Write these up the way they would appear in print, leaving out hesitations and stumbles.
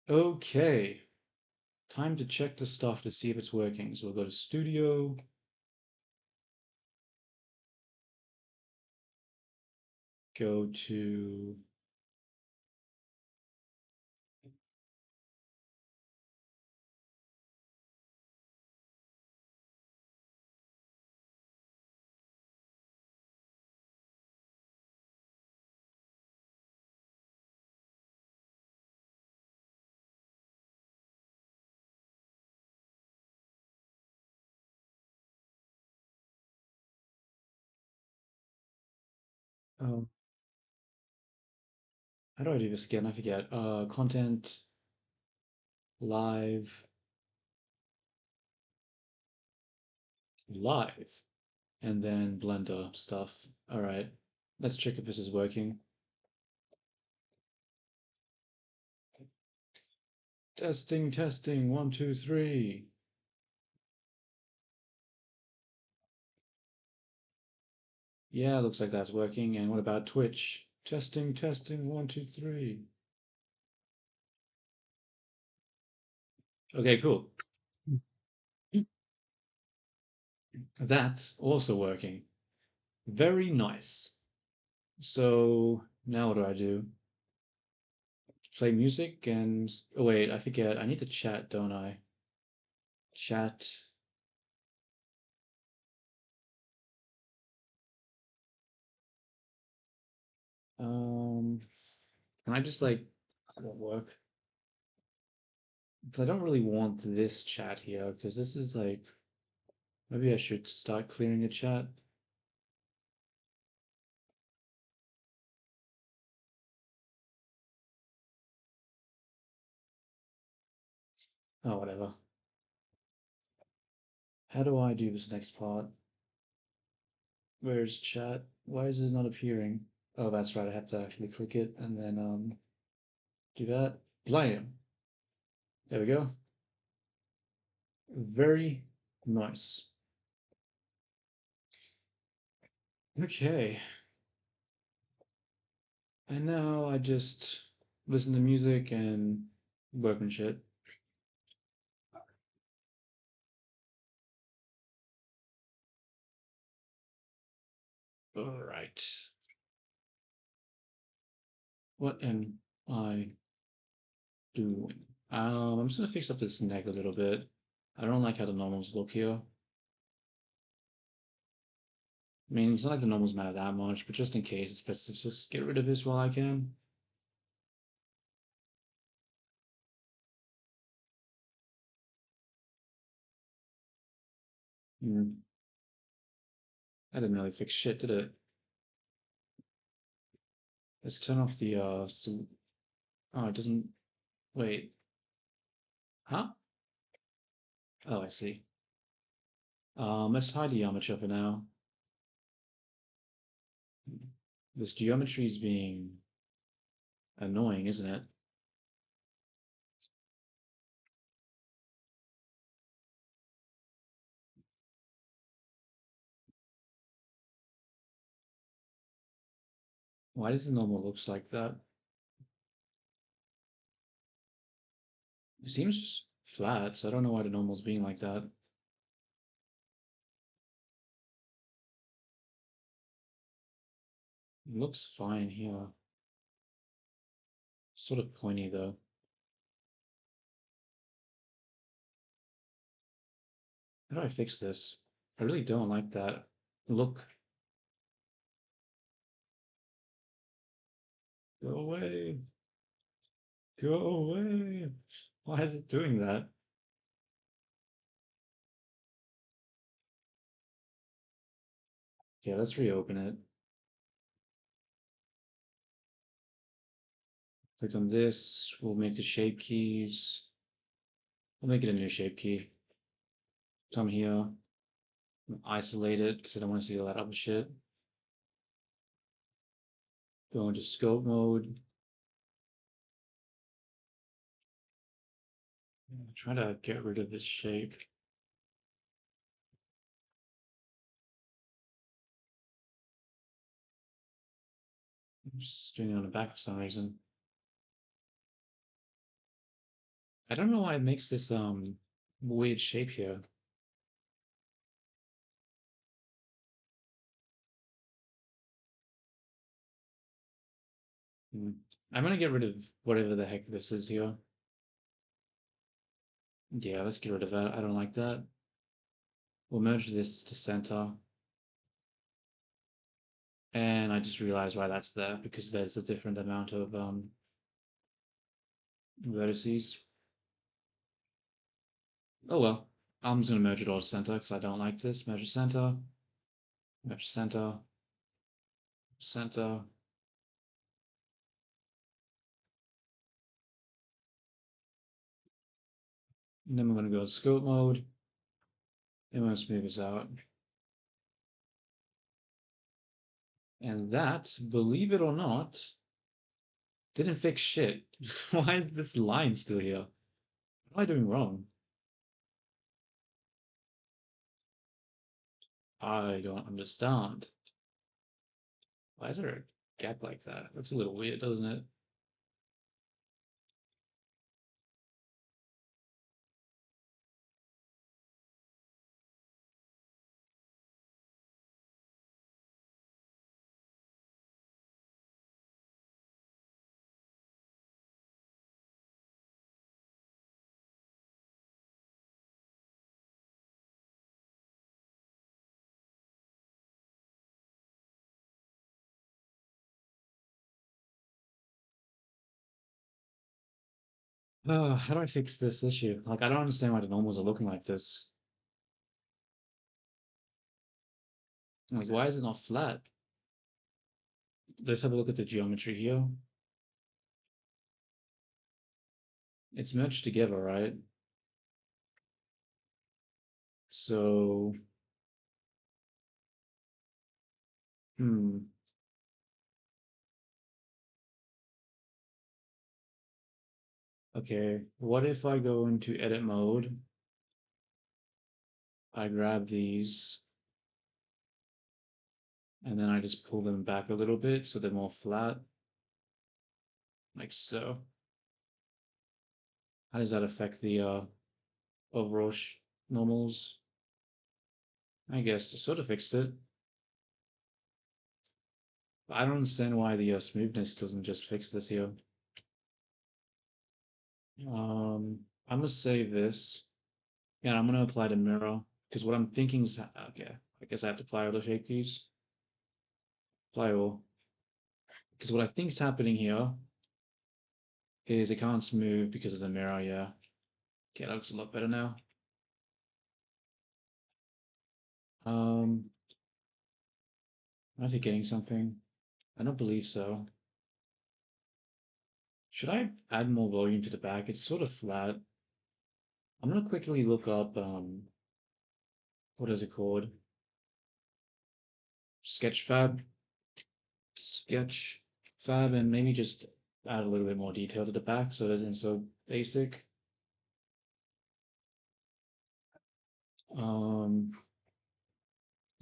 Okay, time to check the stuff to see if it's working. So we'll go to Studio, go to um, how do I do this again? I forget. Content, live, live, and then Blender stuff. All right, let's check if this is working. Testing, testing, one, two, three. Yeah, looks like that's working. And what about Twitch? Testing, testing, one, two, three. Okay, cool. That's also working. Very nice. So now what do I do? Play music and oh wait, I forget. I need to chat, don't I? Chat. Um, can I just like that won't work? 'Cause I don't really want this chat here because this is like maybe I should start clearing the chat. Oh, whatever. How do I do this next part? Where's chat? Why is it not appearing? Oh, that's right. I have to actually click it and then do that. Blam. There we go. Very nice. Okay. And now I just listen to music and work and shit. All right. What am I doing? I'm just gonna fix up this neck a little bit. I don't like how the normals look here. I mean, it's not like the normals matter that much, but just in case, it's best to just get rid of this while I can. Hmm. I didn't really fix shit, did it? Let's turn off the oh, it doesn't. Wait. Huh? Oh, I see. Let's hide the armature for now. This geometry is being annoying, isn't it? Why does the normal looks like that? It seems flat, so I don't know why the normal's being like that. It looks fine here. Sort of pointy though. How do I fix this? I really don't like that. Look, go away, go away. Why is it doing that? Yeah, let's reopen it. Click on this. We'll make the shape keys. We'll make it a new shape key. Come here. Isolate it because I don't want to see all that other shit. Go into scope mode. Try to get rid of this shape. I'm just doing it on the back for some reason. I don't know why it makes this weird shape here. Hmm. I'm gonna get rid of whatever the heck this is here. Yeah, let's get rid of that. I don't like that. We'll merge this to center. And I just realized why that's there, because there's a different amount of vertices. Oh well. I'm just gonna merge it all to center because I don't like this. Merge center, center. And then we're gonna go to scope mode. And we're gonna smooth this out. And that, believe it or not, didn't fix shit. Why is this line still here? What am I doing wrong? I don't understand. Why is there a gap like that? Looks a little weird, doesn't it? How do I fix this issue? Like, I don't understand why the normals are looking like this. Like, why is it not flat? Let's have a look at the geometry here. It's merged together, right? So, hmm. Okay, what if I go into edit mode? I grab these, and then I just pull them back a little bit so they're more flat, like so. How does that affect the overall normals? I guess it sort of fixed it. But I don't understand why the smoothness doesn't just fix this here. I'm gonna save this, and I'm gonna apply the mirror because what I'm thinking is okay. I guess I have to apply all the shape keys. Apply all because what I think is happening here is it can't smooth because of the mirror. Yeah. Okay, that looks a lot better now. Um, am I forgetting something? I don't believe so. Should I add more volume to the back? It's sort of flat. I'm gonna quickly look up what is it called? Sketchfab. Sketchfab, and maybe just add a little bit more detail to the back so it isn't so basic. Um,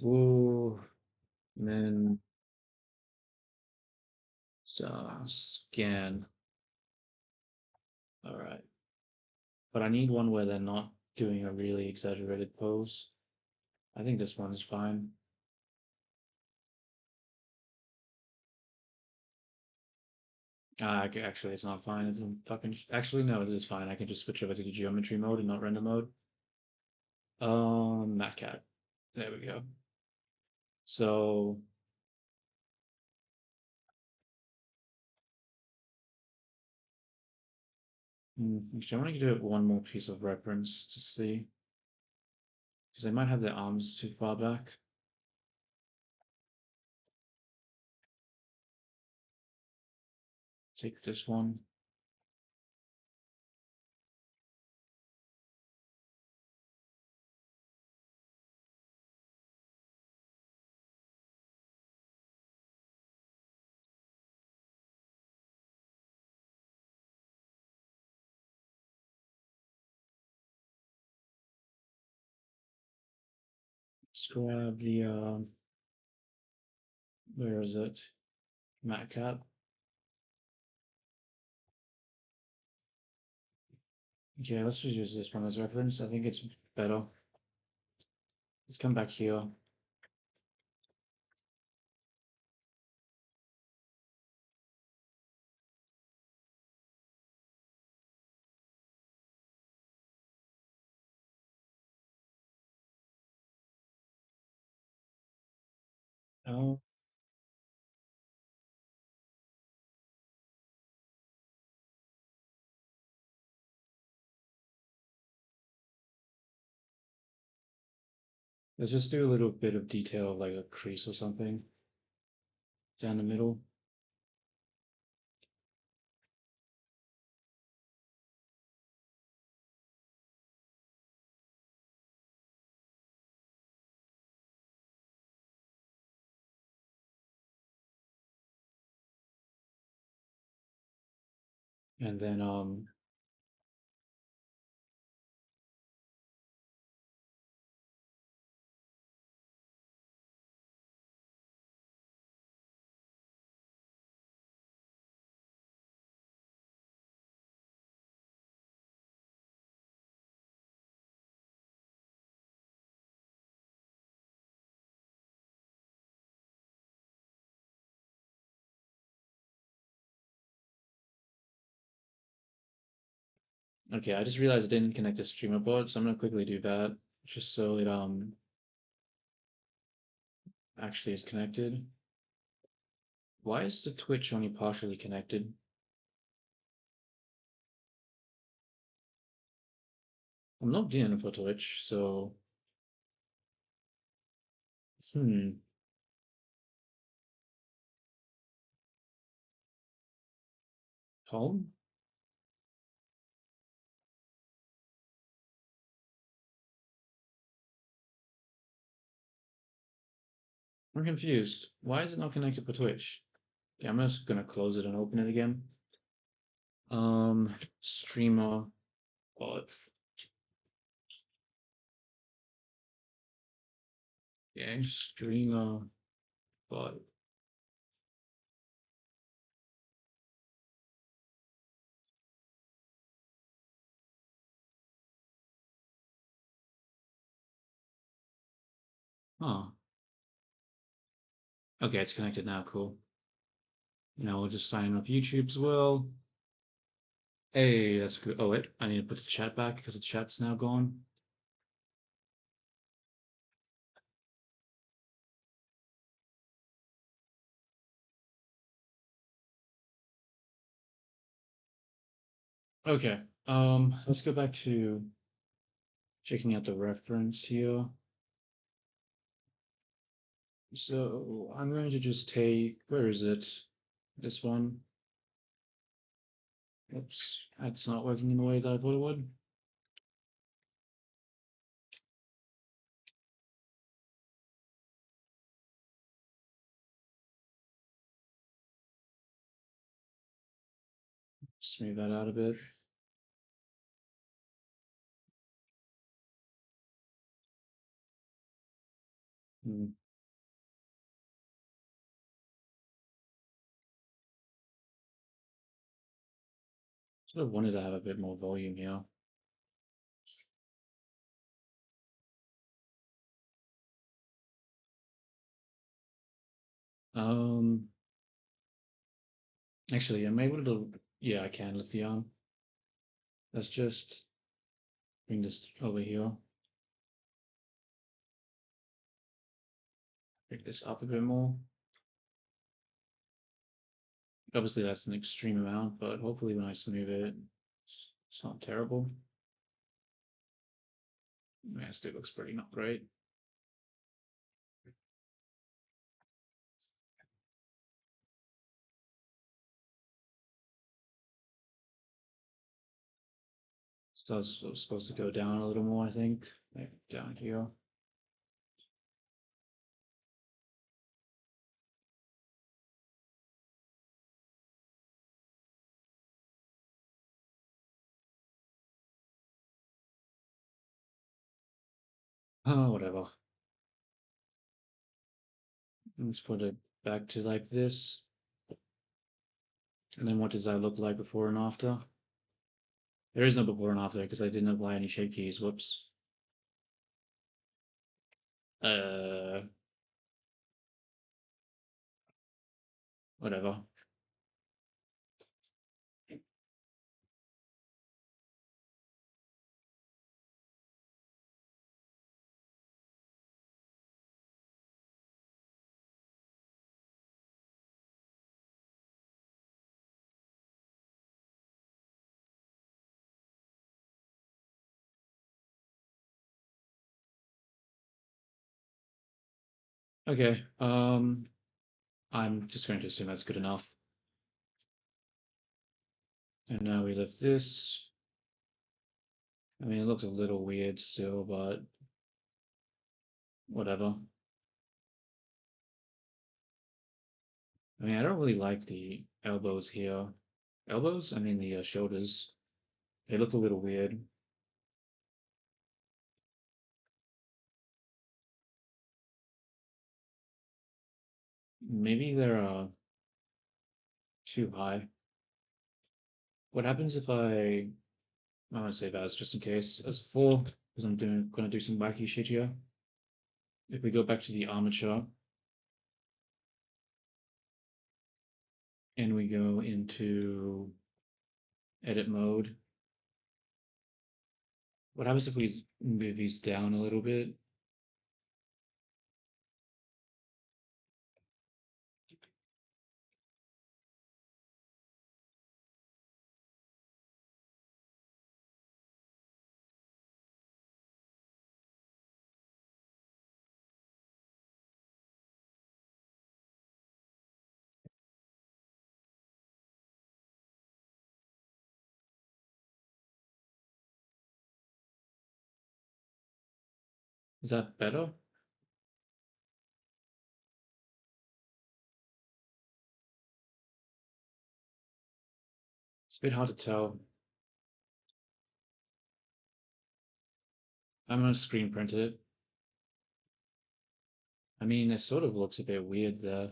woo, and then scan. All right, but I need one where they're not doing a really exaggerated pose. I think this one is fine. Actually, it's not fine. It's fucking. Actually, no, it is fine. I can just switch over to the geometry mode and not render mode. Matcat. There we go. So, actually, I want to do one more piece of reference to see, because they might have their arms too far back. Take this one. Let's grab the, where is it? Matcat. Okay, let's just use this one as reference. I think it's better. Let's come back here. Oh, let's just do a little bit of detail, like a crease or something down the middle. And then okay, I just realized I didn't connect the streamer board, so I'm gonna quickly do that just so it actually is connected. Why is the Twitch only partially connected? I'm logged in for Twitch, so hmm, home? I'm confused. Why is it not connected for Twitch? Yeah, I'm just gonna close it and open it again. Streamer bot. Okay, streamer bot. Oh, okay, it's connected now. Cool. Now we'll just sign up YouTube as well. Hey, that's good. Oh wait, I need to put the chat back because the chat's now gone. Okay, let's go back to checking out the reference here. So I'm going to just take, where is it? This one. Oops, that's not working in the way that I thought it would. Smooth that out a bit. Hmm. Sort of wanted to have a bit more volume here. Um, Actually, I'm able to, yeah, I can lift the arm. Let's just bring this over here. Pick this up a bit more. Obviously, that's an extreme amount, but hopefully when I smooth it, it's not terrible. Yeah, still looks pretty not great. So it's supposed to go down a little more, I think. Like down here. Oh, whatever. Let's put it back to like this. And then what does that look like before and after? There is no before and after because I didn't apply any shape keys. Whoops. Uh, Whatever. Okay. I'm just going to assume that's good enough. And now we lift this. I mean, it looks a little weird still, but whatever. I mean, I don't really like the elbows here. Elbows? I mean, the shoulders. They look a little weird. Maybe they're too high. What happens if I want to save as just in case as a 4 because I'm gonna do some wacky shit here. If we go back to the armature and we go into edit mode, what happens if we move these down a little bit? Is that better? It's a bit hard to tell. I'm gonna screen print it. I mean, it sort of looks a bit weird there.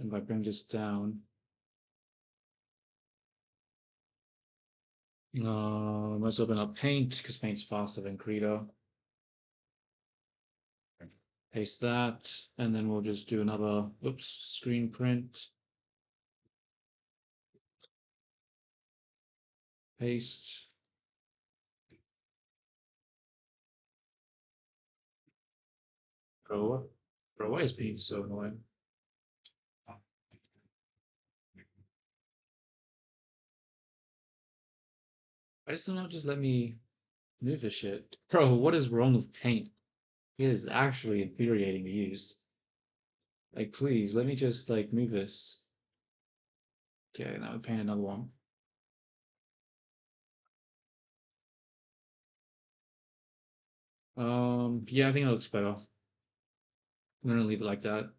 And if I bring this down, let's open up Paint because Paint's faster than Krita. Paste that, and then we'll just do another, oops, screen print. Paste. Bro, bro, why is Paint so annoying? Why does it not just let me move this shit? Bro, what is wrong with Paint? It is actually infuriating to use. Like, please, let me just, like, move this. Okay, now we paint another one. Yeah, I think it looks better. I'm gonna leave it like that.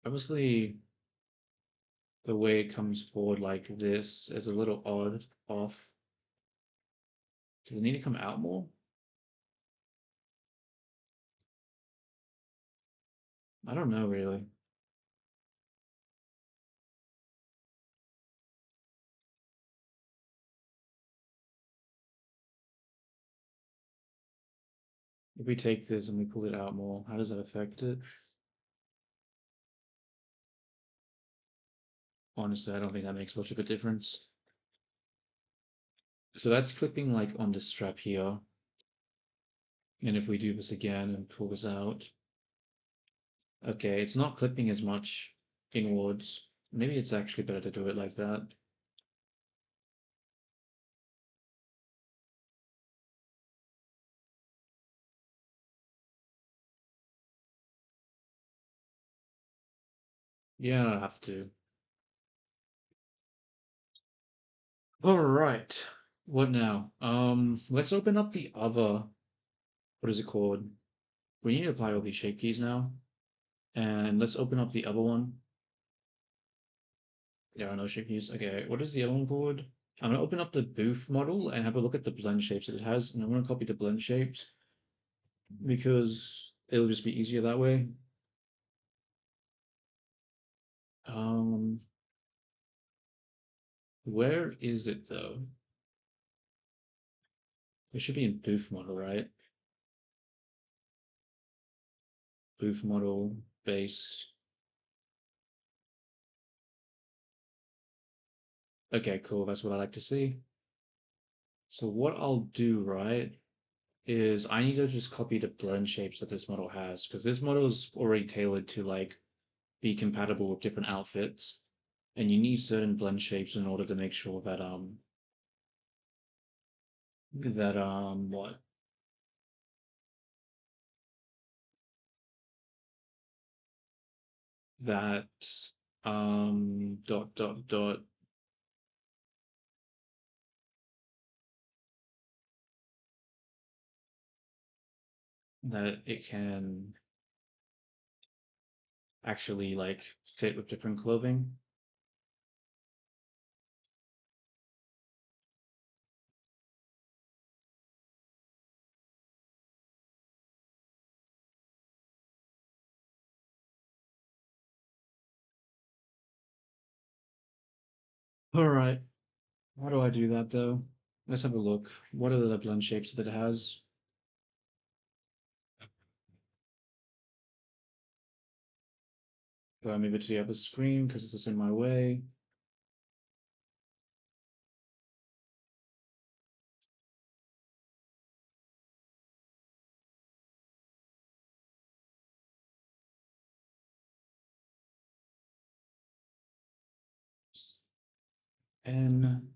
Obviously, the way it comes forward like this is a little odd, off. Does it need to come out more? I don't know, really. If we take this and we pull it out more, how does that affect it? Honestly, I don't think that makes much of a difference. So that's clipping like on the strap here. And if we do this again and pull this out, okay, it's not clipping as much inwards. Maybe it's actually better to do it like that. Yeah, I have to. All right. What now? Let's open up the other, what is it called? We need to apply all these shape keys now. And let's open up the other one. There are no shape keys. Okay, what is the other one called? I'm gonna open up the booth model and have a look at the blend shapes that it has, and I'm gonna copy the blend shapes because it'll just be easier that way. Um, where is it though? It should be in booth model, right? Booth model, base. Okay, cool. That's what I like to see. So what I'll do, right, is I need to just copy the blend shapes that this model has, because this model is already tailored to like be compatible with different outfits, and you need certain blend shapes in order to make sure that what that dot dot dot that it can actually like fit with different clothing. All right, how do I do that though? Let's have a look. What are the blend shapes that it has? Do I move it to the other screen because it's in my way? And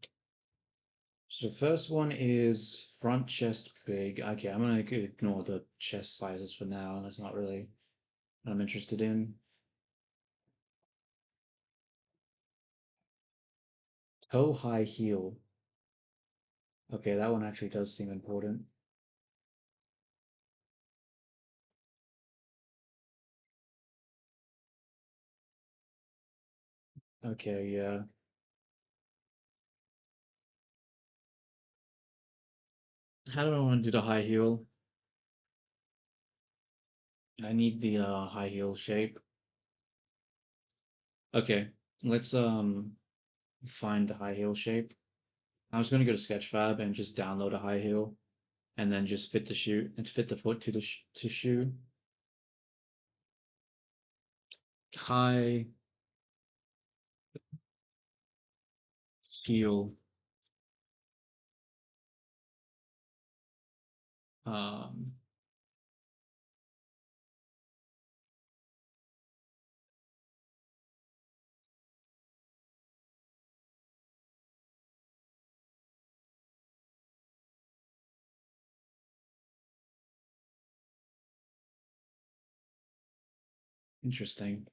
so the first one is front chest big. Okay, I'm gonna ignore the chest sizes for now. That's not really what I'm interested in. Toe high heel. Okay, that one actually does seem important. Okay, yeah. How do I want to do the high heel? I need the high heel shape. Okay, let's find the high heel shape. I was gonna go to Sketchfab and just download a high heel and then just fit the shoe and fit the foot to the to shoe. High heel. Um, Interesting.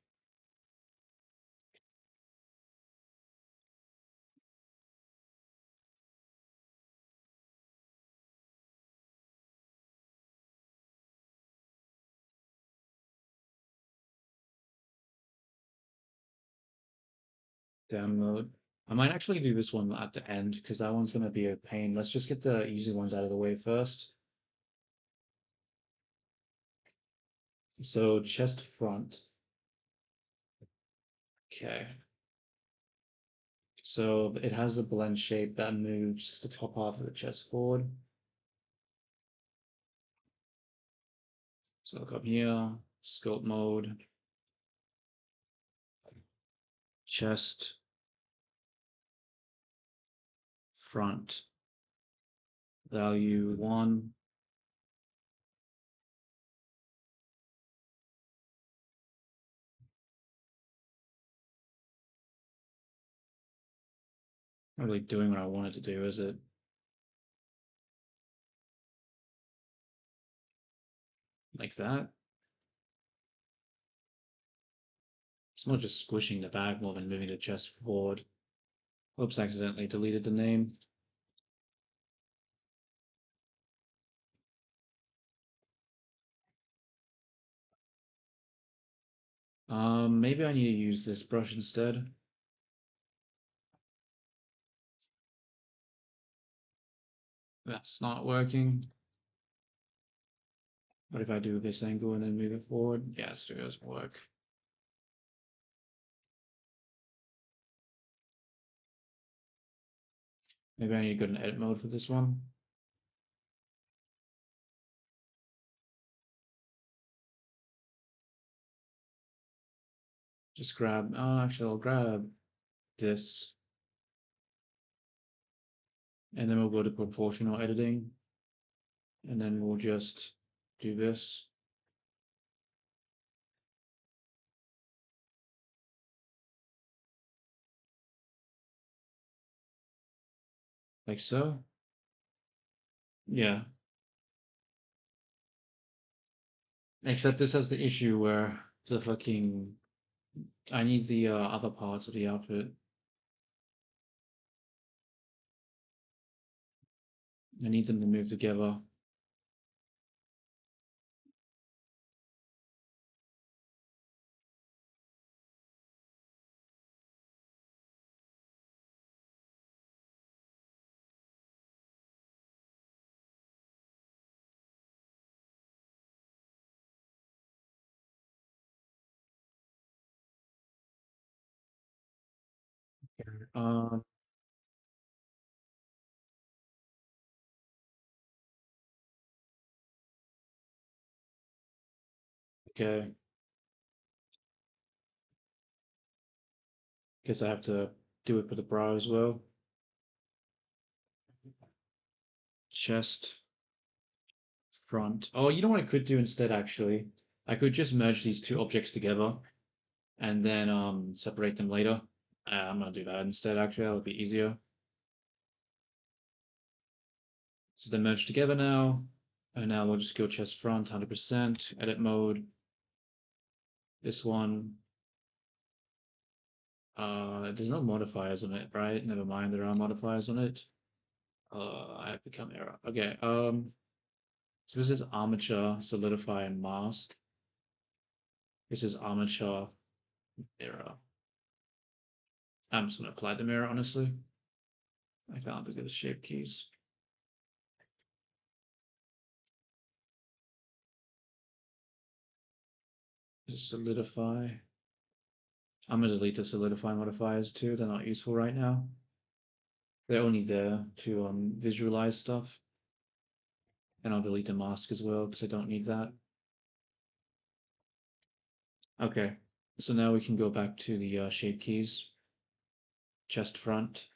Download. I might actually do this one at the end because that one's gonna be a pain. Let's just get the easy ones out of the way first. So chest front. Okay. So it has a blend shape that moves the top half of the chest forward. So look up here, scope mode, chest front, value 1. Not really doing what I wanted to do, is it? Like that? It's more just squishing the back more than moving the chest forward. Oops, accidentally deleted the name. Maybe I need to use this brush instead. That's not working. What if I do this angle and then move it forward? Yeah, it still doesn't work. Maybe I need to go in edit mode for this one. Just grab, oh, actually, I'll grab this, and then we'll go to proportional editing, and then we'll just do this. Like so. Yeah. Except this has the issue where the fucking I need the other parts of the outfit. I need them to move together. Um, okay. Guess I have to do it for the bra as well. Chest, front. Oh, you know what I could do instead, actually? I could just merge these two objects together and then separate them later. I'm gonna do that instead, actually. That would be easier. So they're merged together now. And now we'll just go chest front, 100%, edit mode. This one. There's no modifiers on it, right? Never mind, there are modifiers on it. I have become error. Okay, so this is armature, solidify, and mask. This is armature, mirror. I'm just gonna apply the mirror, honestly. I can't look at the shape keys. Just solidify. I'm gonna delete the solidify modifiers too. They're not useful right now. They're only there to visualize stuff. And I'll delete the mask as well because I don't need that. Okay, so now we can go back to the shape keys. Chest front.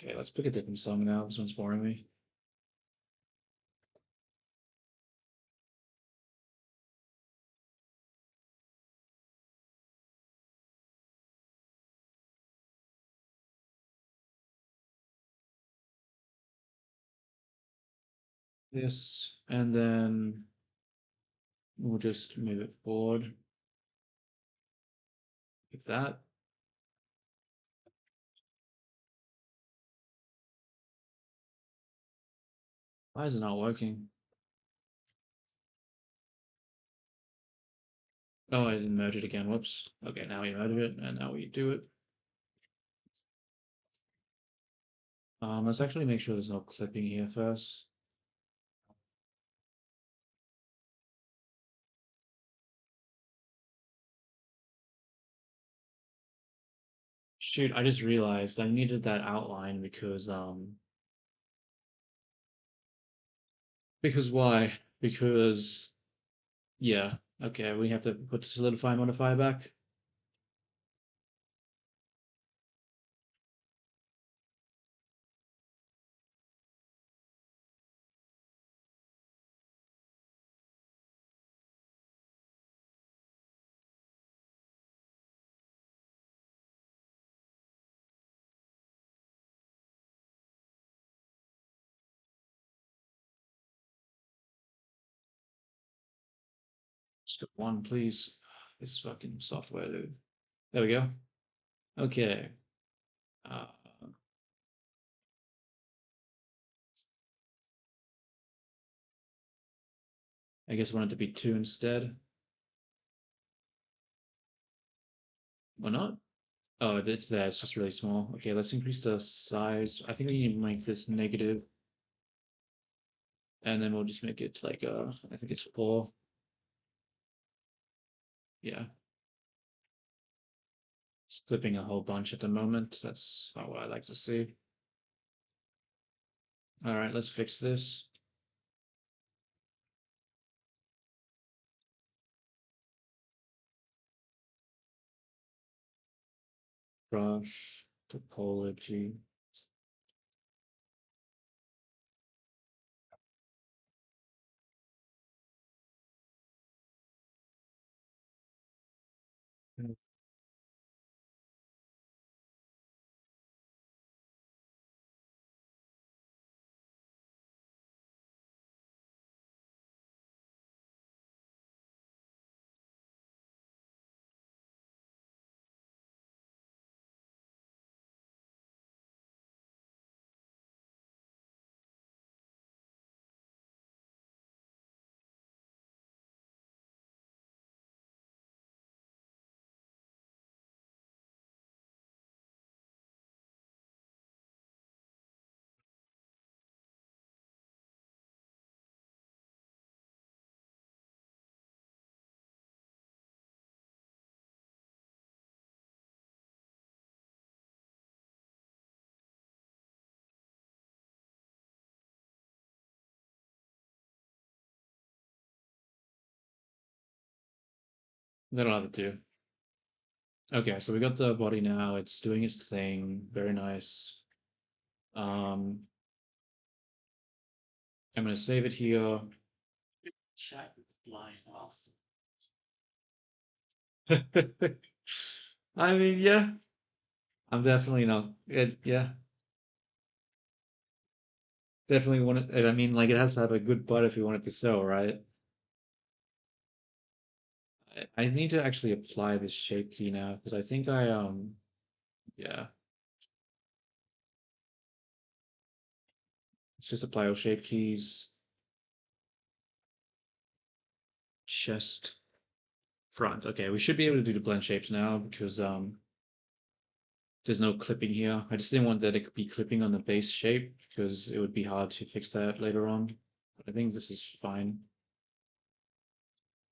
Okay, let's pick a different song now. This one's boring me. This, and then we'll just move it forward like that. Why is it not working? Oh, I didn't merge it again. Whoops. Okay, now we merge it, and now we do it. Let's actually make sure there's no clipping here first. Shoot, I just realized I needed that outline because why? Because yeah, okay, we have to put the solidify modifier back. Just go one, please. This fucking software, dude. There we go. Okay. Uh, I guess I want it to be two instead. Or not? Oh, it's there. It's just really small. Okay, let's increase the size. I think we need to make this negative. and then we'll just make it like I think it's 4. Yeah, it's clipping a whole bunch at the moment. That's not what I like to see. All right, let's fix this. Brush topology. That'll have to do. Okay, so we got the body now. It's doing its thing. Very nice. Um, I'm gonna save it here. Chat line off. I mean, yeah, I'm definitely not. Yeah, definitely want it. I mean, like, it has to have a good butt if you want it to sell, right? I need to actually apply this shape key now because I think yeah, let's just apply all shape keys. Chest front. Okay, we should be able to do the blend shapes now because there's no clipping here. I just didn't want that it could be clipping on the base shape because it would be hard to fix that later on. But I think this is fine.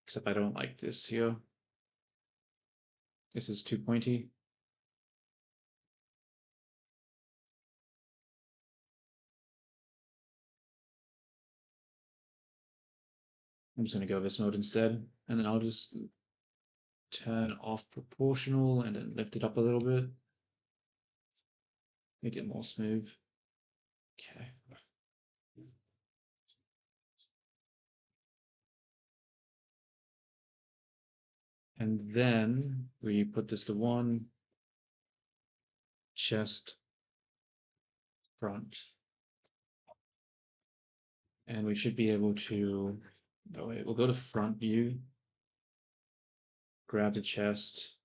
Except I don't like this here. This is too pointy. I'm just gonna go this mode instead. And then I'll just turn off proportional and then lift it up a little bit. Make it more smooth. Okay. And then we put this to 1, chest, front. And we should be able to, oh wait, we'll go to front view, grab the chest,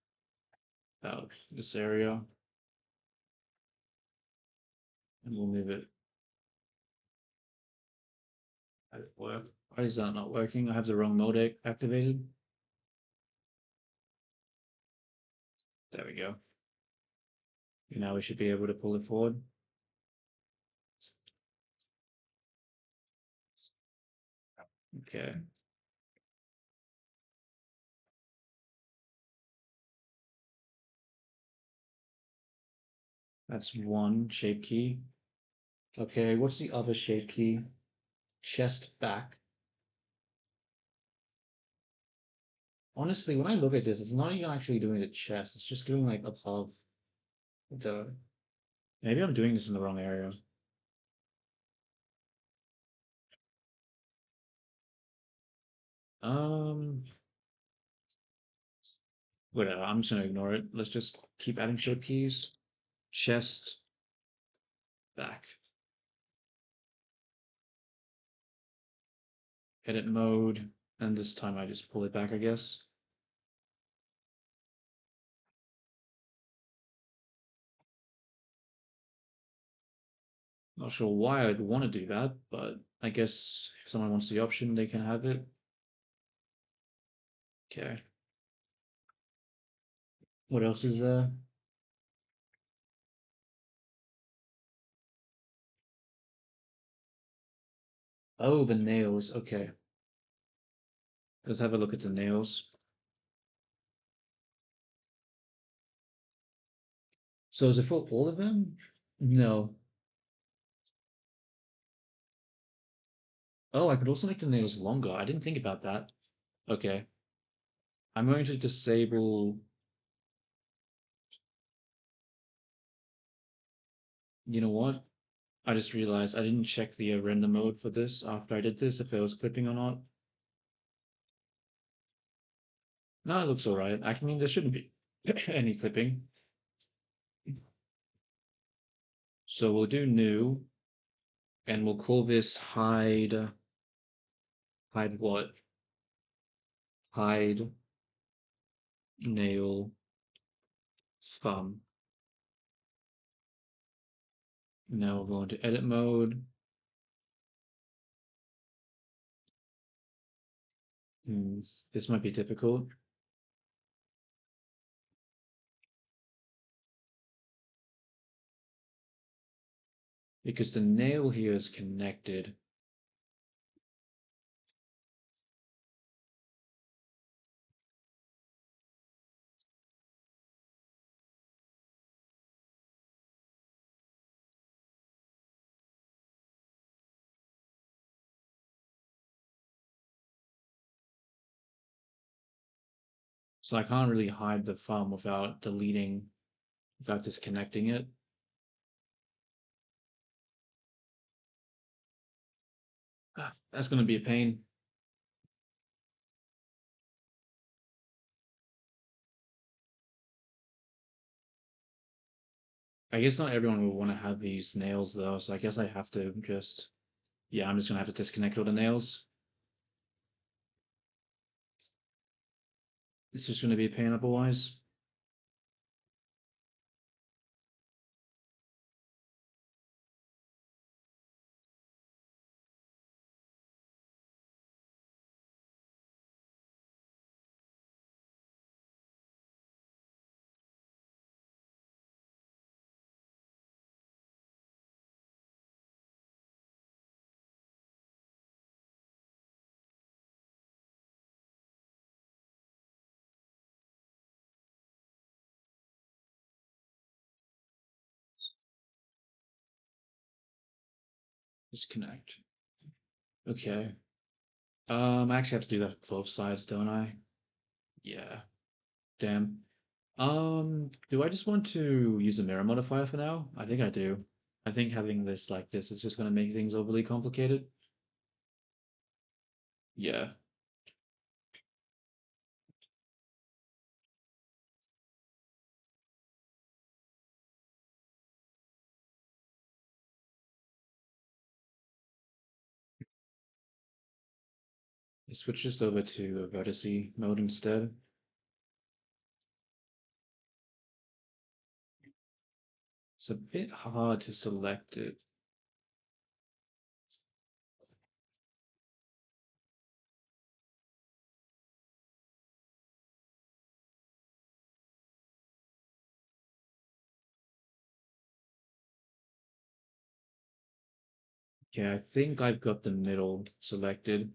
about this area, and we'll move it. How does it work? Why is that not working? I have the wrong mode activated. There we go. Now we should be able to pull it forward. Okay. That's 1 shape key. Okay, what's the other shape key? Chest back. Honestly, when I look at this, it's not even actually doing the chest. It's just doing like above the. Maybe I'm doing this in the wrong area. Um, Whatever. I'm just gonna ignore it. Let's just keep adding shape keys. Chest back. Edit mode, and this time I just pull it back, I guess. Not sure why I'd want to do that, but I guess if someone wants the option, they can have it. Okay. What else is there? Oh, the nails. Okay. Let's have a look at the nails. So is it for all of them? No. Oh, I could also make the nails longer. I didn't think about that. Okay. I'm going to disable. You know what? I just realized I didn't check the render mode for this after I did this, if there was clipping or not. No, it looks alright. I mean, there shouldn't be any clipping. So we'll do new, and we'll call this hide. Hide what? Hide nail thumb. Now we'll go into edit mode. This might be difficult because the nail here is connected. So I can't really hide the thumb without without disconnecting it. That's going to be a pain. I guess not everyone will want to have these nails though, so I guess I have to just, yeah, I'm just gonna have to disconnect all the nails. It's just gonna be a pain otherwise. Disconnect. Okay. I actually have to do that for both sides, don't I? Yeah. Damn. Do I just want to use the mirror modifier for now? I think I do. I think having this like this is just gonna make things overly complicated. Yeah. Let's switch this over to a vertice mode instead. It's a bit hard to select it. Okay, I think I've got the middle selected.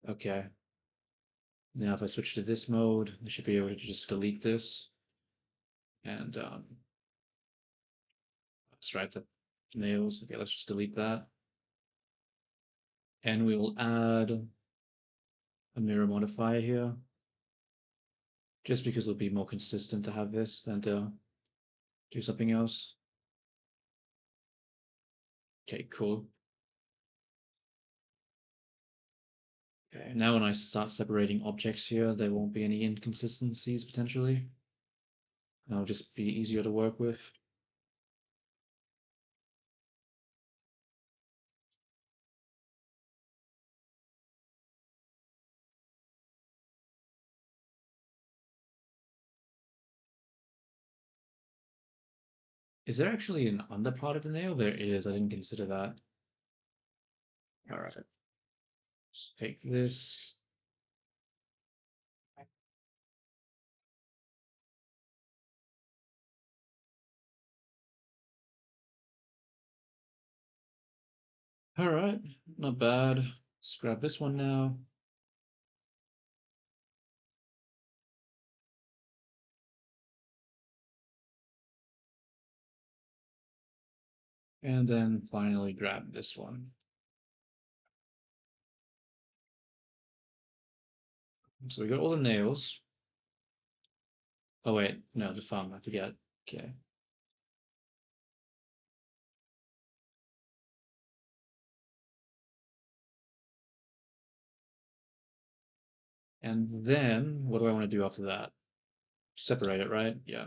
Okay. Now if I switch to this mode, I should be able to just delete this and stripe the nails. Okay, let's just delete that. And we will add a mirror modifier here, just because it'll be more consistent to have this than to do something else. Okay, cool. Okay, now when I start separating objects here, there won't be any inconsistencies potentially. It'll just be easier to work with. Is there actually an under part of the nail? There is. I didn't consider that. All right. Let's take this. All right, not bad. Let's grab this one now. And then finally grab this one. So we got all the nails. Oh wait, no, the thumb, I forget. Okay. And then what do I want to do after that? Separate it, right? Yeah.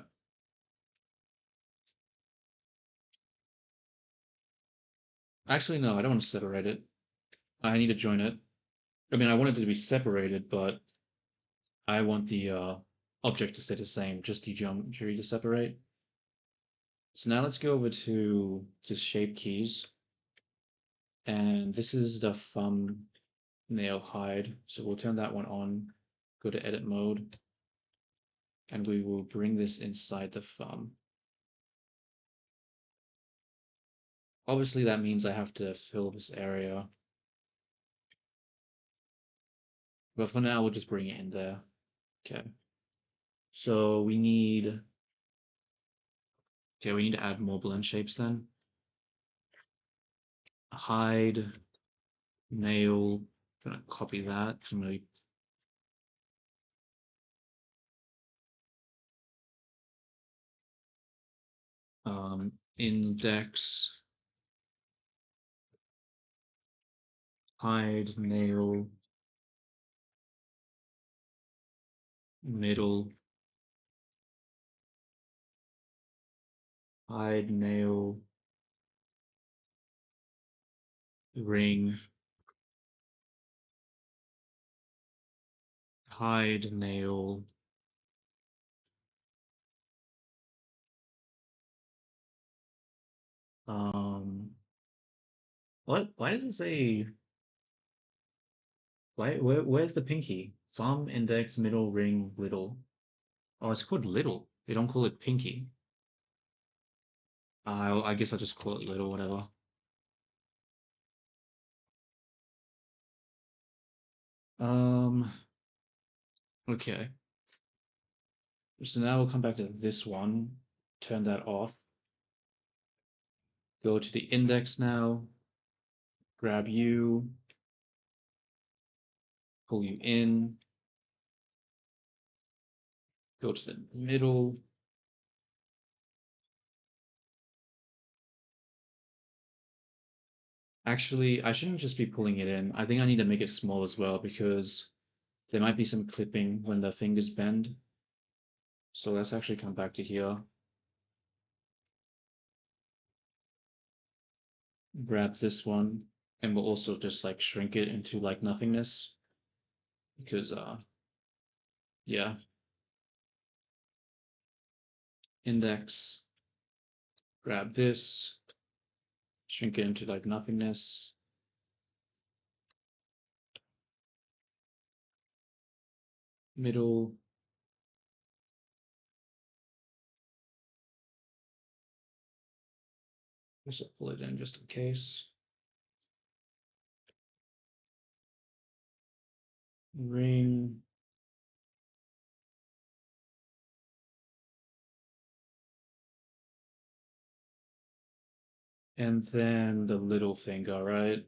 Actually, no, I don't want to separate it. I need to join it. I mean, I want it to be separated, but I want the object to stay the same, just the geometry to separate. So now let's go over to just shape keys. And this is the thumbnail hide. So we'll turn that one on, go to edit mode, and we will bring this inside the thumb. Obviously, that means I have to fill this area. But for now, we'll just bring it in there. Okay. So we need to add more blend shapes then. Hide, nail, gonna copy that. So I'm gonna index, hide, nail, middle, hide, nail, ring, hide, nail, um, what? Why does it say, where's the pinky? Thumb, index, middle, ring, little. Oh, it's called little. They don't call it pinky. I guess I'll just call it little, whatever. Um, okay. So now we'll come back to this one, turn that off, go to the index now, grab you, pull you in, go to the middle. Actually, I shouldn't just be pulling it in. I think I need to make it small as well because there might be some clipping when the fingers bend. So let's actually come back to here, grab this one, and we'll also just like shrink it into like nothingness because yeah, index, grab this, shrink it into like nothingness. Middle, just pull it in just in case. Ring, and then the little finger, right?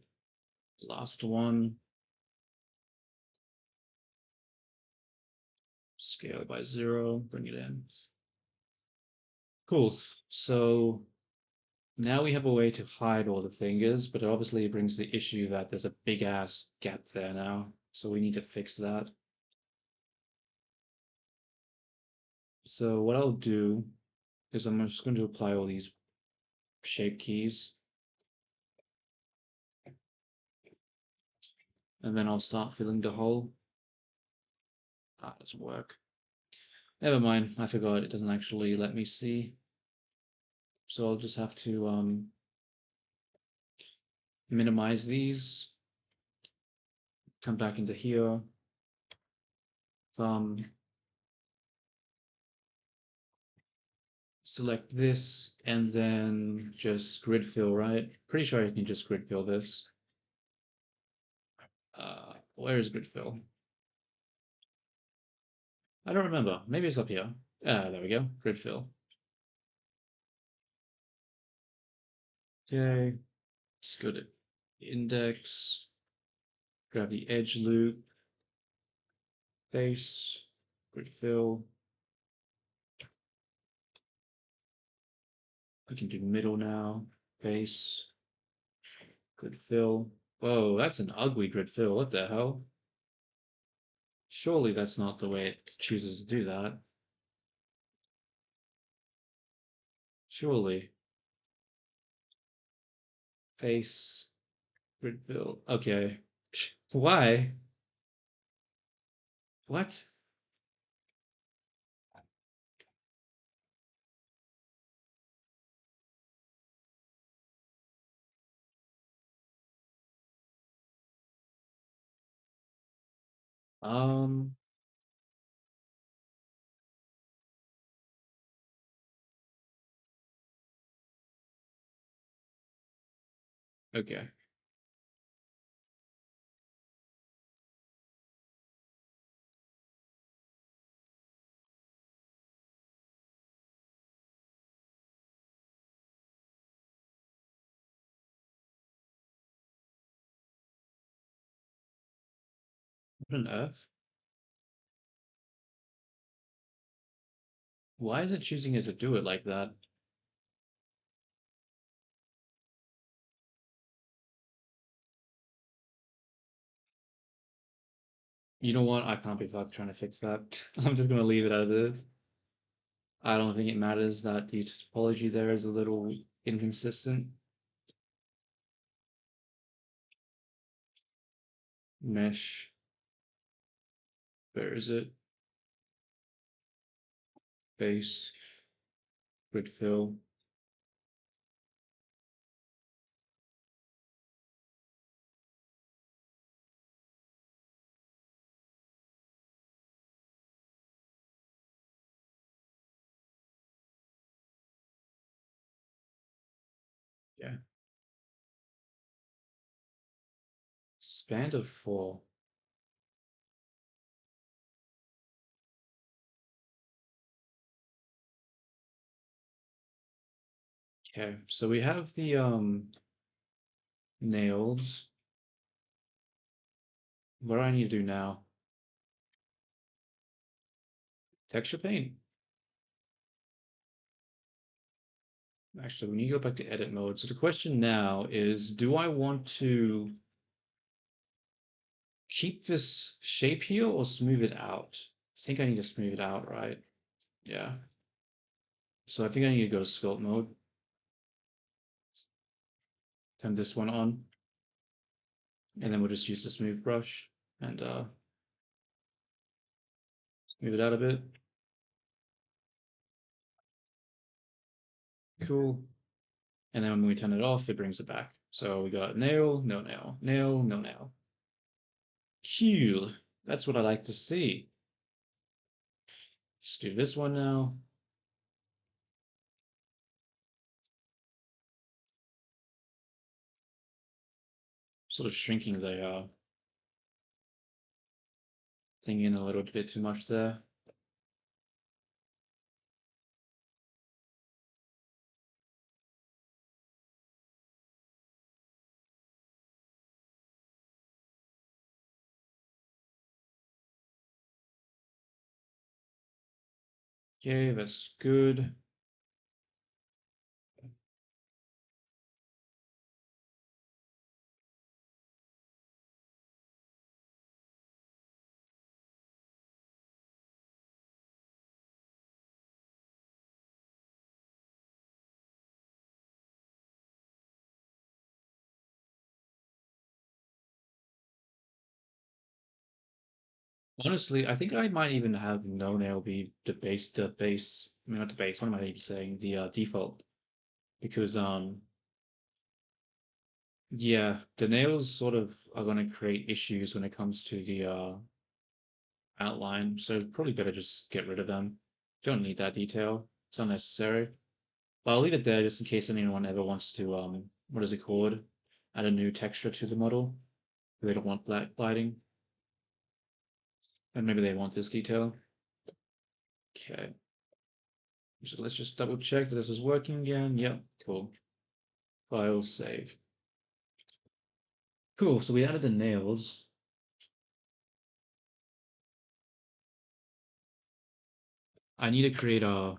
Last one. Scale it by 0, bring it in. Cool. So now we have a way to hide all the fingers, but it obviously brings the issue that there's a big ass gap there now. So we need to fix that. So what I'll do is I'm just going to apply all these shape keys, and then I'll start filling the hole. Ah, doesn't work. Never mind, I forgot it doesn't actually let me see. So I'll just have to minimize these, come back into here, thumb, select this, and then just grid fill, right? Pretty sure I can just grid fill this. Where is grid fill? I don't remember. Maybe it's up here. There we go. Grid fill. Okay. Let's go to index. Grab the edge loop. Face. Grid fill. We can do middle now. Face. Grid fill. Whoa, that's an ugly grid fill. What the hell? Surely that's not the way it chooses to do that. Surely. Face. Grid fill. Okay. Why? What? Um, okay. What on earth? Why is it choosing it to do it like that? You know what? I can't be fucked trying to fix that. I'm just gonna leave it as is. I don't think it matters that the topology there is a little inconsistent. Mesh. Where is it? Base. Grid fill. Yeah. Span of 4. Okay, so we have the nails. What do I need to do now? Texture paint. Actually, we need to go back to edit mode. So the question now is, do I want to keep this shape here or smooth it out? I think I need to smooth it out, right? Yeah. So I think I need to go to sculpt mode, turn this one on, and then we'll just use the smooth brush and smooth it out a bit. Cool. And then when we turn it off, it brings it back. So we got nail, no nail, nail, no nail. Cool. That's what I like to see. Let's do this one now. Sort of shrinking the thing in a little bit too much there. Okay, that's good. Honestly, I think I might even have no nail be I mean not the base, what am I even saying? The default. Because yeah, the nails sort of are gonna create issues when it comes to the outline, so probably better just get rid of them. Don't need that detail. It's unnecessary. But I'll leave it there just in case anyone ever wants to what is it called? Add a new texture to the model. They don't want black lighting. And maybe they want this detail. Okay. So let's just double check that this is working again. Yep, cool. File save. Cool, so we added the nails. I need to create a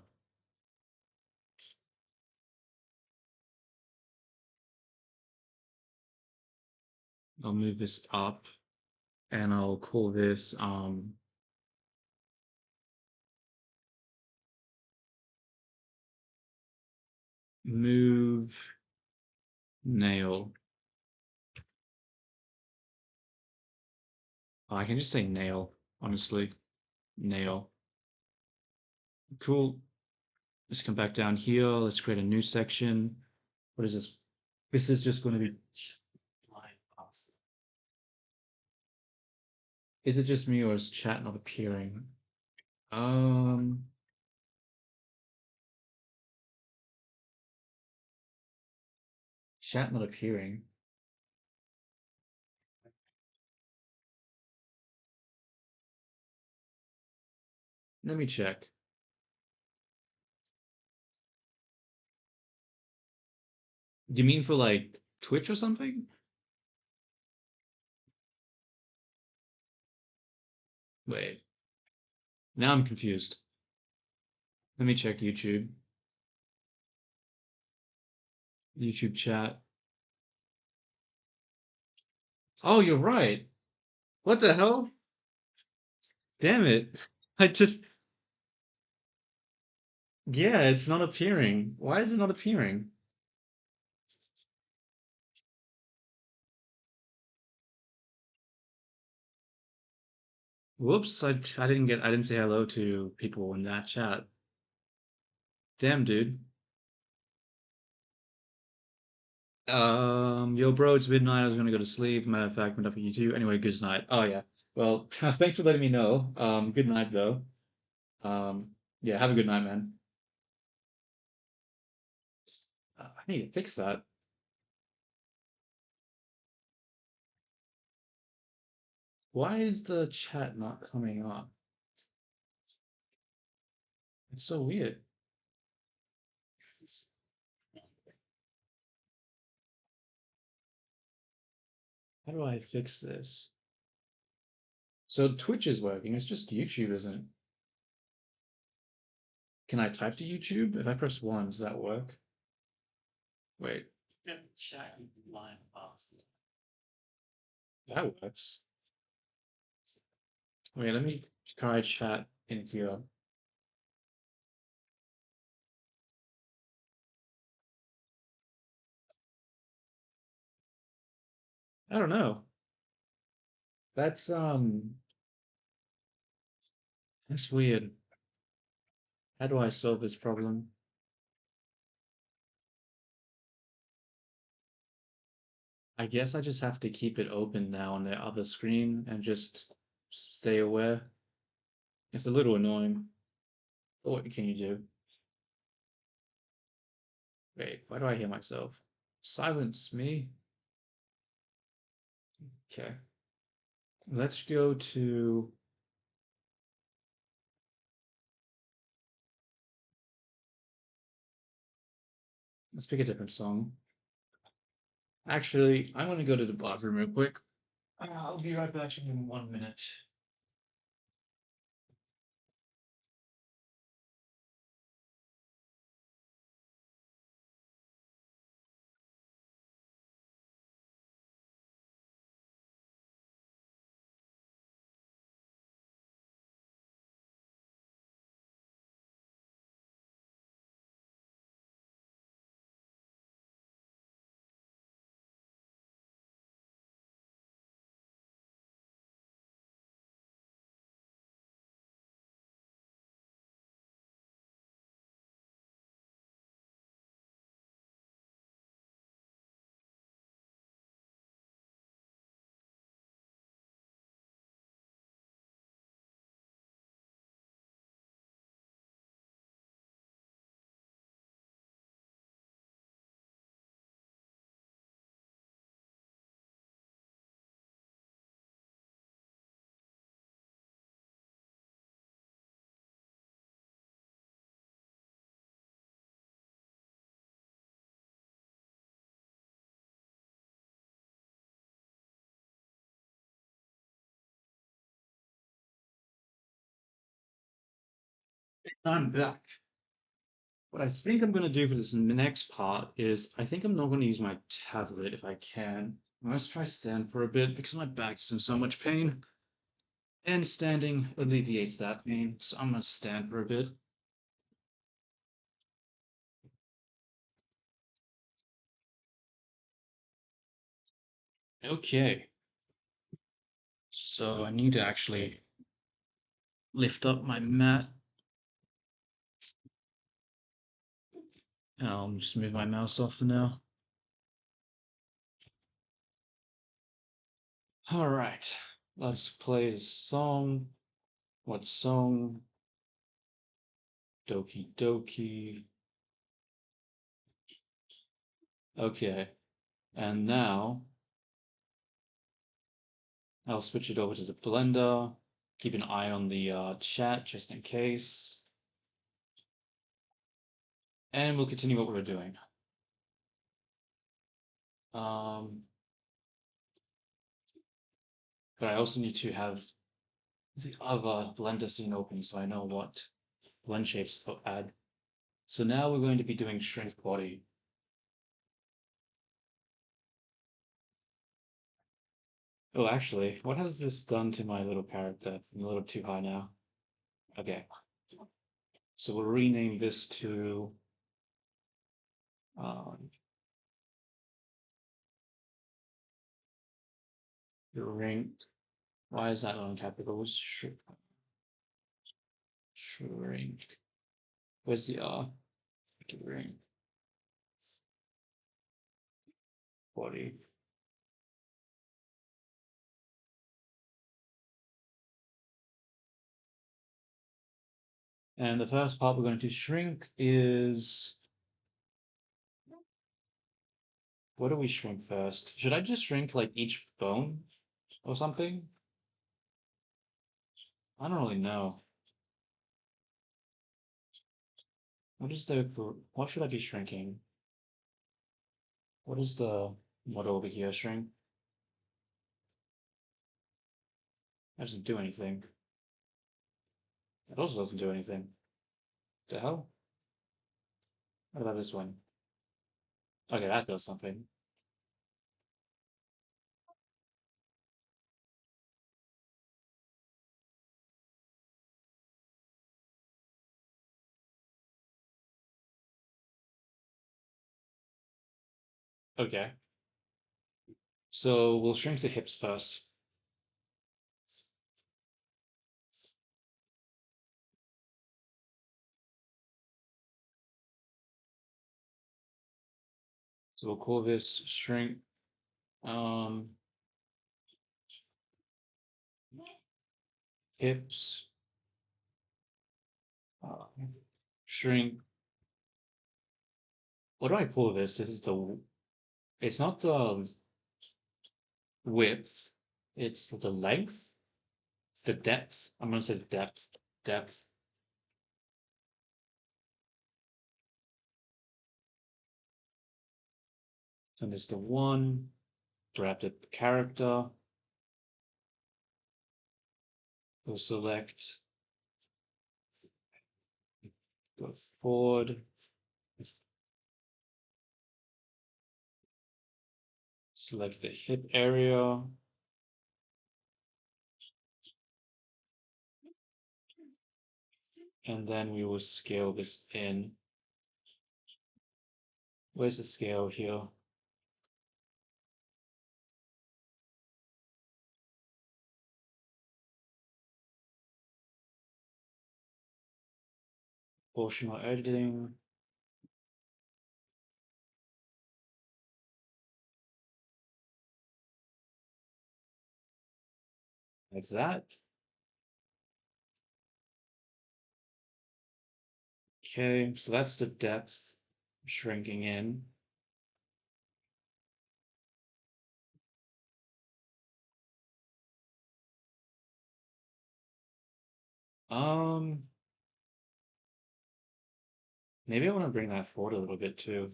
I'll move this up and I'll call this move nail. Oh, I can just say nail, honestly. Nail. Cool. Let's come back down here. Let's create a new section. What is this? This is just going to be. Line past. Is it just me or is chat not appearing? Um. Chat not appearing. Let me check. Do you mean for like Twitch or something? Wait. Now I'm confused. Let me check YouTube. YouTube chat. Oh, you're right. What the hell? Damn it. I just. Yeah, it's not appearing. Why is it not appearing? Whoops, I didn't say hello to people in that chat. Damn, dude. Yo, bro, it's midnight. I was gonna go to sleep. Matter of fact, went up for you too. Anyway, good night. Oh yeah. Well, thanks for letting me know. Good night though. Um, yeah, have a good night, man. I need to fix that. Why is the chat not coming up? It's so weird. How do I fix this? So Twitch is working. It's just YouTube isn't. Can I type to YouTube? If I press one, does that work? Wait, Then chat line past. that works. Wait, let me try chat in here. I don't know. That's that's weird. How do I solve this problem? I guess I just have to keep it open now on the other screen and just stay aware. It's a little annoying. But what can you do? Wait, why do I hear myself? Silence me? Okay. Let's go to. Let's pick a different song. Actually, I'm gonna go to the bathroom real quick. I'll be right back in 1 minute. I'm back. What I think I'm going to do for this next part is I think I'm not going to use my tablet if I can. Let's try stand for a bit because my back is in so much pain. And standing alleviates that pain, so I'm going to stand for a bit. Okay, so I need to actually lift up my mat. I'll just move my mouse off for now. All right, let's play a song. What song? Doki Doki. Okay, and now I'll switch it over to the blender. Keep an eye on the chat just in case. And we'll continue what we were doing. Um, but I also need to have the other blender scene open so I know what blend shapes to add. So now we're going to be doing shrink body. Oh, actually, what has this done to my little character? I'm a little too high now. Okay, so we'll rename this to um, shrink. Why is that on capitals? Shrink. Where's the R? Shrink body. And the first part we're going to shrink is, what do we shrink first? Should I just shrink like each bone or something? I don't really know. What should I be shrinking? What is the model over here shrink? That doesn't do anything. That also doesn't do anything. The hell? What about this one? Okay, that does something. Okay. So we'll shrink the hips first. So we'll call this shrink um hips uh, shrink. What do I call this? This is the it's not the width, it's the length, the depth. I'm gonna say the depth. Depth. And there's the one, grab the character, go select, go forward, select the hip area, and then we will scale this in. Where's the scale here? Proportional editing. Like that. Okay, so that's the depth shrinking in. Um, Maybe I want to bring that forward a little bit too,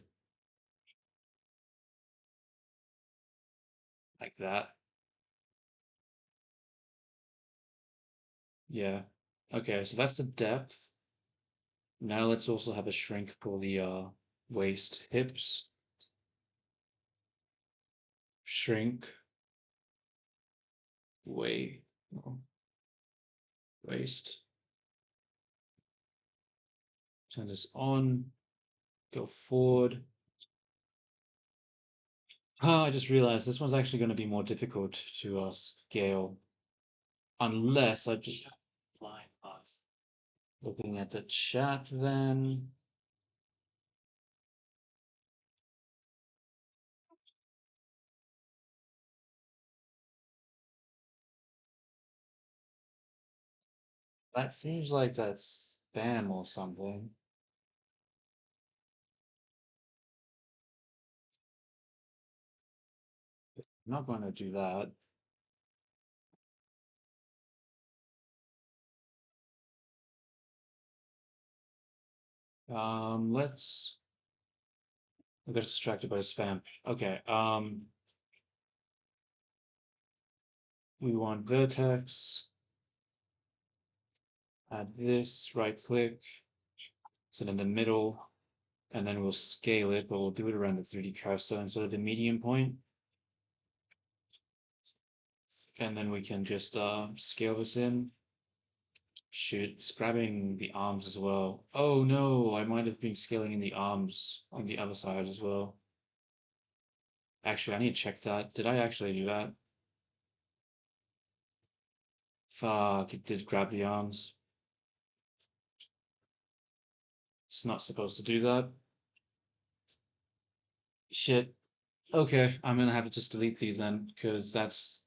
like that. Yeah. Okay, so that's the depth. Now let's also have a shrink for the waist, hips, shrink, way, no, waist. Turn this on, go forward. Ah, I just realized this one's actually going to be more difficult to scale unless I just Line fast. looking at the chat then. That seems like that's spam or something. I'm not going to do that. Let's. I got distracted by the spam. Okay. We want vertex. Add this. Right click. Set in the middle, and then we'll scale it, but we'll do it around the 3D cursor instead of the median point. And then we can just scale this in. Shoot, it's grabbing the arms as well. Oh no, I might have been scaling in the arms on the other side as well. Actually, I need to check that. Did I actually do that? Fuck, it did grab the arms. It's not supposed to do that. Shit. Okay, I'm gonna have to just delete these then, because that's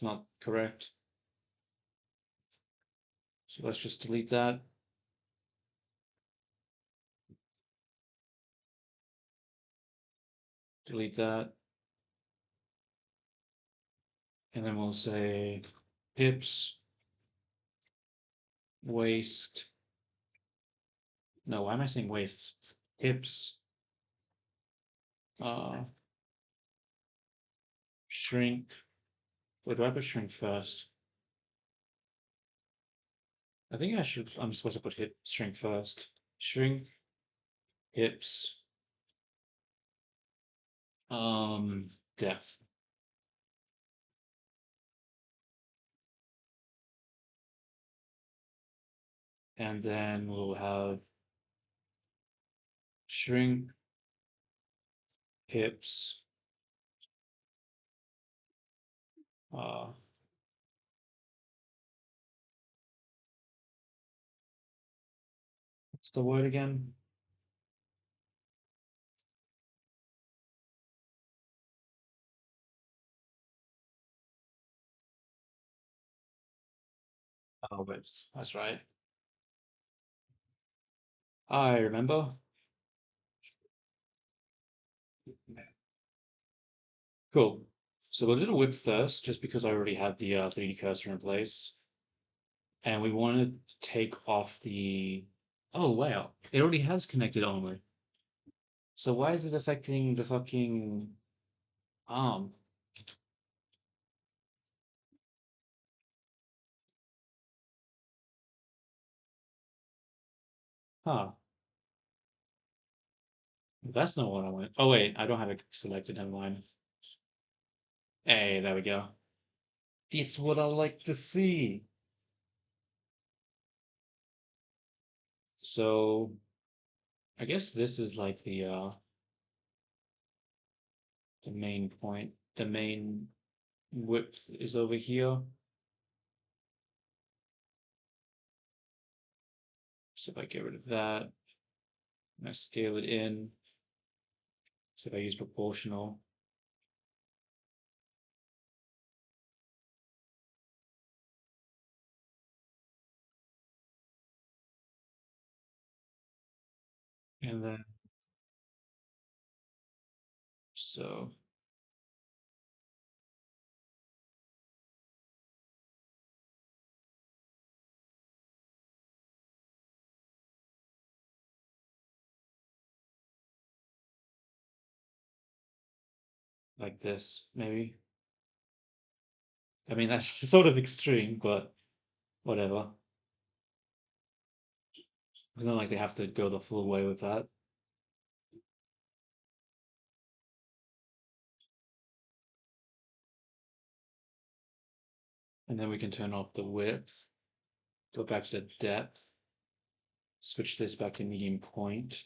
not correct. So let's just delete that. Delete that. And then we'll say hips, waist. No, why am I saying waist? Hips, uh, shrink. Wait, do I put shrink first? I think I should, I'm supposed to put hip shrink first. Shrink, hips, depth. And then we'll have shrink, hips, uh, what's the word again? Oh, width. That's right. I remember. Cool. So we'll do the width first, just because I already had the 3D cursor in place. And we want to take off the. Oh, wow. It already has connected only. So why is it affecting the fucking arm? Huh. That's not what I want. Oh, wait. I don't have it selected. Never mind. Hey, there we go. That's what I like to see. So I guess this is like the main point. The main width is over here. So if I get rid of that, and I scale it in. So if I use proportional, and then so like this, maybe. I mean, that's sort of extreme, but whatever. It's not like they have to go the full way with that. And then we can turn off the width, go back to the depth, switch this back to medium point,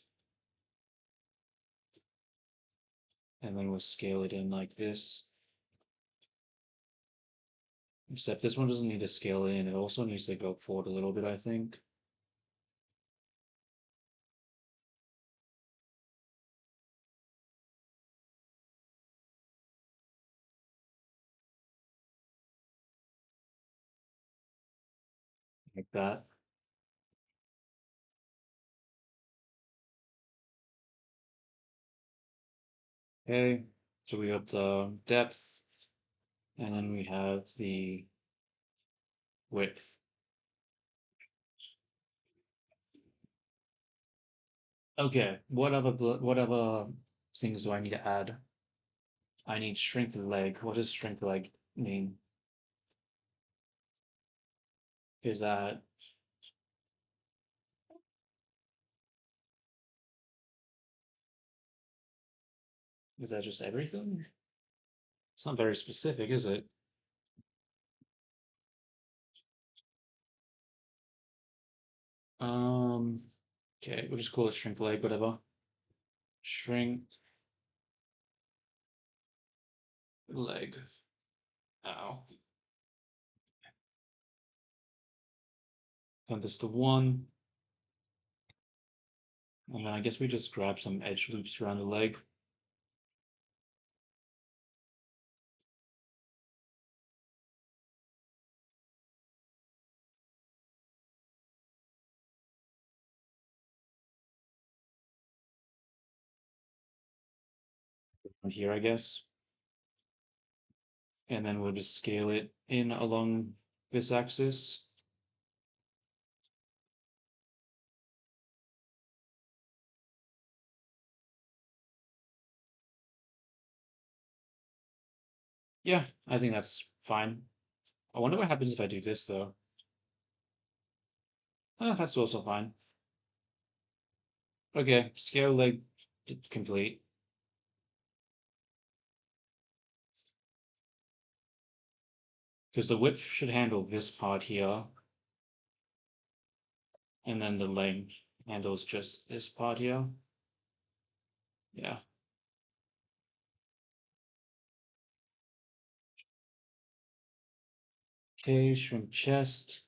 and then we'll scale it in like this. Except this one doesn't need to scale in, it also needs to go forward a little bit, I think. Like that. Okay, so we have the depth, and then we have the width. Okay, what other things do I need to add? I need strength of leg. What does strength of leg mean? Is that is that just everything? It's not very specific, is it? Um, okay, we'll just call it strength leg, whatever. Strength leg. Ow. Turn this to 1. And then I guess we just grab some edge loops around the leg. Here, I guess. And then we'll just scale it in along this axis. Yeah, I think that's fine. I wonder what happens if I do this, though. That's also fine. Okay, scale leg complete. Because the width should handle this part here, and then the length handles just this part here. Yeah. Okay, shrimp chest.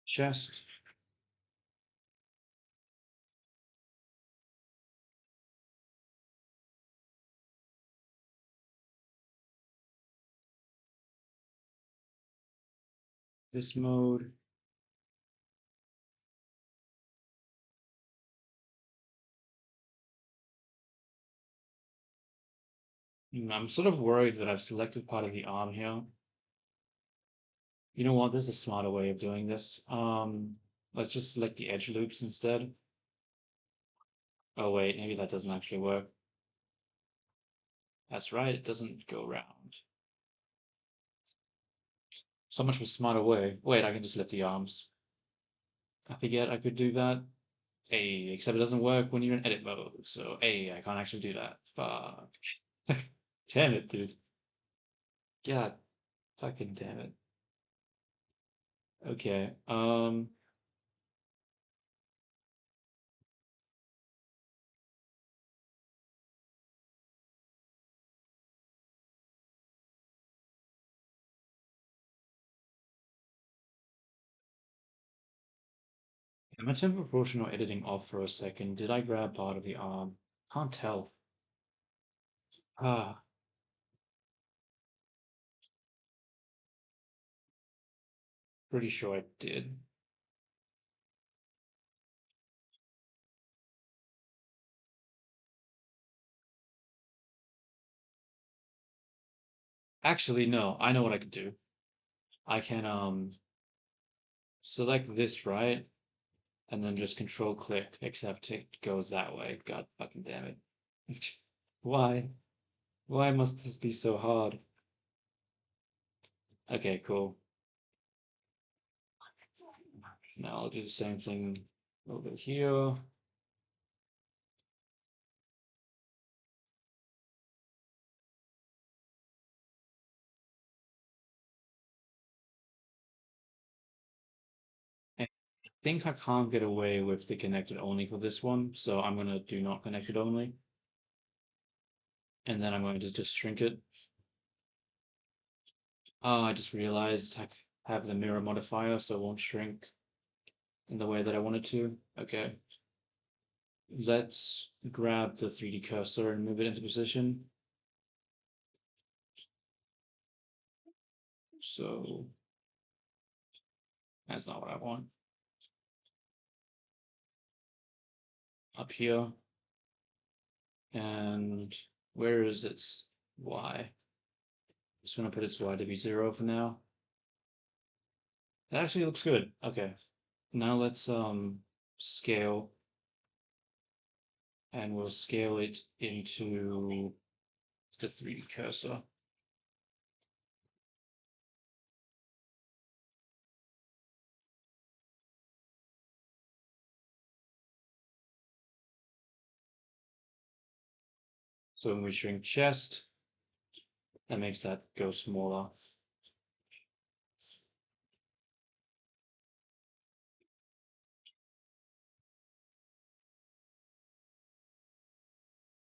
Chest. This mode. I'm sort of worried that I've selected part of the arm here. You know what? There's a smarter way of doing this. Let's just select the edge loops instead. Oh wait, maybe that doesn't actually work. That's right, it doesn't go round. So much for smarter way. Wait, I can just lift the arms. I forget I could do that. A, except it doesn't work when you're in edit mode. So A, I can't actually do that. Fuck. Damn it, dude. God, fucking damn it. Okay. Am I temporal proportional editing off for a second? Did I grab part of the arm? Can't tell. Ah, pretty sure I did. Actually, no. I know what I could do. I can select this, right? And then just control click, except it goes that way. God fucking damn it. Why? Why must this be so hard? Okay, cool. Now I'll do the same thing over here. I think I can't get away with the connected only for this one, so I'm gonna do not connected only. And then I'm going to just shrink it. Oh, I just realized I have the mirror modifier, so it won't shrink in the way that I want it to. Okay. Let's grab the 3D cursor and move it into position. So that's not what I want. Up here. And where is its Y? Just gonna put its Y to be 0 for now. That actually looks good. Okay. Now let's scale, and we'll scale it into the 3D cursor. So when we shrink chest, that makes that go smaller.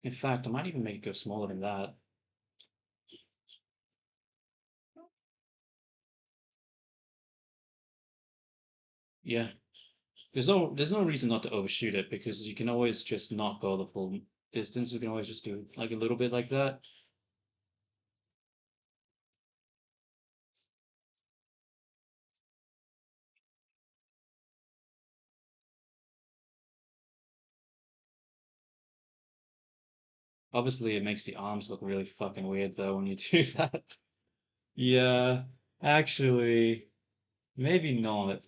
In fact, I might even make it go smaller than that. Yeah. There's no reason not to overshoot it because you can always just not go the full distance. You can always just do like a little bit like that. Obviously, it makes the arms look really fucking weird though when you do that. Yeah, actually, maybe not.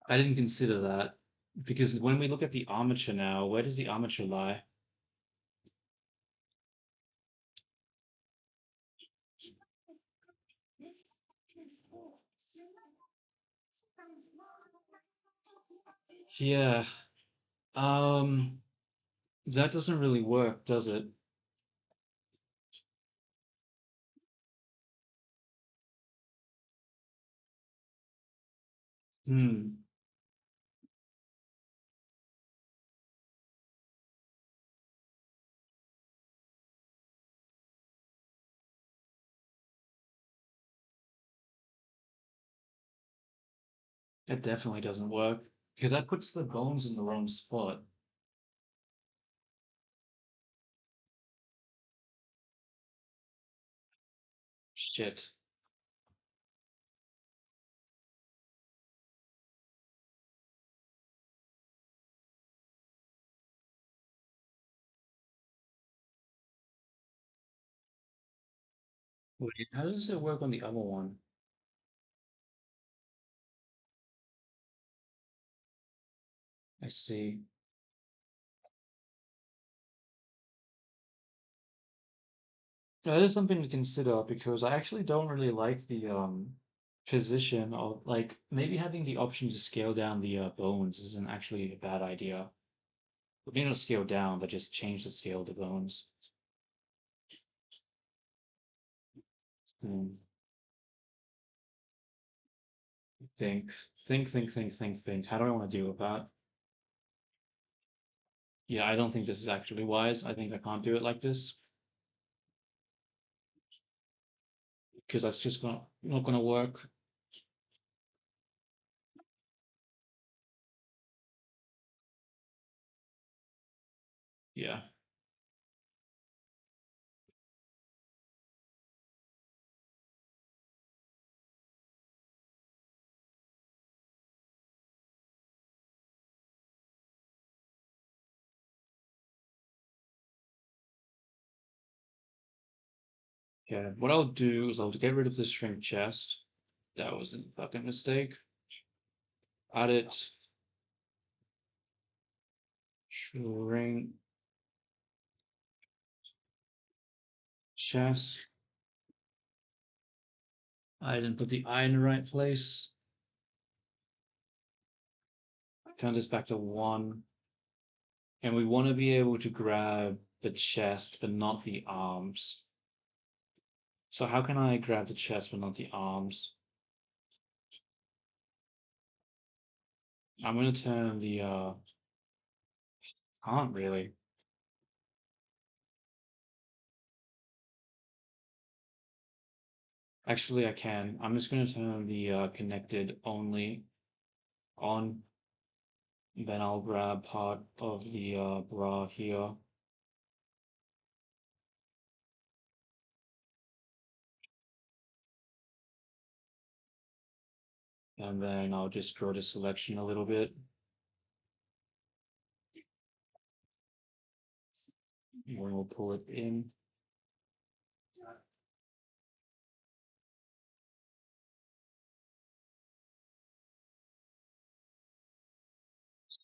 I didn't consider that because when we look at the armature now, where does the armature lie? Yeah, um, that doesn't really work, does it? Hmm, it definitely doesn't work because that puts the bones in the wrong spot. Shit. Wait, how does it work on the other one? I see. That is something to consider because I actually don't really like the position of like maybe having the option to scale down the bones isn't actually a bad idea. But maybe not scale down, but just change the scale of the bones. Hmm. Think, think. How do I want to deal with that? Yeah, I don't think this is actually wise. I think I can't do it like this because that's just not gonna work. Yeah. Okay. What I'll do is I'll get rid of the shrink chest. That was a fucking mistake. Edit, shrink, chest. I didn't put the I in the right place. Turn this back to 1. And we want to be able to grab the chest, but not the arms. So how can I grab the chest, but not the arms? I'm going to turn the, can't really. Actually, I can. I'm just going to turn the connected only on. Then I'll grab part of the bra here. And then I'll just grow the selection a little bit. And we'll pull it in.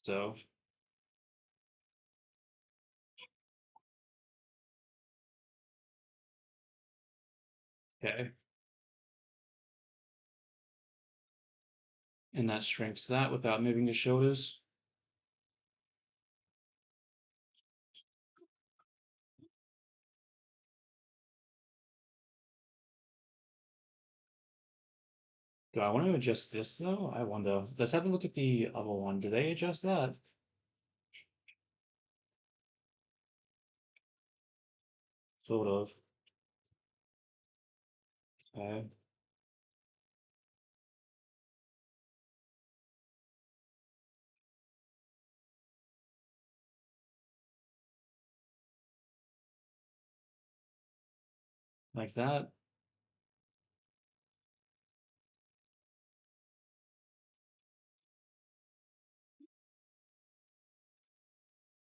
So, okay. And that shrinks that without moving the shoulders. Do I want to adjust this though? I wonder. Let's have a look at the other one. Do they adjust that? Sort of. Okay. Like that.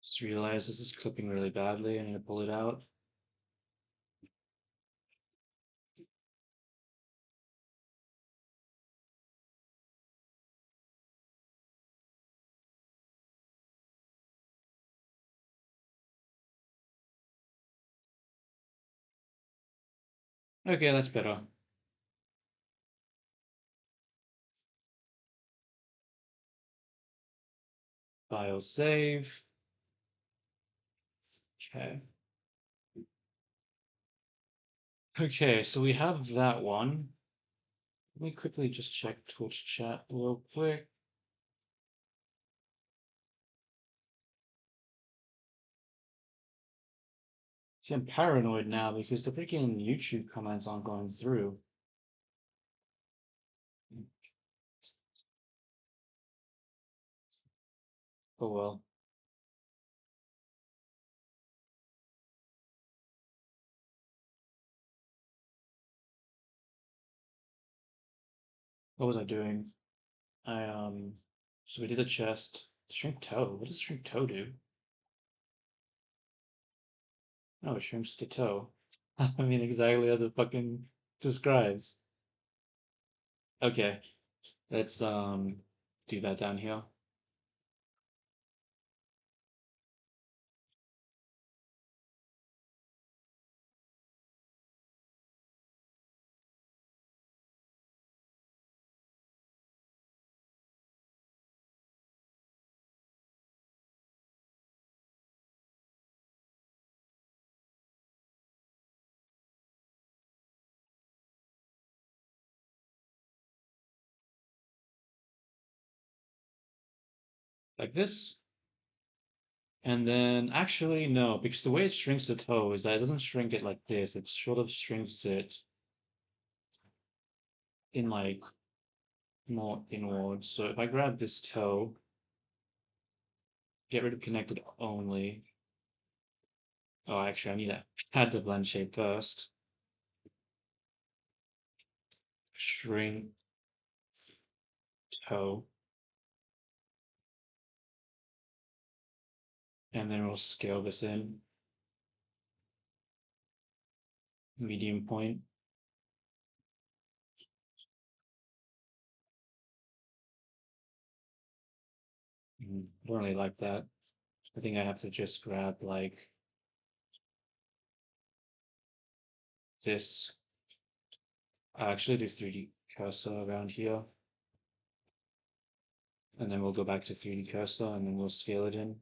Just realized this is clipping really badly. I need to pull it out. Okay, that's better. File save. Okay. Okay, so we have that one. Let me quickly just check Twitch chat real quick. See, I'm paranoid now because the freaking YouTube comments aren't going through. Oh well. What was I doing? So we did a chest. Shrink toe. What does shrink toe do? No, it shrinks the toe. I mean, exactly as it fucking describes. Okay, let's do that down here. Like this. And then actually no, because the way it shrinks the toe is that it doesn't shrink it like this. It sort of shrinks it in like more inwards. So if I grab this toe, get rid of connected only. Oh, actually, I need to add the blend shape first. Shrink toe. And then we'll scale this in. Medium point. I don't really like that. I think I have to just grab like this. I actually do 3D cursor around here, and then we'll go back to 3D cursor and then we'll scale it in.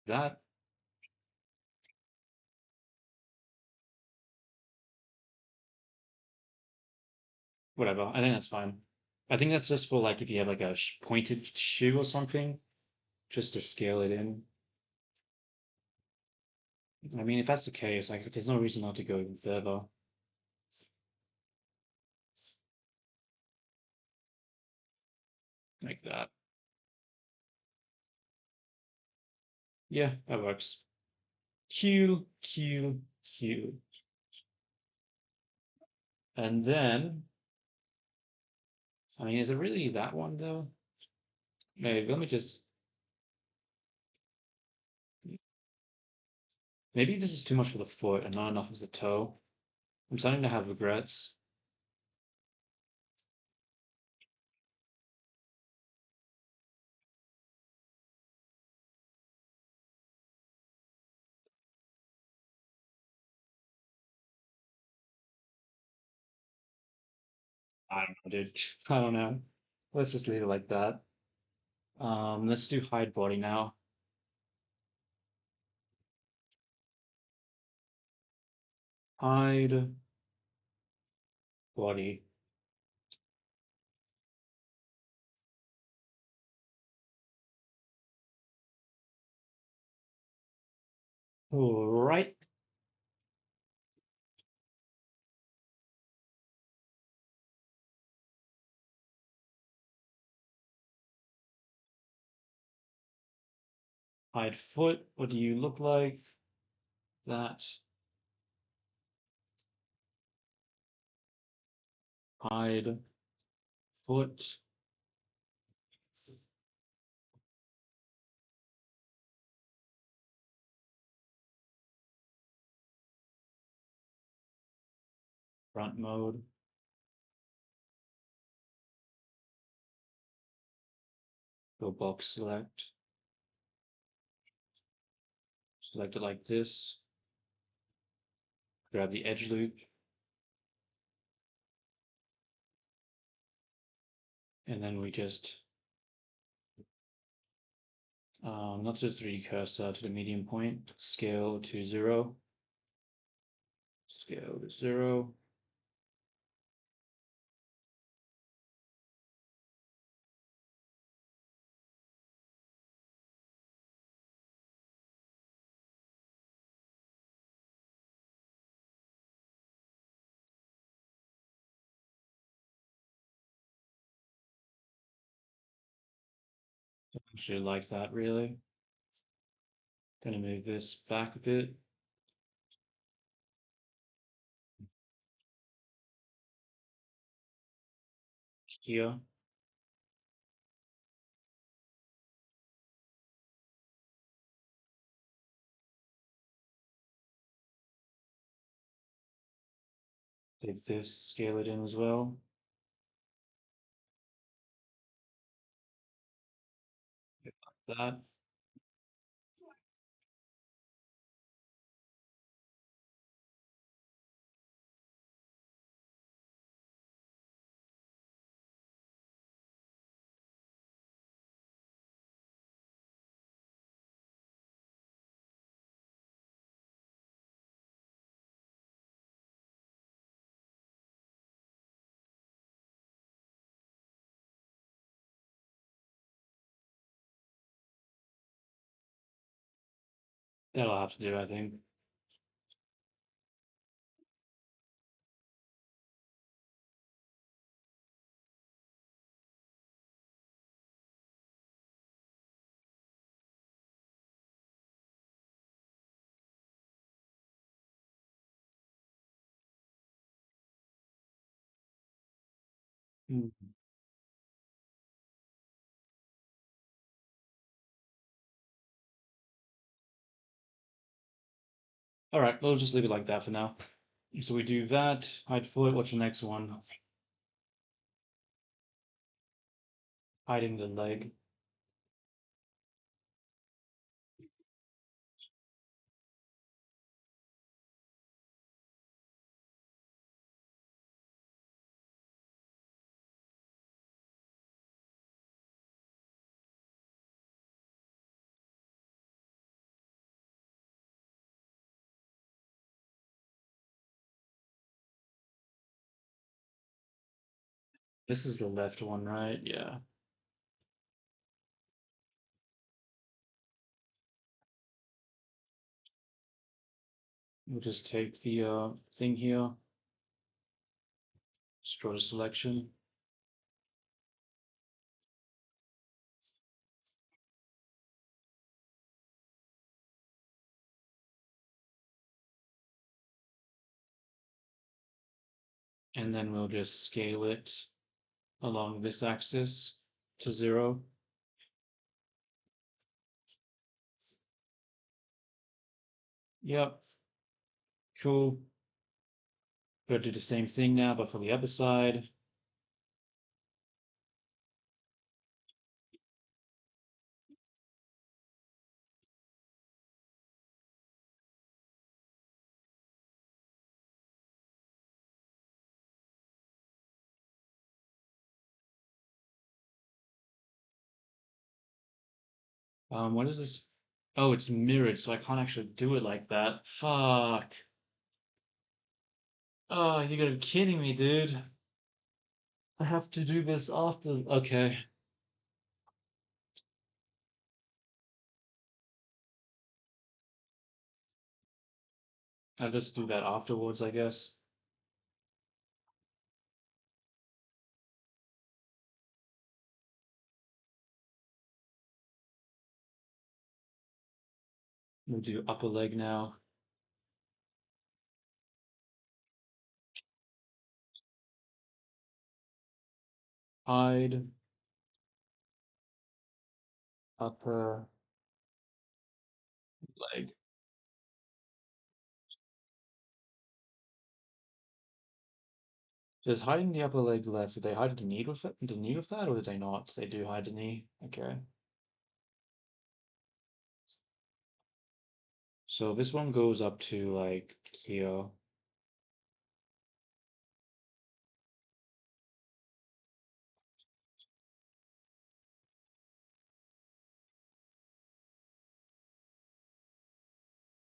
That, whatever. I think that's fine. I think that's just for like if you have like a pointed shoe or something, just to scale it in. I mean, if that's the case, like there's no reason not to go even further. Like that. Yeah, that works. Q, Q, Q. And then, I mean, is it really that one though? Maybe, let me just, maybe this is too much for the foot and not enough of the toe. I'm starting to have regrets. I don't know, dude. I don't know. Let's just leave it like that. Let's do hide body now. Hide body. All right. Hide foot. What do you look like? That. Hide foot. Front mode. Go box select. Select it like this. Grab the edge loop. And then we just not to the 3D cursor, to the medium point, scale to 0, scale to 0. Actually like that really. Gonna move this back a bit. Here. Take this, scale it in as well. Like that. That'll have to do, I think. Hmm. All right, we'll just leave it like that for now. So we do that, hide foot, what's the next one? Hiding the leg. This is the left one, right? Yeah. We'll just take the thing here, destroy the selection, and then we'll just scale it along this axis to 0. Yep, cool. Gonna do the same thing now, but for the other side. What is this? Oh, it's mirrored, so I can't actually do it like that. Fuck. Oh, you gotta be kidding me, dude. I have to do this after. Okay. I'll just do that afterwards, I guess. We'll do upper leg now. Hide, upper leg. Does hiding the upper leg left, did they hide the knee with it, the knee with that, or did they not? They do hide the knee. Okay. So this one goes up to like here.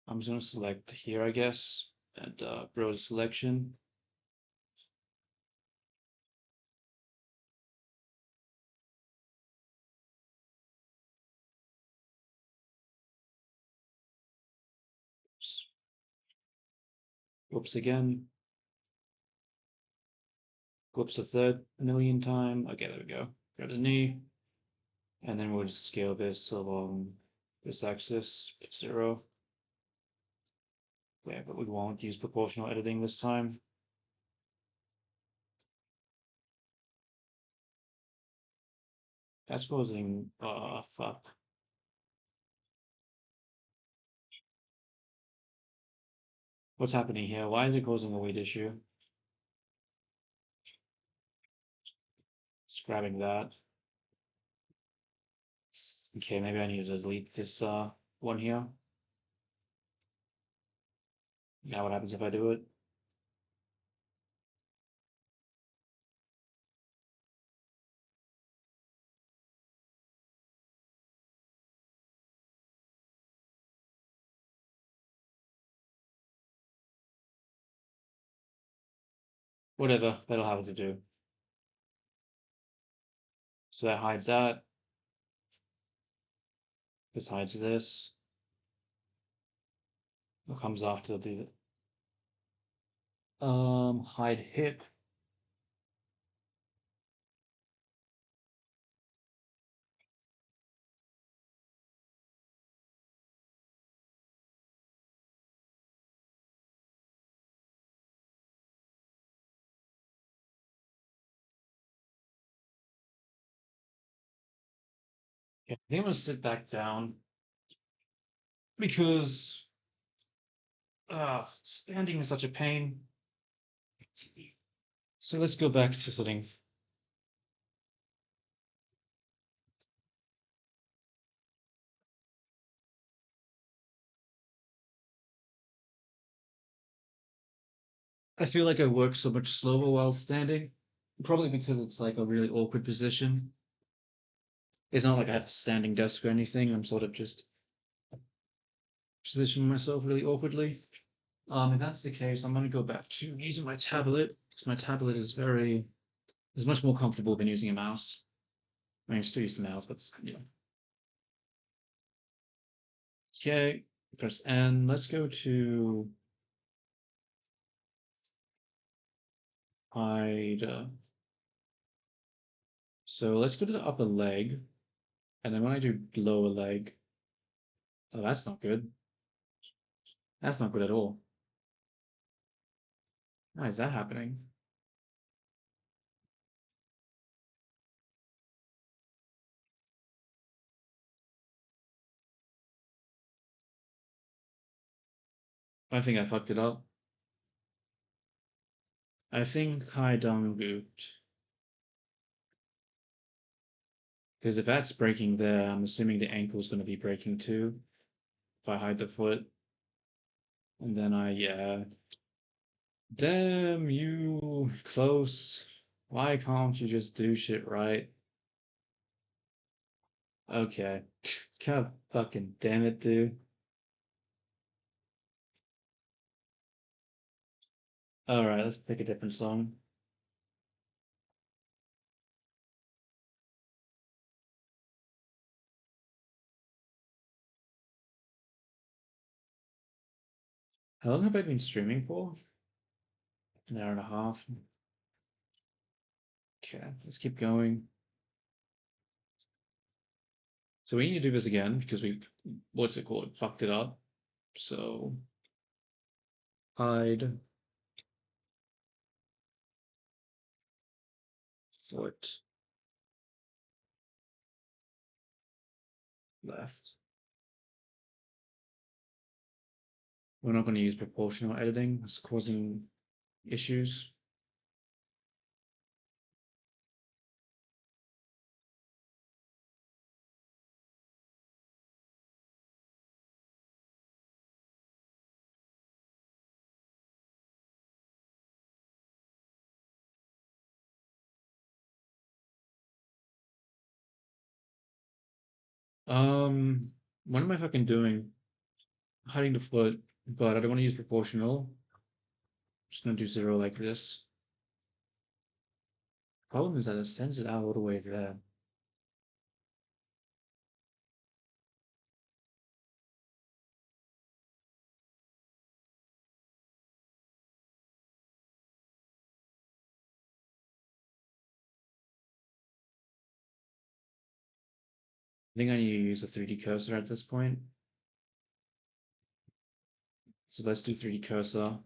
I'm just gonna select here, I guess, and browse selection. Whoops again. Whoops a third million time. Okay, there we go. Grab the knee, and then we'll just scale this along this axis. It's 0. Yeah, but we won't use proportional editing this time. That's causing. Fuck. What's happening here? Why is it causing a weight issue? Just grabbing that. Okay, maybe I need to delete this one here. Now what happens if I do it? Whatever, that'll have to do. So that hides that. This hides this. What comes after the hide hip? Okay, I think I'm gonna sit back down because Ah, standing is such a pain. So let's go back to sitting. I feel like I work so much slower while standing, probably because it's like a really awkward position. It's not like I have a standing desk or anything. I'm sort of just positioning myself really awkwardly. If that's the case, I'm gonna go back to using my tablet because my tablet is much more comfortable than using a mouse. I mean, I still use the mouse, but yeah. Okay, press N. Let's go to hide. So let's go to the upper leg, and then when I do lower leg, oh, that's not good. That's not good at all. Why is that happening? I think I fucked it up. I think I done gooped. Because if that's breaking there, I'm assuming the ankle's going to be breaking too. If I hide the foot. And then yeah. Damn you, close. Why can't you just do shit right? Okay. God fucking damn it, dude. Alright, let's pick a different song. How long have I been streaming for? An hour and a half. Okay, let's keep going. So we need to do this again because what's it called? Fucked it up. So hide foot left. We're not going to use proportional editing. It's causing issues. Um, what am I fucking doing? Hiding the foot, but I don't want to use proportional. I'm just gonna do zero like this. Problem is that it sends it out all the way there. I think I need to use a 3D cursor at this point. So let's do 3D cursor.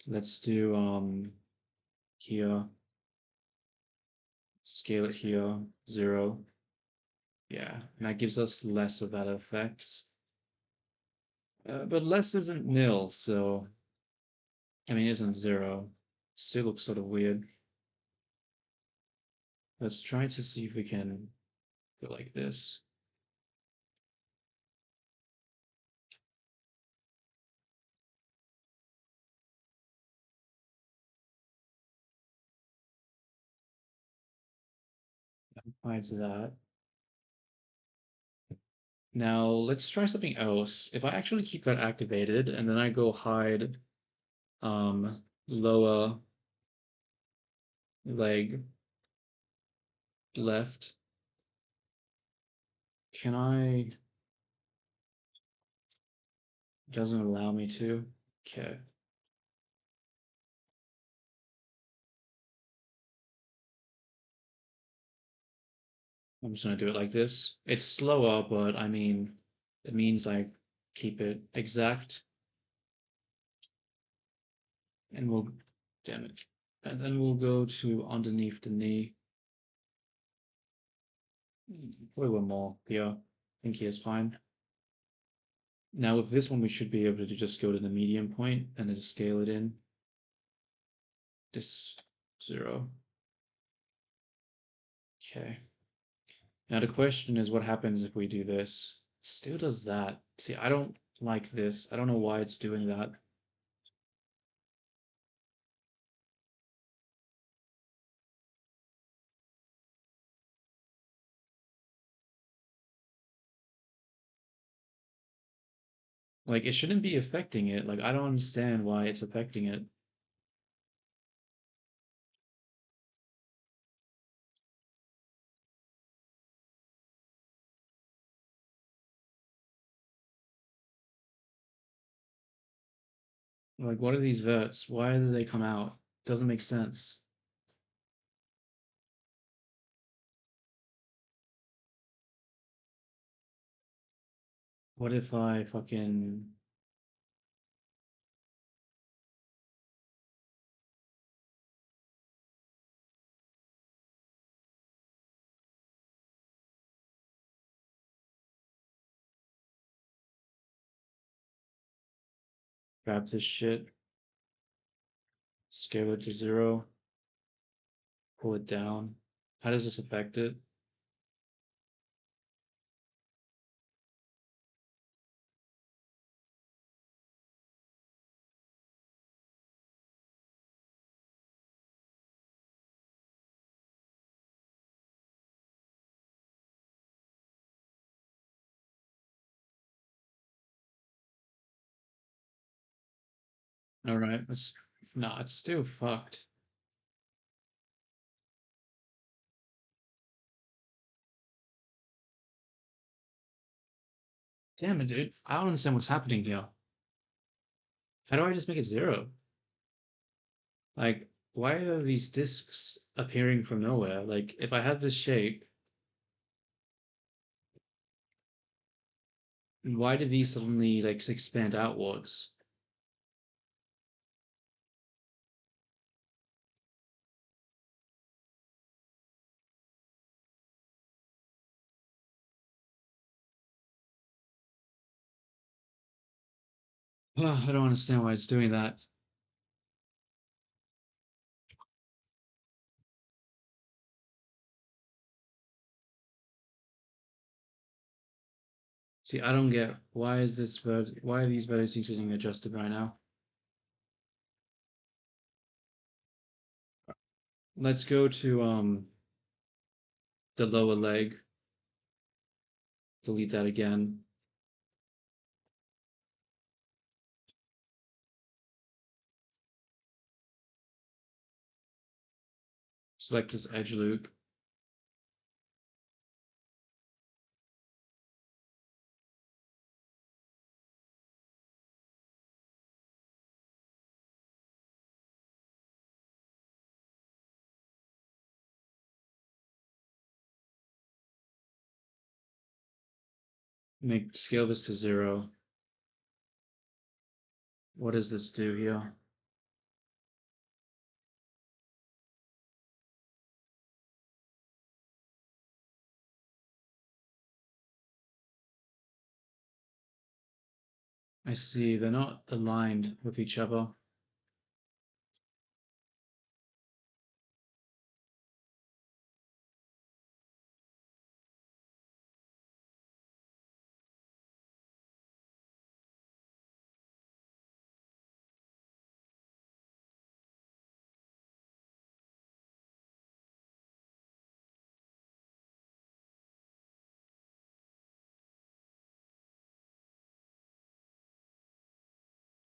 Let's do here, scale it here, 0. Yeah, and that gives us less of that effect. But less isn't nil, so I mean, it isn't 0. Still looks sort of weird. Let's try to see if we can go like this. Hides that. Now let's try something else. If I actually keep that activated and then I go hide lower leg left, can I? Doesn't allow me to. Okay. I'm just gonna do it like this. It's slower, but I mean, it means I keep it exact, and we'll, damn it, and then we'll go to underneath the knee. Probably one more. Yeah, I think he is fine. Now with this one, we should be able to just go to the medium point and then scale it in. This 0. Okay. Now the question is what happens if we do this? It still does that. See, I don't like this. I don't know why it's doing that. Like, it shouldn't be affecting it. Like, I don't understand why it's affecting it. Like, what are these verts? Why do they come out? Doesn't make sense. What if I fucking grab this shit, scale it to 0, pull it down? How does this affect it? Alright, let's. Nah, it's still fucked. Damn it, dude. I don't understand what's happening here. How do I just make it 0? Like, why are these discs appearing from nowhere? Like, if I have this shape, why did these suddenly, like, expand outwards? Ugh, I don't understand why it's doing that. See, I don't get why are these vertices getting adjusted right now? Let's go to the lower leg. Delete that again. Select this edge loop. Make scale this to 0. What does this do here? I see, they're not aligned with each other.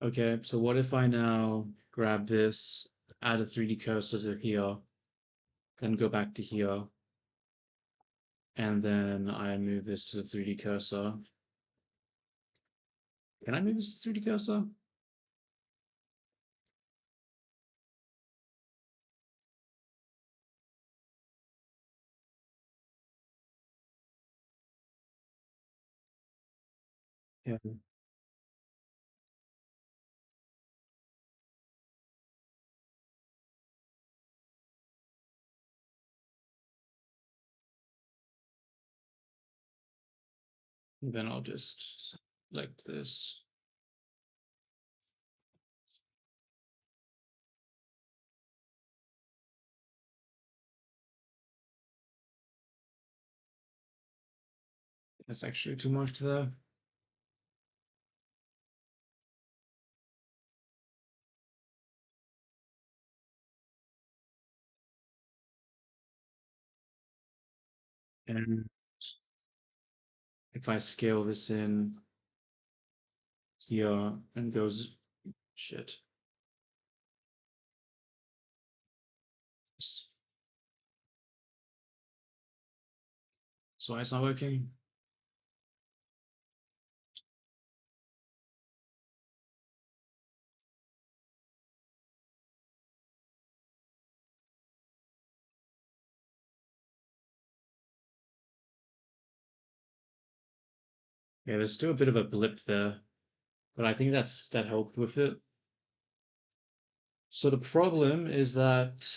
Okay, so what if I now grab this, add a 3D cursor to here, then go back to here, and then I move this to the 3D cursor. Can I move this to 3D cursor? Yeah. Then I'll just like this. That's actually too much there. And if I scale this in here and goes shit. So why it's not working? Yeah, there's still a bit of a blip there, but I think that helped with it. So the problem is that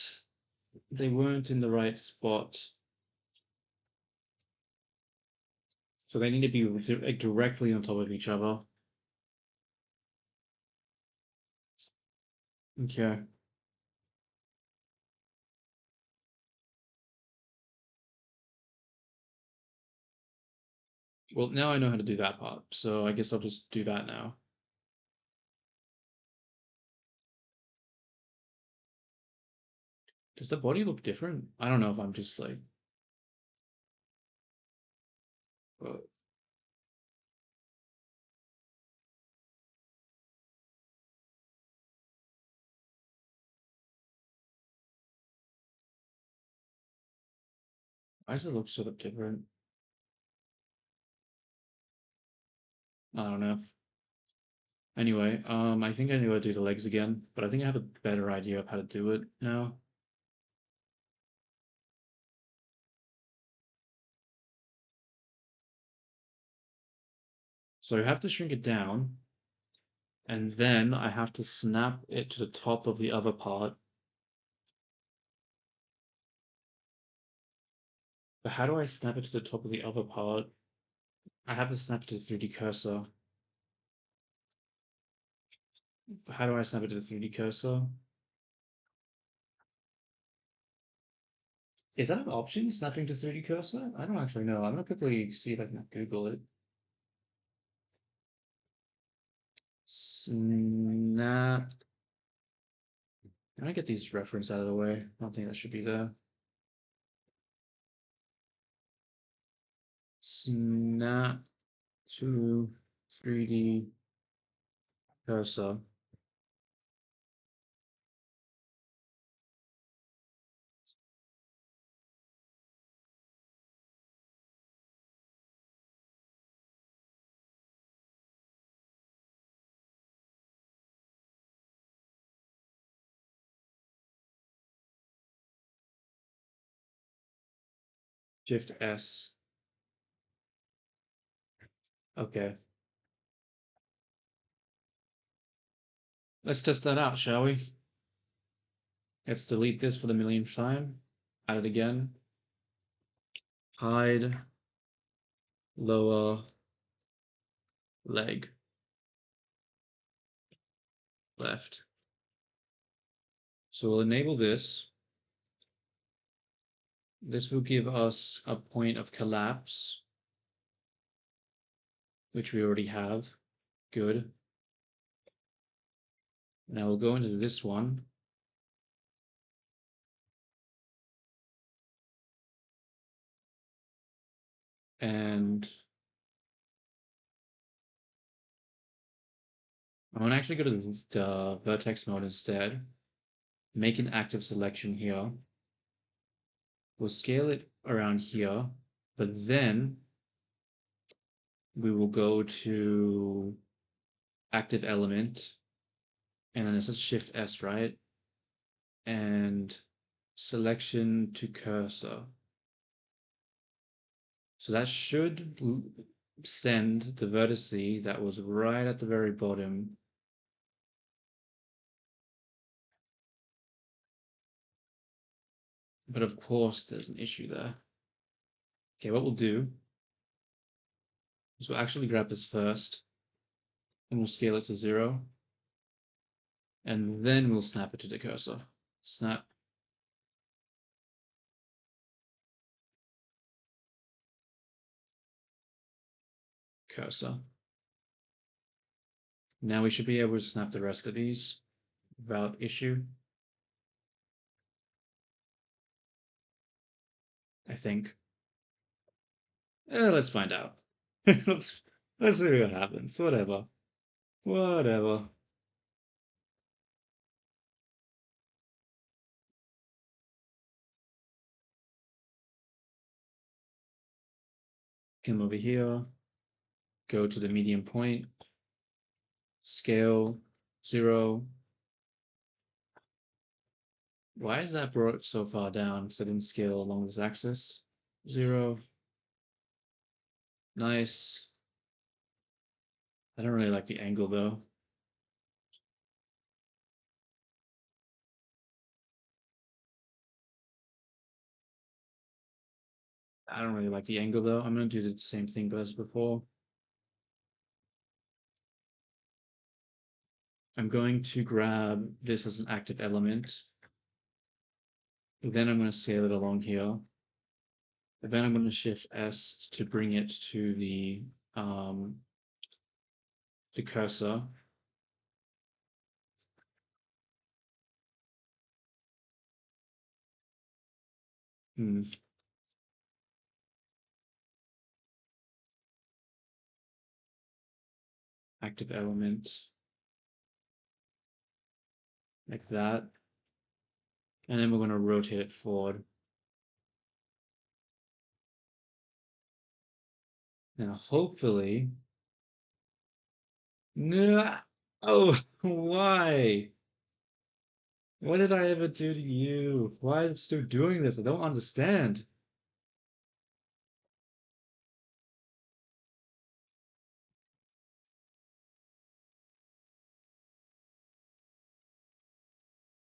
they weren't in the right spot. So they need to be like directly on top of each other. Okay. Well, now I know how to do that part, so I guess I'll just do that now. Does the body look different? I don't know if I'm just like, uh, why does it look sort of different? I don't know. Anyway, I think I need to do the legs again, but I think I have a better idea of how to do it now. So I have to shrink it down, and then I have to snap it to the top of the other part. But how do I snap it to the top of the other part? I have to snap it to the 3D cursor. But how do I snap it to the 3D cursor? Is that an option, snapping to 3D cursor? I don't actually know. I'm gonna quickly see if I can Google it. Snap. Can I get these reference out of the way? I don't think that should be there. Snap to 3D cursor. Shift S. Okay. Let's test that out, shall we? Let's delete this for the millionth time. Add it again. Hide lower leg left. So we'll enable this. This will give us a point of collapse, which we already have. Good. Now we'll go into this one. And I want to actually go to the vertex mode instead. Make an active selection here. We'll scale it around here, but then we will go to active element, and then it says Shift S, right? And selection to cursor. So that should send the vertice that was right at the very bottom. But of course, there's an issue there. Okay, what we'll do is we'll actually grab this first. and we'll scale it to 0, and then we'll snap it to the cursor. Snap. Cursor. Now we should be able to snap the rest of these without issue. I think. Let's find out. let's see what happens. Whatever. Whatever. Come over here. Go to the median point. Scale 0. Why is that brought so far down? Because I didn't scale along this axis. 0. Nice. I don't really like the angle though. I don't really like the angle though. I'm going to do the same thing as before. I'm going to grab this as an active element. Then I'm going to scale it along here. And then I'm going to shift S to bring it to the cursor. Active element. Like that. And then we're going to rotate it forward. Now, hopefully. No. Oh, why? What did I ever do to you? Why is it still doing this? I don't understand.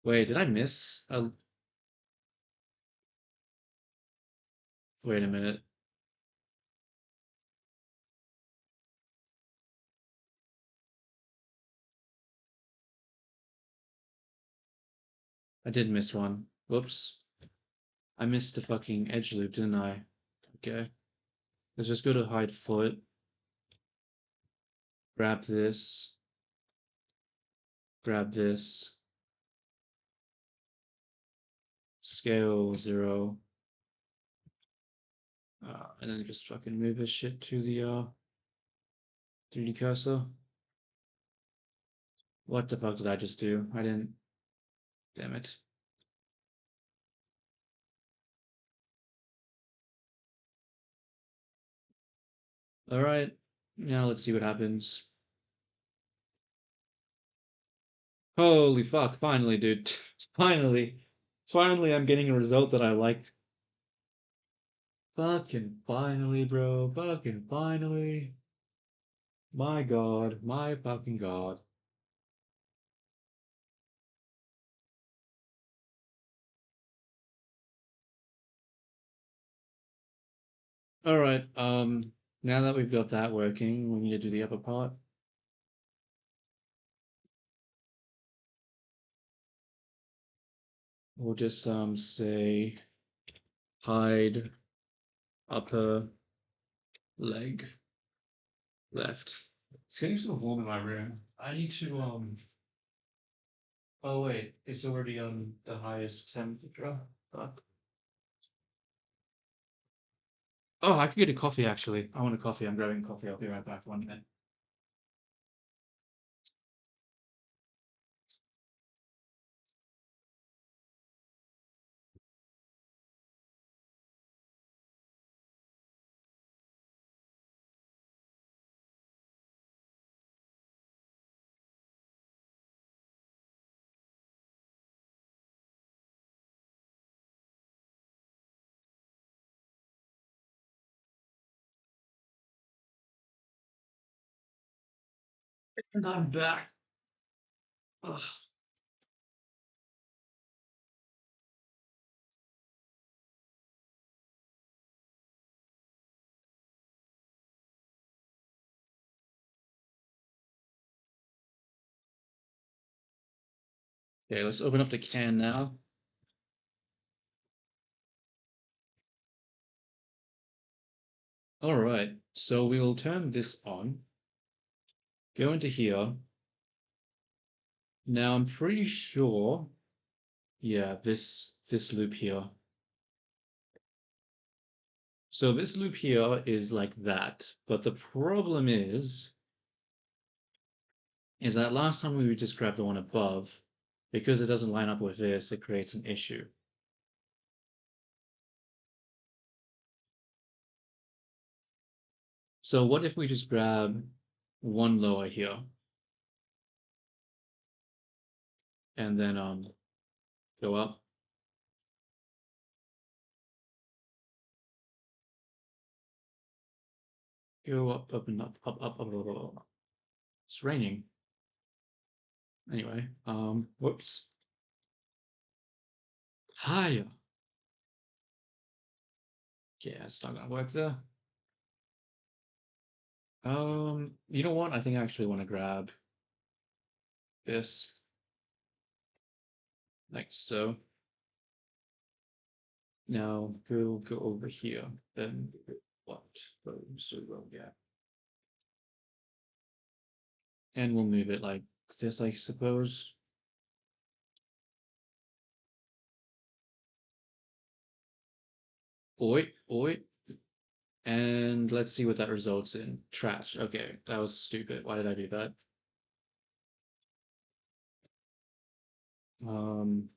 Wait, did I miss? Wait a minute. I did miss one. Whoops. I missed the fucking edge loop, didn't I? Okay. Let's just go to hide foot. Grab this. Grab this. Scale 0. And then just fucking move this shit to the 3D cursor. What the fuck did I just do? I didn't. Damn it. Alright. Now let's see what happens. Holy fuck, finally, dude. Finally. Finally, I'm getting a result that I liked. Fucking finally, bro. Fucking finally. My god. My fucking god. Alright, now that we've got that working, we need to do the upper part. We'll just say hide upper leg left. It's getting so warm in my room. I need to oh wait, it's already on the highest temperature. Fuck. Oh, I could get a coffee actually. I want a coffee. I'm grabbing coffee. I'll be right back. 1 minute. And I'm back. Ugh. Okay, let's open up the can now. All right, so we will turn this on, go into here. Now I'm pretty sure, yeah, this loop here. So this loop here is like that, but the problem is that last time we just grabbed the one above, because it doesn't line up with this, it creates an issue. So what if we just grab one lower here and then go up, go up and up. It's raining. Anyway, whoops. Higher. Yeah, it's not gonna work there. You know what? I think I actually want to grab this like so. Now go over here. Then what? So well, yeah. And we'll move it like this, I suppose. Oi, oi. And let's see what that results in. Trash. Okay, that was stupid. Why did I do that? Um,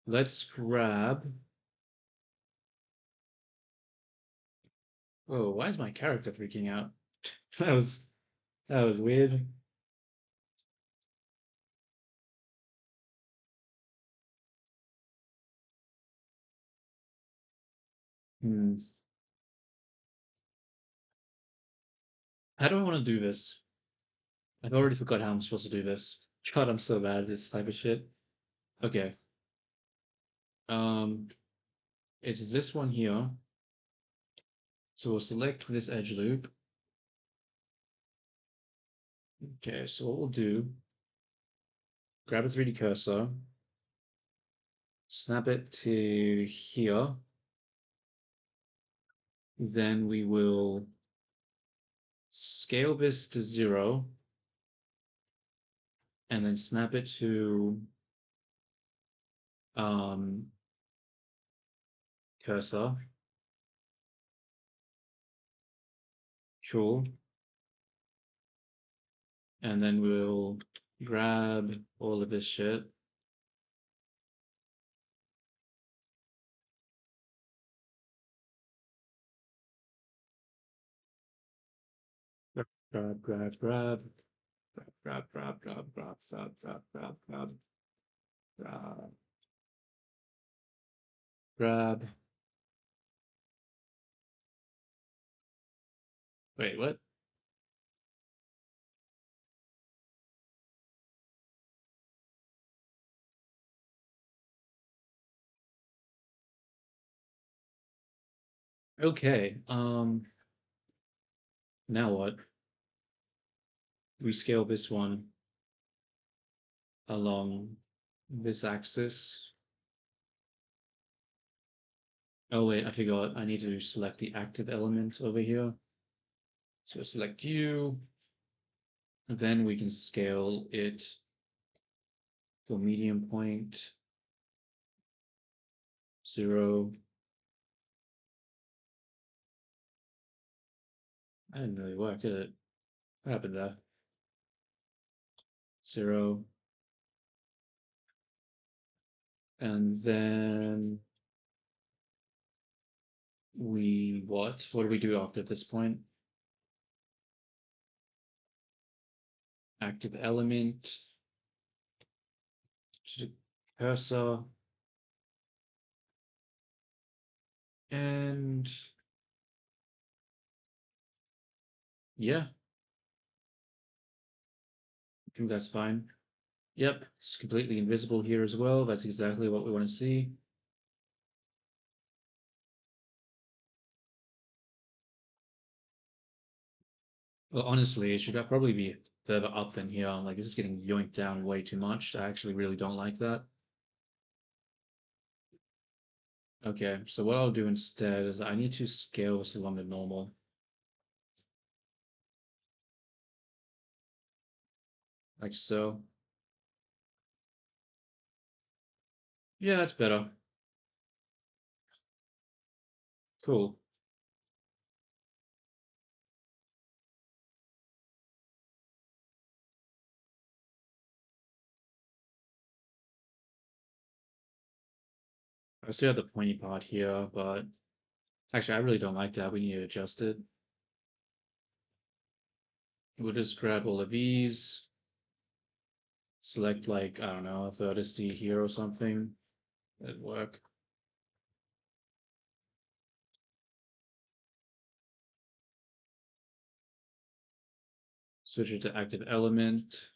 let's grab. Oh, why is my character freaking out? That was that was weird. Hmm. How do I want to do this? I've already forgot how I'm supposed to do this. God, I'm so bad at this type of shit. Okay. Um, it's this one here. So we'll select this edge loop. Okay, so what we'll do, grab a 3D cursor, snap it to here. Then we will scale this to 0 and then snap it to um, cursor. Cool. And then we'll grab all of this shit. Grab, grab, grab, grab, grab, grab, grab, grab, grab, grab, grab, grab, grab. Wait, what? Okay, now what? We scale this one along this axis. Oh wait, I forgot. I need to select the active element over here. So select you, and then we can scale it to medium point 0. I didn't really work, did it? What happened there? 0. And then we what? What do we do after this point? Active element to the cursor. And yeah, I think that's fine. Yep, it's completely invisible here as well. That's exactly what we want to see. Well, honestly, it should probably be further up than here. I'm like, this is getting yoinked down way too much. I actually really don't like that. Okay, so what I'll do instead is I need to scale this along the normal. Like so. Yeah, that's better. Cool. I still have the pointy part here, but actually I really don't like that. We need to adjust it. We'll just grab all of these, select like, I don't know, a vertice here or something. That'd work. Switch it to active element.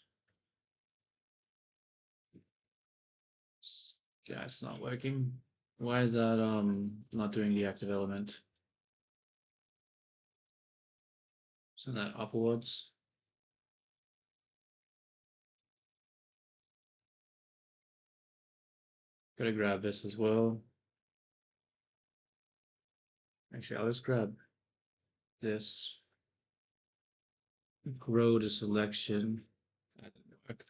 Yeah, it's not working. Why is that not doing the active element? So that upwards. Gotta grab this as well. Actually, I'll just grab this. Grow the selection. That didn't work.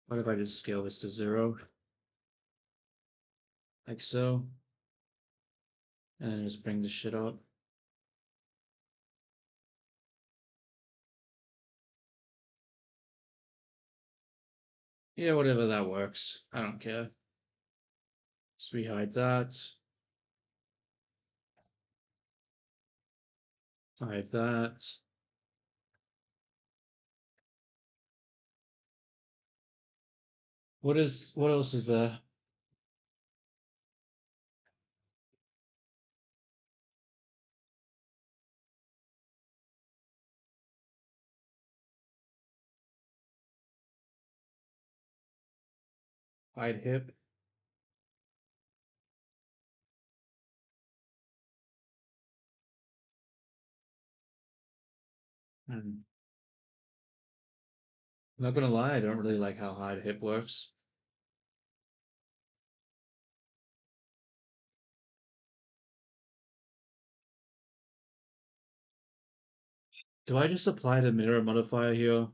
What if I just scale this to 0? Like so. And then just bring this shit up. Yeah, whatever that works. I don't care. So we hide that. Hide that. What else is there? Hide hip. Hmm. I'm not gonna lie, I don't really like how hide hip works. Do I just apply the mirror modifier here?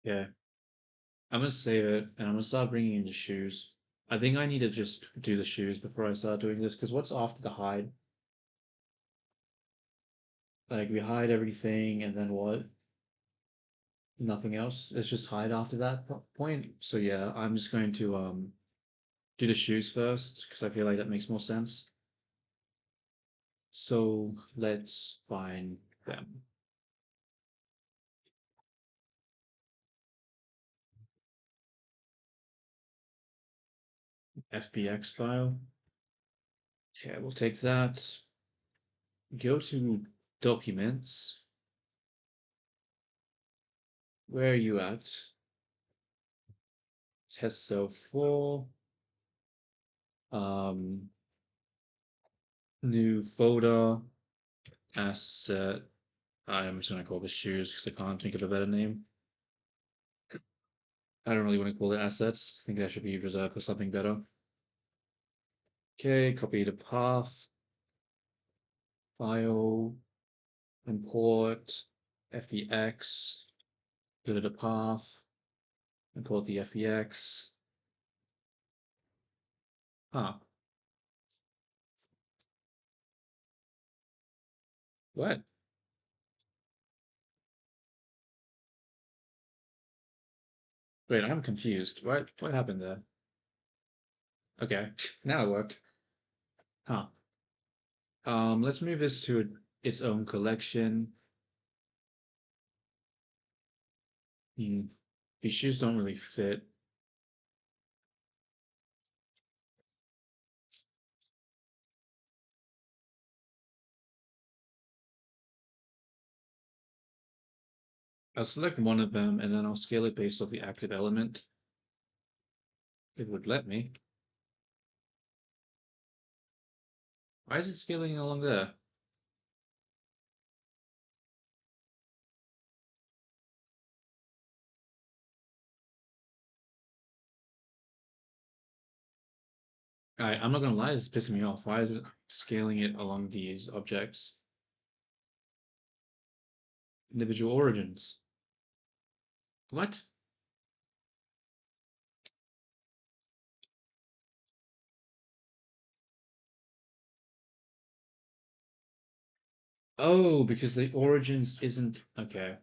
Yeah. I'm gonna save it and I'm gonna start bringing in the shoes. I think I need to just do the shoes before I start doing this because what's after the hide? Like we hide everything and then what? Nothing else. It's just hide after that point. So yeah, I'm just going to do the shoes first because I feel like that makes more sense. So let's find them. FBX file. Okay, we'll take that. Go to documents. Where are you at? Test cell 4. Um, New folder. Asset. I'm just gonna call this shoes because I can't think of a better name. I don't really want to call it assets. I think that should be reserved for something better. Okay, copy the path. File. Import. FBX. Go to the path. Import the FBX. Huh. What? Wait, I'm confused. What happened there? Okay, now it worked. Huh. Let's move this to its own collection. Hmm. These shoes don't really fit. I'll select one of them and then I'll scale it based off the active element. It would let me. Why is it scaling along there? I'm not gonna lie, this is pissing me off. Why is it scaling it along these objects? Individual origins. What? Oh, because the origins isn't okay.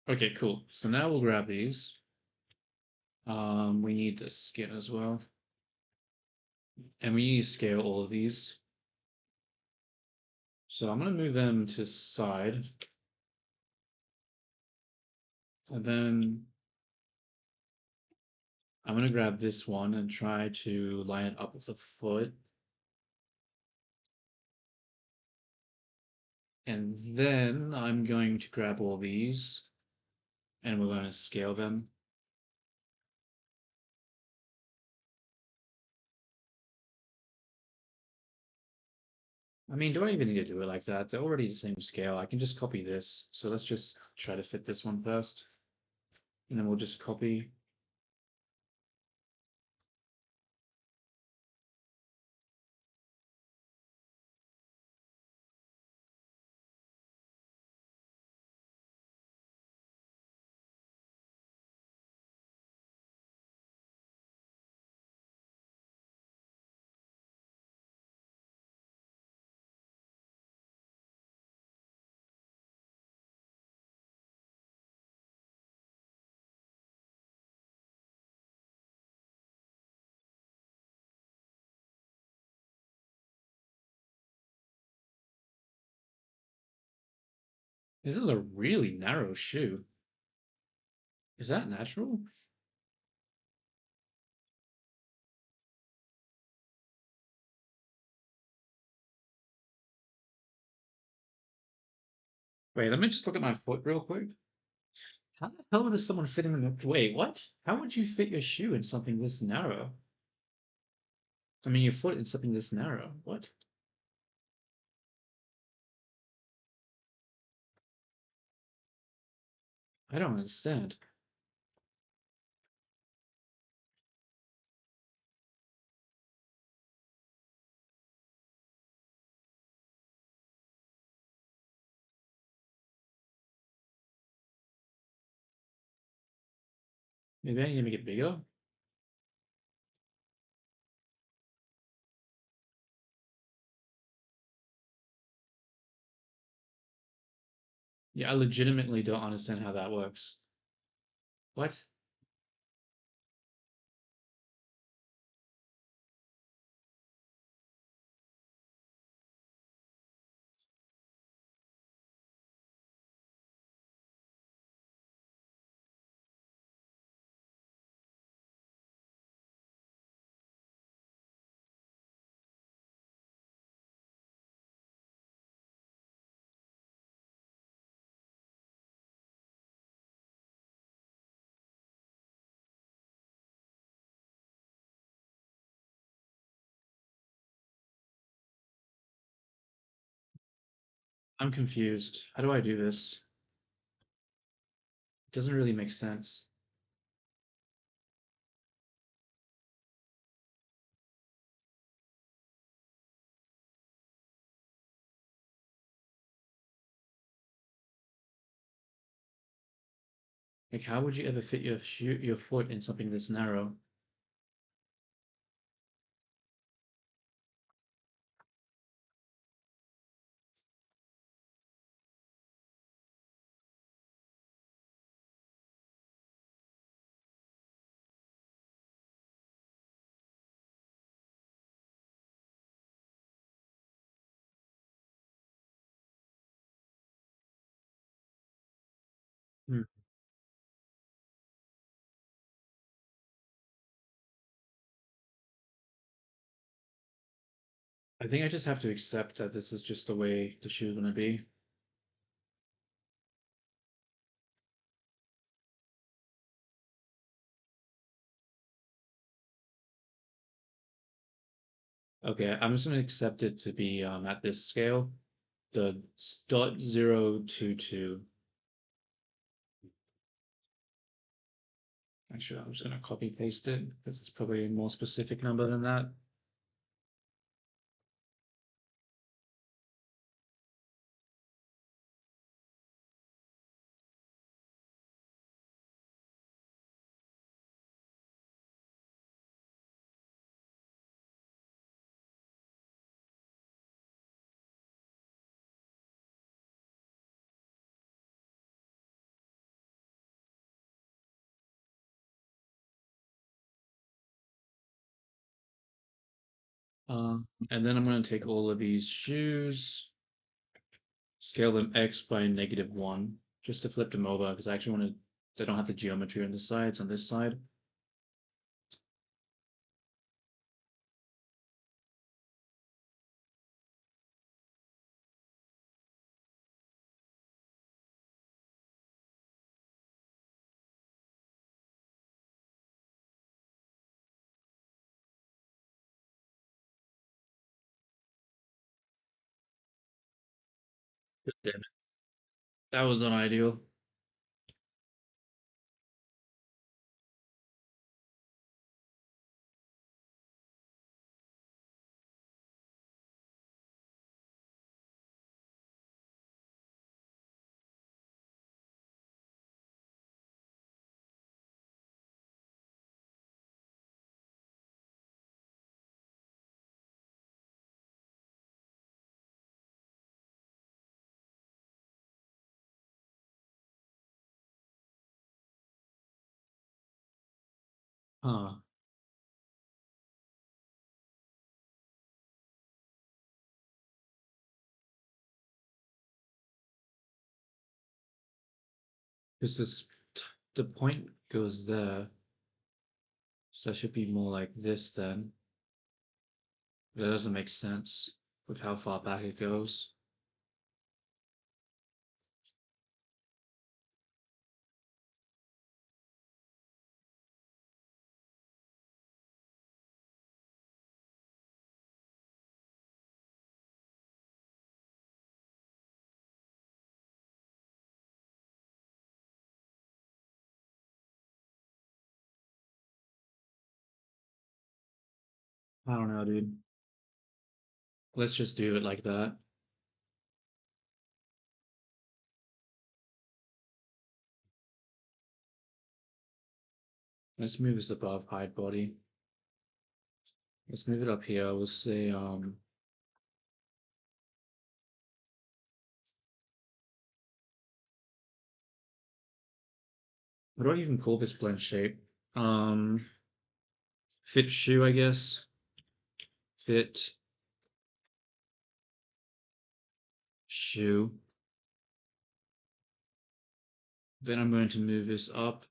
Okay, cool. So now we'll grab these. We need the skin as well. And we need to scale all of these. So I'm gonna move them to side. And then I'm gonna grab this one and try to line it up with the foot. And then I'm going to grab all these and we're going to scale them. I mean, do I even need to do it like that? They're already the same scale. I can just copy this. So let's just try to fit this one first. And then we'll just copy. This is a really narrow shoe. Is that natural? Wait, let me just look at my foot real quick. How the hell does someone fit in a... Wait, what? How would you fit your shoe in something this narrow? I mean, your foot in something this narrow. What? I don't understand. Maybe I need to make it bigger? Yeah, I legitimately don't understand how that works. What? I'm confused. How do I do this? It doesn't really make sense. Like, how would you ever fit your foot in something this narrow? I think I just have to accept that this is just the way the shoe's gonna be. Okay, I'm just gonna accept it to be at this scale, the dot 022. Actually, I'm just gonna copy paste it because it's probably a more specific number than that. And then I'm gonna take all of these shoes, scale them x by -1, just to flip them over because I actually want to. They don't have the geometry on the sides on this side. Damn it, that was unideal. Huh. Because the point goes there, so that should be more like this then. That doesn't make sense with how far back it goes. I don't know, dude. Let's just do it like that. Let's move this above hide body. Let's move it up here. We'll say what do I even call this blend shape? Um Fit shoe, I guess. Fit shoe. Then I'm going to move this up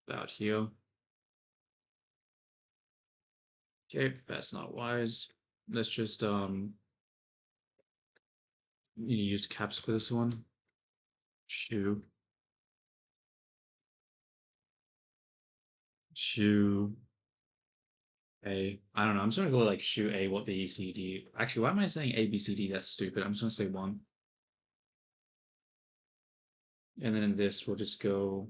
about here. Okay, that's not wise. Let's just use caps for this one. Shoe. Shoe A. I don't know. I'm just gonna go like shoe A, what B, C, D. Actually, why am I saying A, B, C, D? That's stupid. I'm just gonna say one. And then in this, we'll just go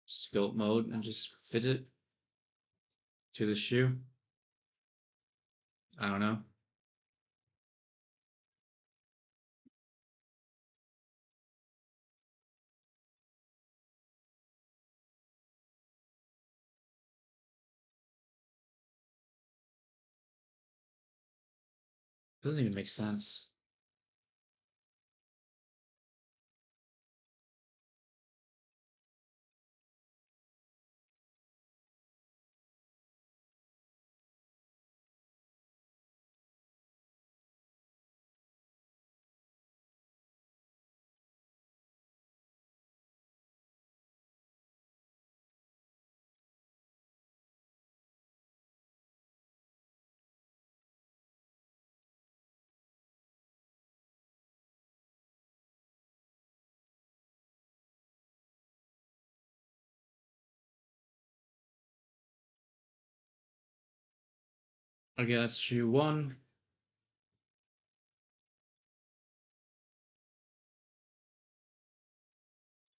sculpt mode and just fit it to the shoe. I don't know. Doesn't even make sense. Okay, that's shoe one.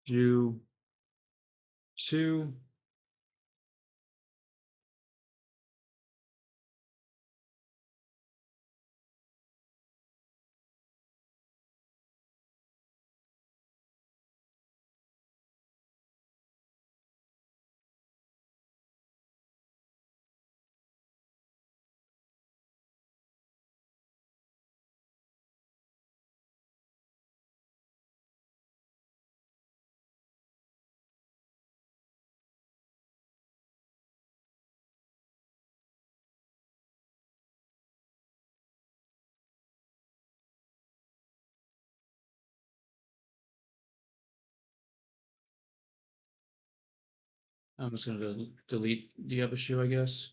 Shoe two. I'm just gonna delete the other shoe, I guess.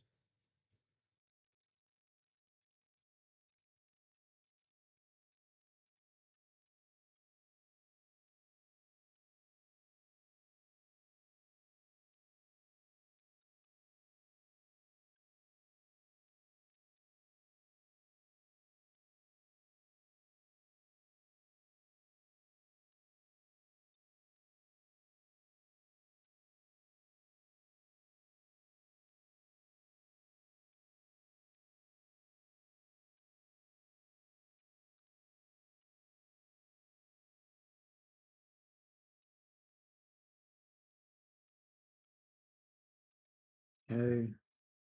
Okay,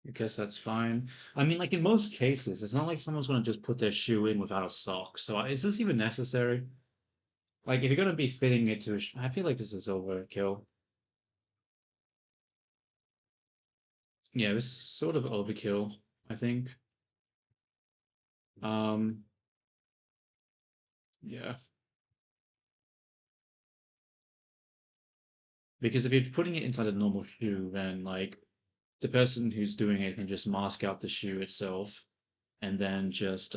I guess that's fine. I mean, like in most cases, it's not like someone's gonna just put their shoe in without a sock. So is this even necessary? Like, if you're gonna be fitting it to I feel like this is overkill. Yeah, this is sort of overkill, I think. Um, yeah. Because if you're putting it inside a normal shoe, then like the person who's doing it can just mask out the shoe itself and then just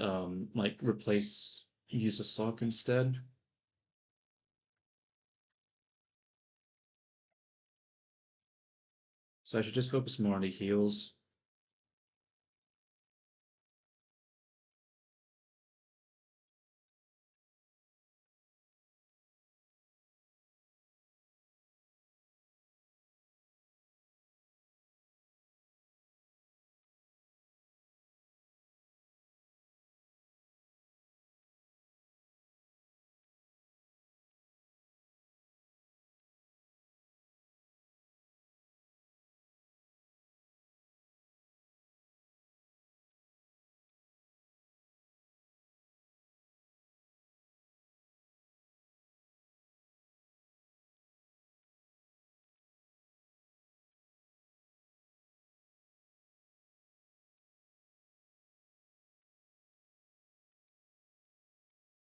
like replace use a sock instead. So I should just focus more on the heels.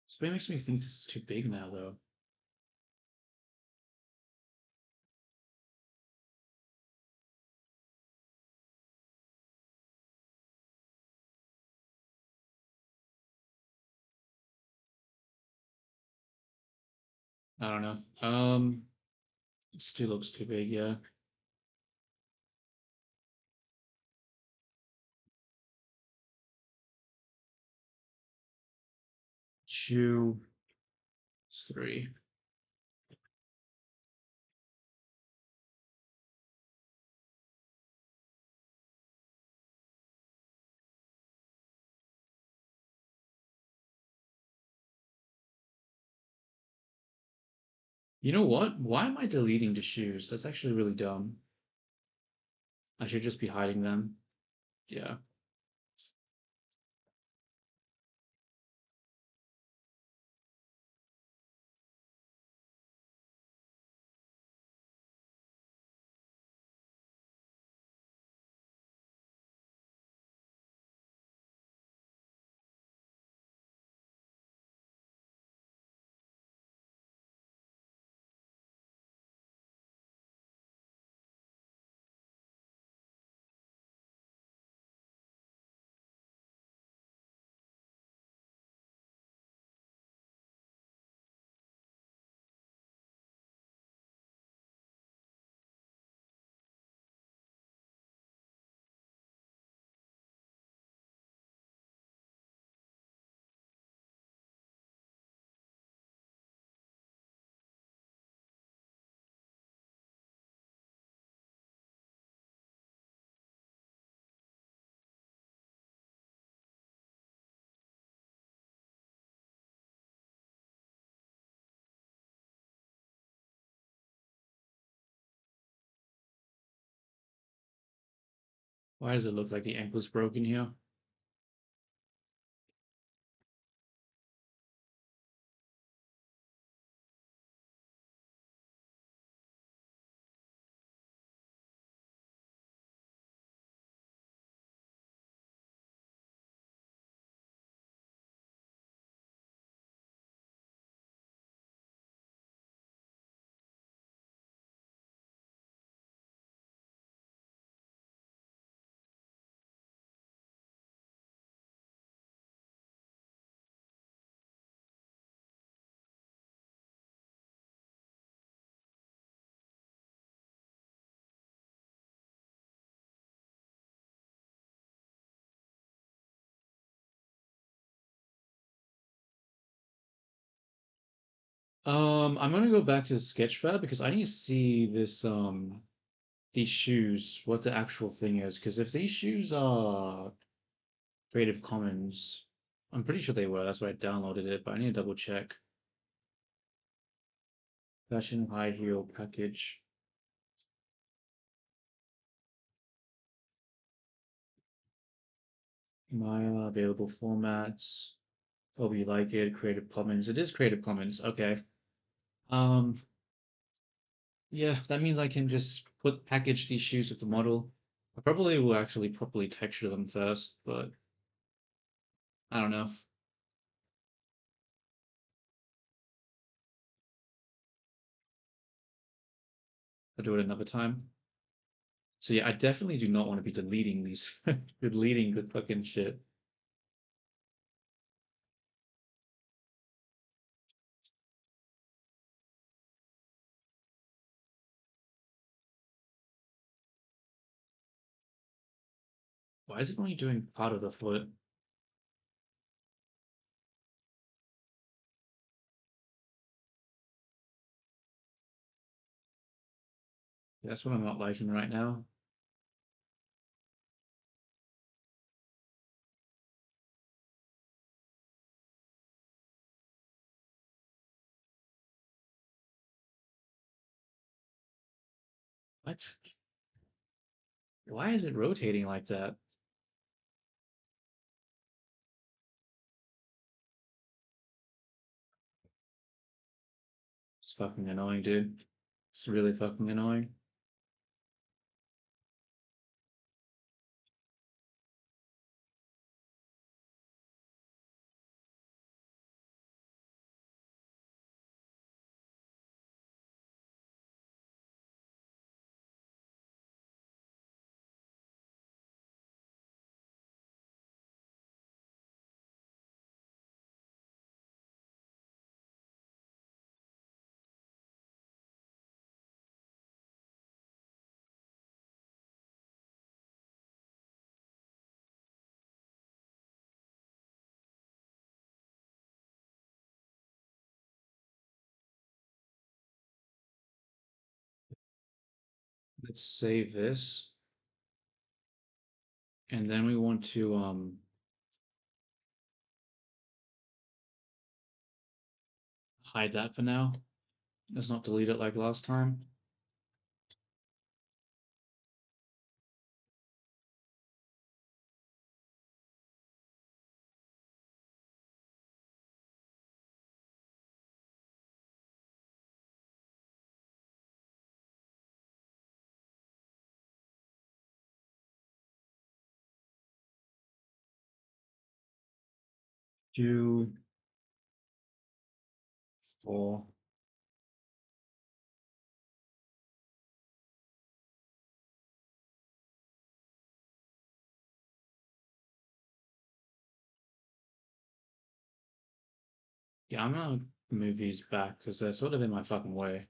So it makes me think this is too big now, though. I don't know. It still looks too big, yeah. Shoe three. You know what? Why am I deleting the shoes? That's actually really dumb. I should just be hiding them. Yeah. Why does it look like the ankle's broken here? I'm gonna go back to the Sketchfab because I need to see this these shoes, what the actual thing is. Because if these shoes are Creative Commons, I'm pretty sure they were. That's why I downloaded it, but I need to double check. Fashion high heel package. Maya available formats. Hope you like it. Creative Commons. It is Creative Commons. Okay. Um. Yeah, that means I can just package these shoes with the model. I probably will actually properly texture them first, but I don't know. I'll do it another time. So yeah, I definitely do not want to be deleting these, deleting the fucking shit. Why is it only doing part of the foot? That's what I'm not liking right now. What? Why is it rotating like that? It's fucking annoying, dude. It's really fucking annoying. Let's save this. And then we want to hide that for now. Let's not delete it like last time. Do 4. Yeah, I'm gonna move these back because they're sort of in my fucking way.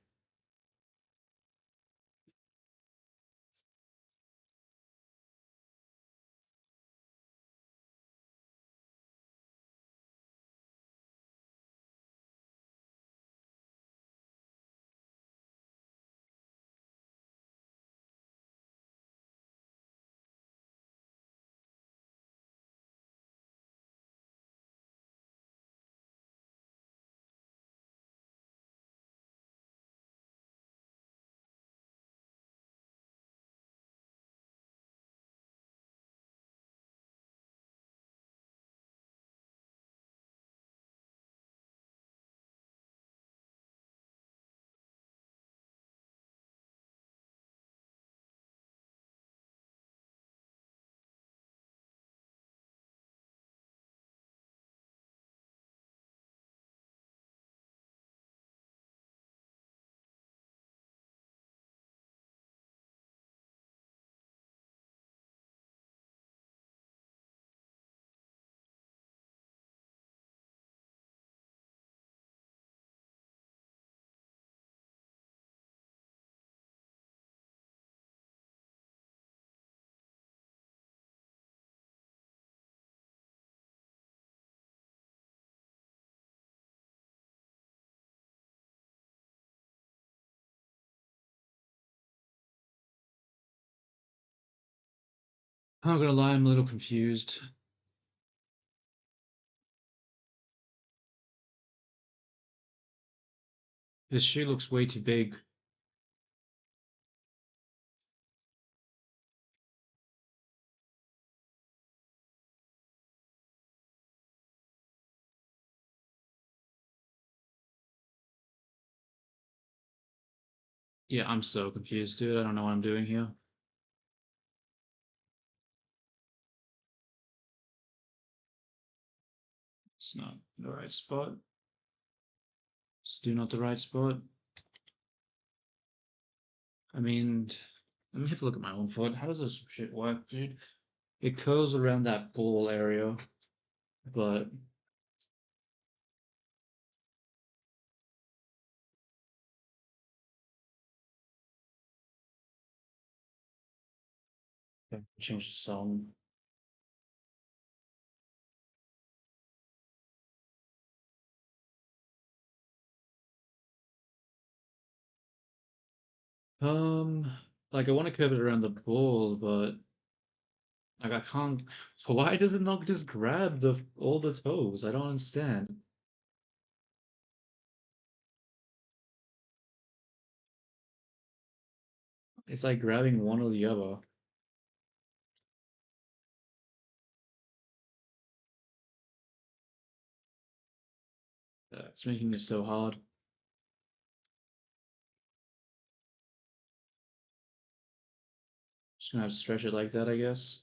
I'm not gonna lie, I'm a little confused. This shoe looks way too big. Yeah, I'm so confused, dude. I don't know what I'm doing here. It's not the right spot. It's do not the right spot. I mean, let me have a look at my own foot. How does this shit work, dude? It curls around that ball area, but change the song. Um, like I want to curve it around the ball, but like I can't. Why does it not just grab the all the toes? I don't understand. It's like grabbing one or the other. It's making it so hard. Just gonna have to stretch it like that, I guess.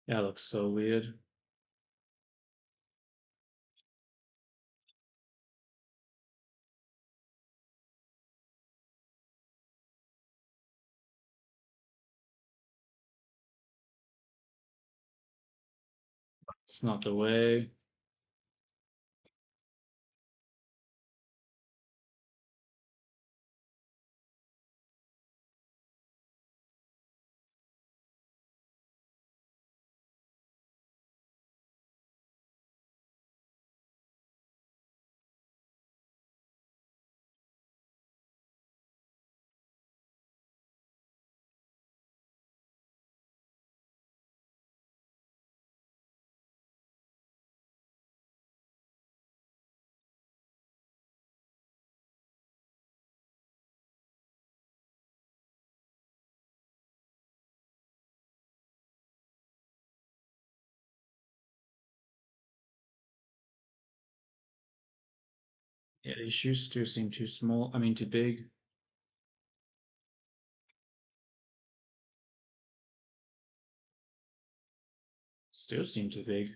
Yeah, it looks so weird. It's not the way. Yeah, these shoes do seem too small. I mean, too big. Still seem too big.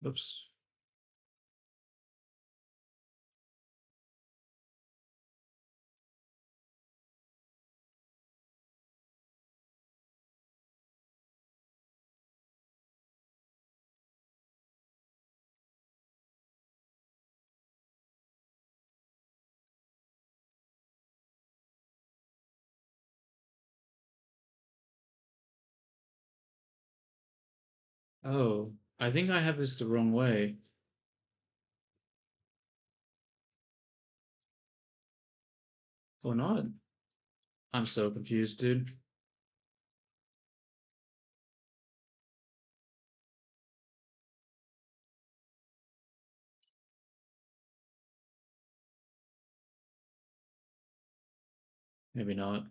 Oops. Oh, I think I have this the wrong way. Or not. I'm so confused, dude. Maybe not.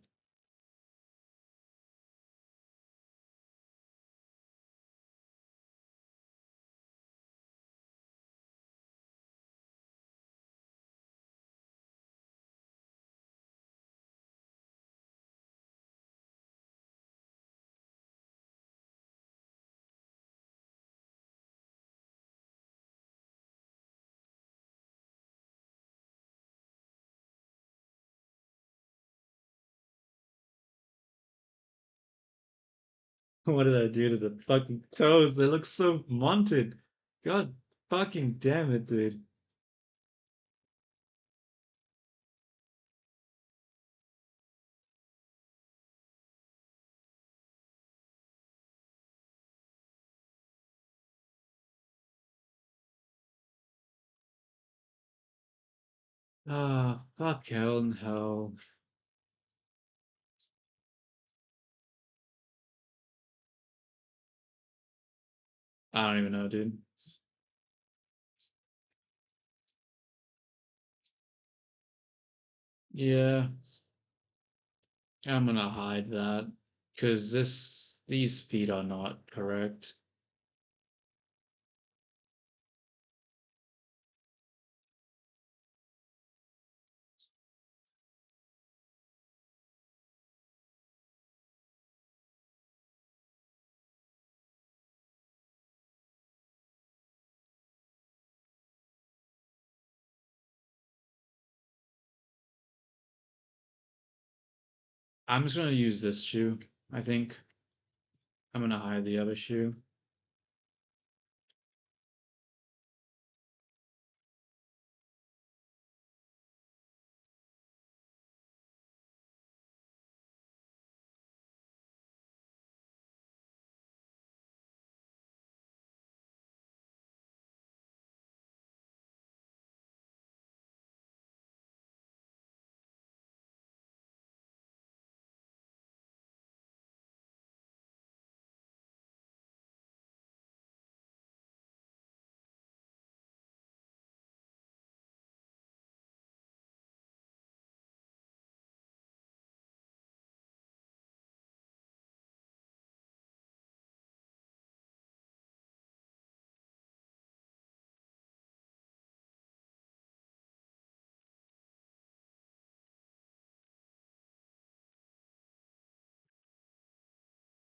What did I do to the fucking toes? They look so monted. God fucking damn it, dude. Ah, fuck hell and hell. I don't even know, dude. Yeah, I'm gonna hide that because these feet are not correct. I'm just gonna use this shoe. I think I'm gonna hide the other shoe.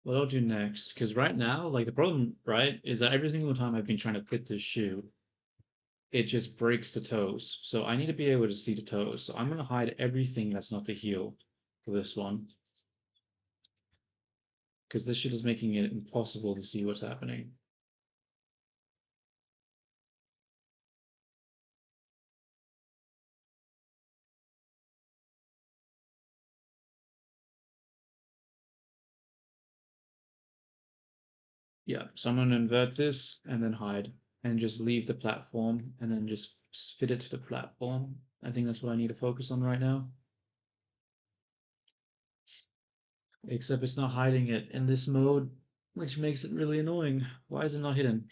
What I'll do next, because right now, like the problem, right, is that every single time I've been trying to fit this shoe, it just breaks the toes. So I need to be able to see the toes. So I'm gonna hide everything that's not the heel for this one, because this shit is making it impossible to see what's happening. Yeah, so I'm gonna invert this and then hide and just leave the platform and then just fit it to the platform. I think that's what I need to focus on right now. Except it's not hiding it in this mode, which makes it really annoying. Why is it not hidden?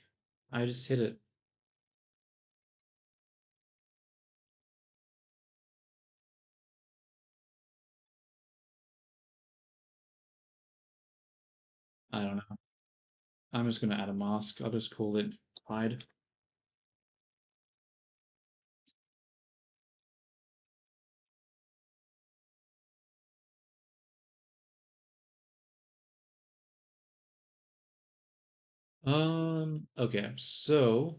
I just hit it. I don't know. I'm just gonna add a mask. I'll just call it hide. Okay, so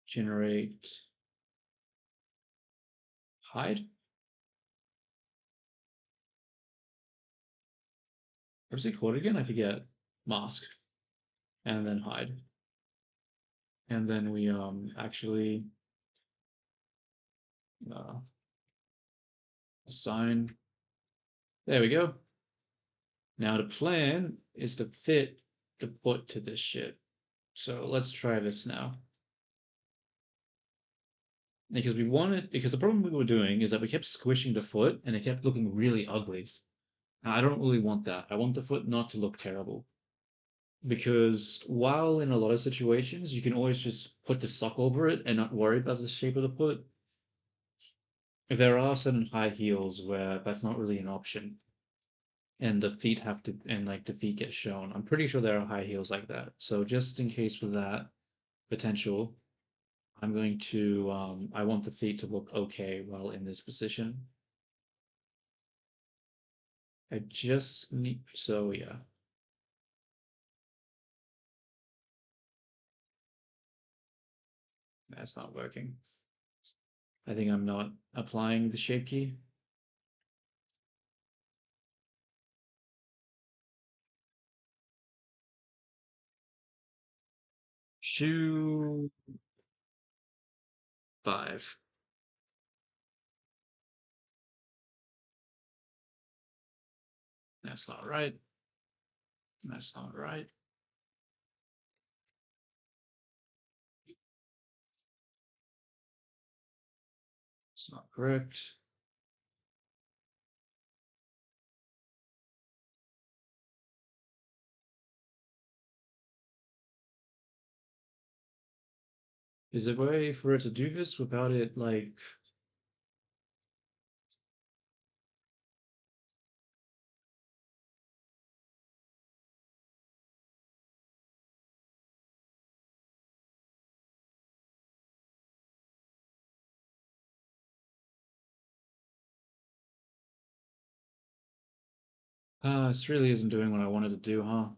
generate hide. What's it called again? I forget. Mask and then hide. And then we actually uh, assign. There we go. Now the plan is to fit the foot to this shit. So let's try this now. Because the problem we were doing is that we kept squishing the foot and it kept looking really ugly. Now, I don't really want that. I want the foot not to look terrible. Because while in a lot of situations you can always just put the sock over it and not worry about the shape of the foot, there are certain high heels where that's not really an option. And the feet have to, and like the feet get shown. I'm pretty sure there are high heels like that. So just in case for that potential, I'm going to, I want the feet to look okay while in this position. I just need, so yeah, that's not working. I think I'm not applying the shape key. Shoe 5. That's not right. That's not right. It's not correct. Is there a way for it to do this without it like this really isn't doing what I wanted to do, huh?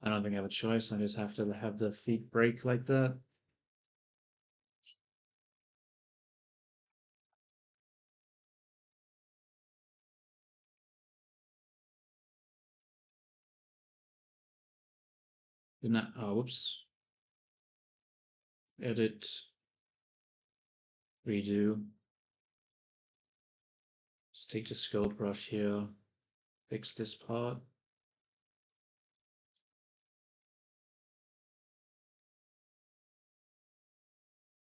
I don't think I have a choice. I just have to have the feet break like that. Didn't that, oh, whoops. Edit, redo. Let's take the scope brush here, fix this part.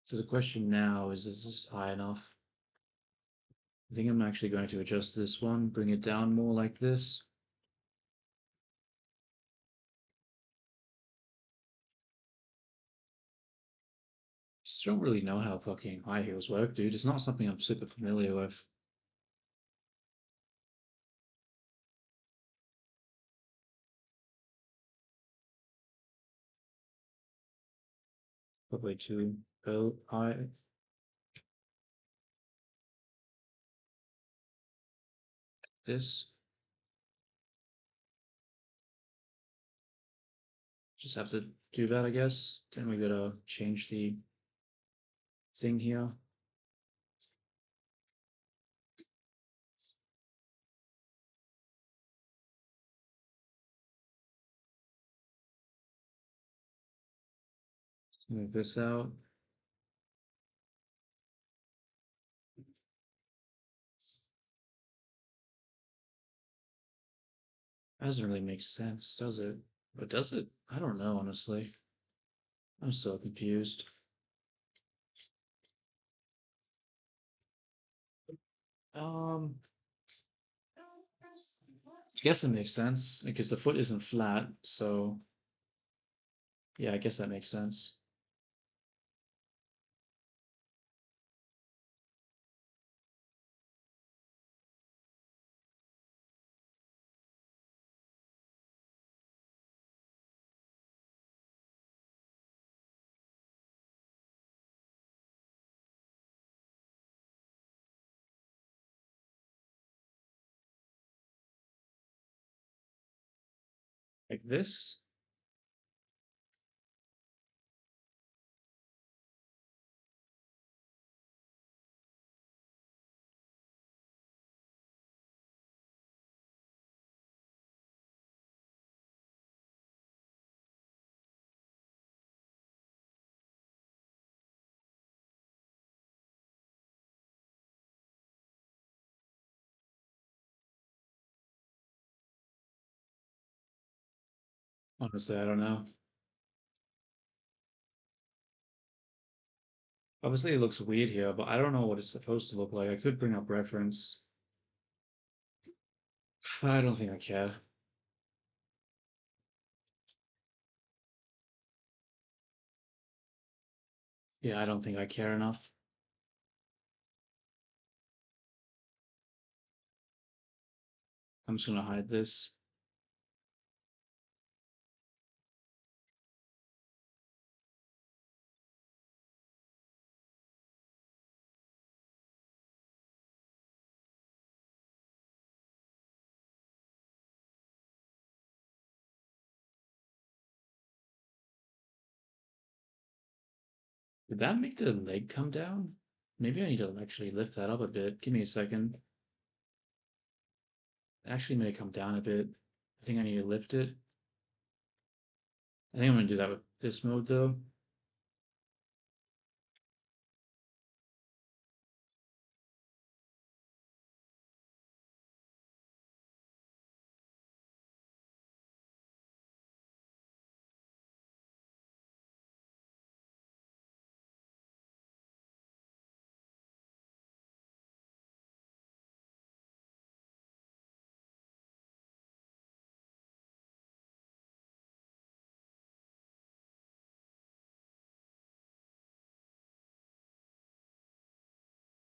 So the question now is this high enough? I think I'm actually going to adjust this one, bring it down more like this. Just don't really know how fucking high heels work, dude. It's not something I'm super familiar with. Probably too high. This. Just have to do that, I guess. Then we gotta change the thing here. Move this out. That doesn't really make sense, does it? But does it? I don't know, honestly. I'm so confused. Um, I guess it makes sense because the foot isn't flat, so yeah, I guess that makes sense. Like this. Honestly, I don't know. Obviously, it looks weird here, but I don't know what it's supposed to look like. I could bring up reference. I don't think I care. Yeah, I don't think I care enough. I'm just gonna hide this. Did that make the leg come down? Maybe I need to actually lift that up a bit. Give me a second. It actually made it come down a bit. I think I need to lift it. I think I'm gonna do that with this mode though.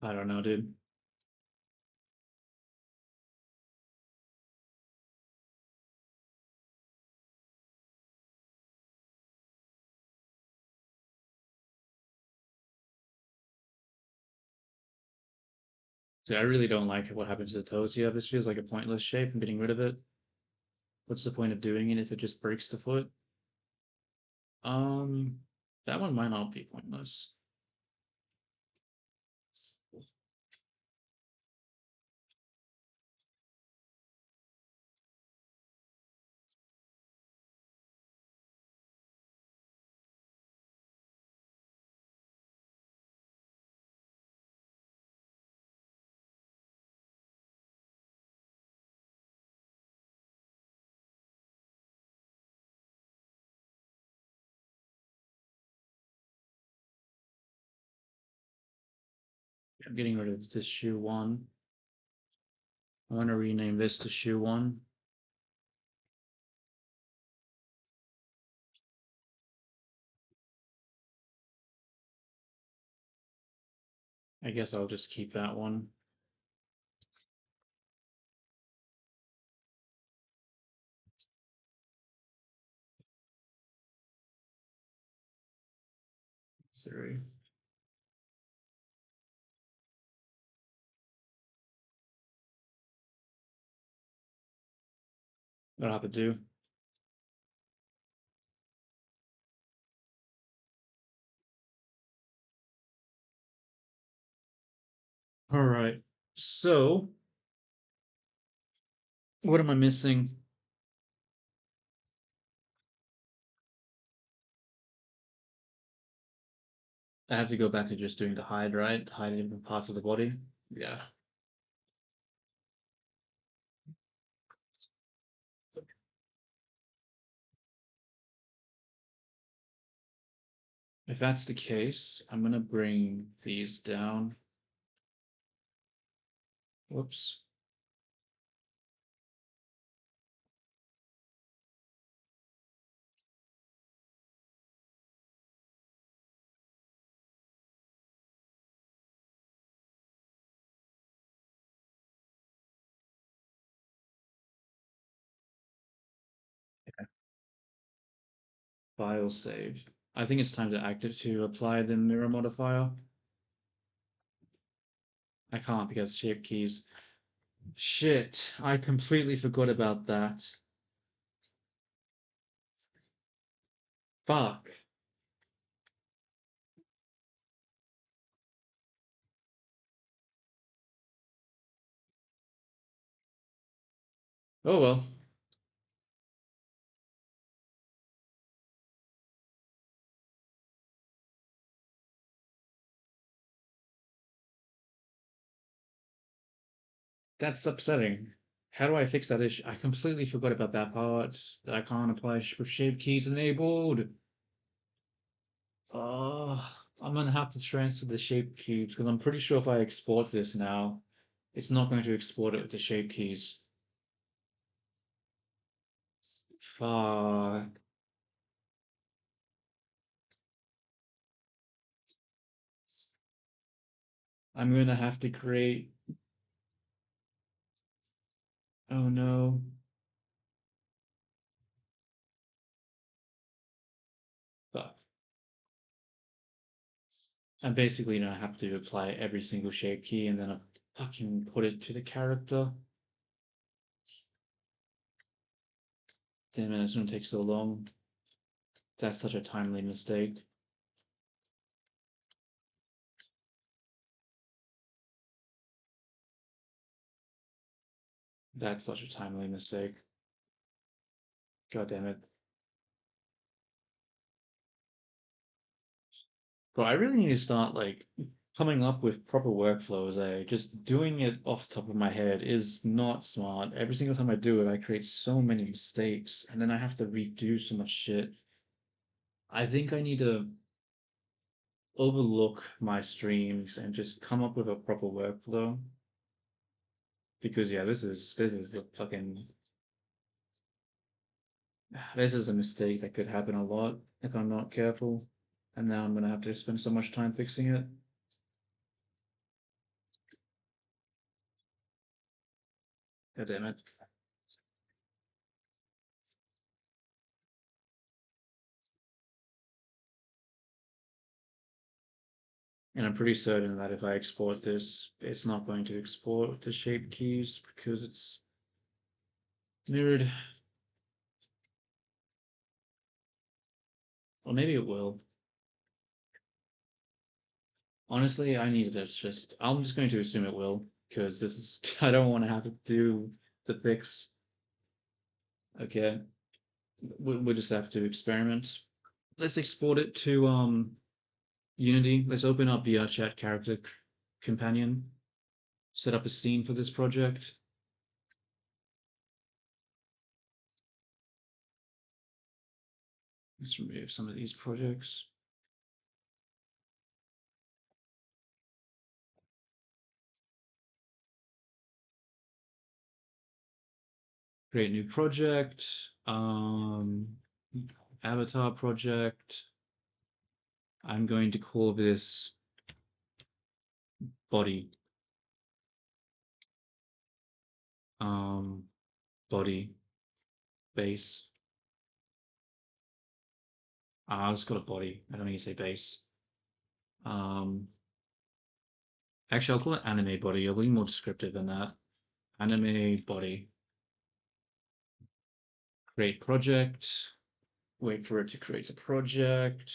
I don't know, dude. See, I really don't like what happened to the toes here. This feels like a pointless shape. I'm getting rid of it. What's the point of doing it if it just breaks the foot? Um, that one might not be pointless. I'm getting rid of this shoe one. I want to rename this to shoe one. I guess I'll just keep that one. Three. That'll have to do. All right. So, what am I missing? I have to go back to just doing the hide, right? Hide different parts of the body. Yeah. If that's the case, I'm gonna bring these down. Whoops. File save. I think it's time to apply the mirror modifier. I can't because shape keys. Shit, I completely forgot about that. Fuck. Oh well. That's upsetting. How do I fix that issue? I completely forgot about that part. That I can't apply with shape keys enabled. I'm gonna have to transfer the shape cubes because I'm pretty sure if I export this now, it's not going to export it with the shape keys. Fuck. I'm gonna have to create. Oh no. Fuck. I'm basically gonna have to apply every single shape key and then I fucking put it to the character. Damn it, it's gonna take so long. That's such a timely mistake. That's such a timely mistake. God damn it. Bro, I really need to start like coming up with proper workflows, eh? Just doing it off the top of my head is not smart. Every single time I do it, I create so many mistakes, and then I have to redo so much shit. I think I need to overlook my streams and just come up with a proper workflow. Because yeah, this is the fucking this is a mistake that could happen a lot if I'm not careful. And now I'm gonna have to spend so much time fixing it. God damn it. And I'm pretty certain that if I export this, it's not going to export the shape keys because it's mirrored. Or maybe it will. Honestly, I need to just, I'm just going to assume it will because this is, I don't want to have to do the fix. Okay. We'll just have to experiment. Let's export it to Unity. Let's open up VRChat character companion. Set up a scene for this project. Let's remove some of these projects. Create new project. Avatar project. I'm going to call this body. Um, body base. I'll just call it body. I don't need to say base. Um, actually, I'll call it anime body. I'll be more descriptive than that. Anime body. Create project. Wait for it to create a project.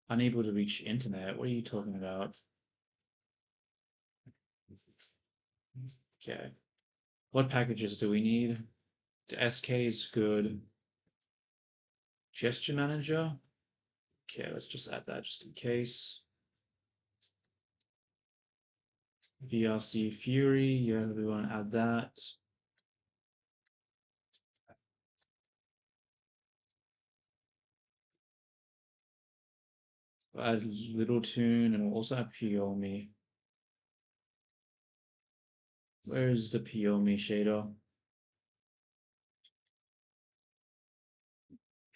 Unable to reach internet. What are you talking about? Okay. What packages do we need? The SK is good. Gesture manager. Okay, let's just add that just in case. VRC Fury. Yeah, we want to add that. We'll add Little Tune and we'll also add Piomi. Where's the Piomi shader?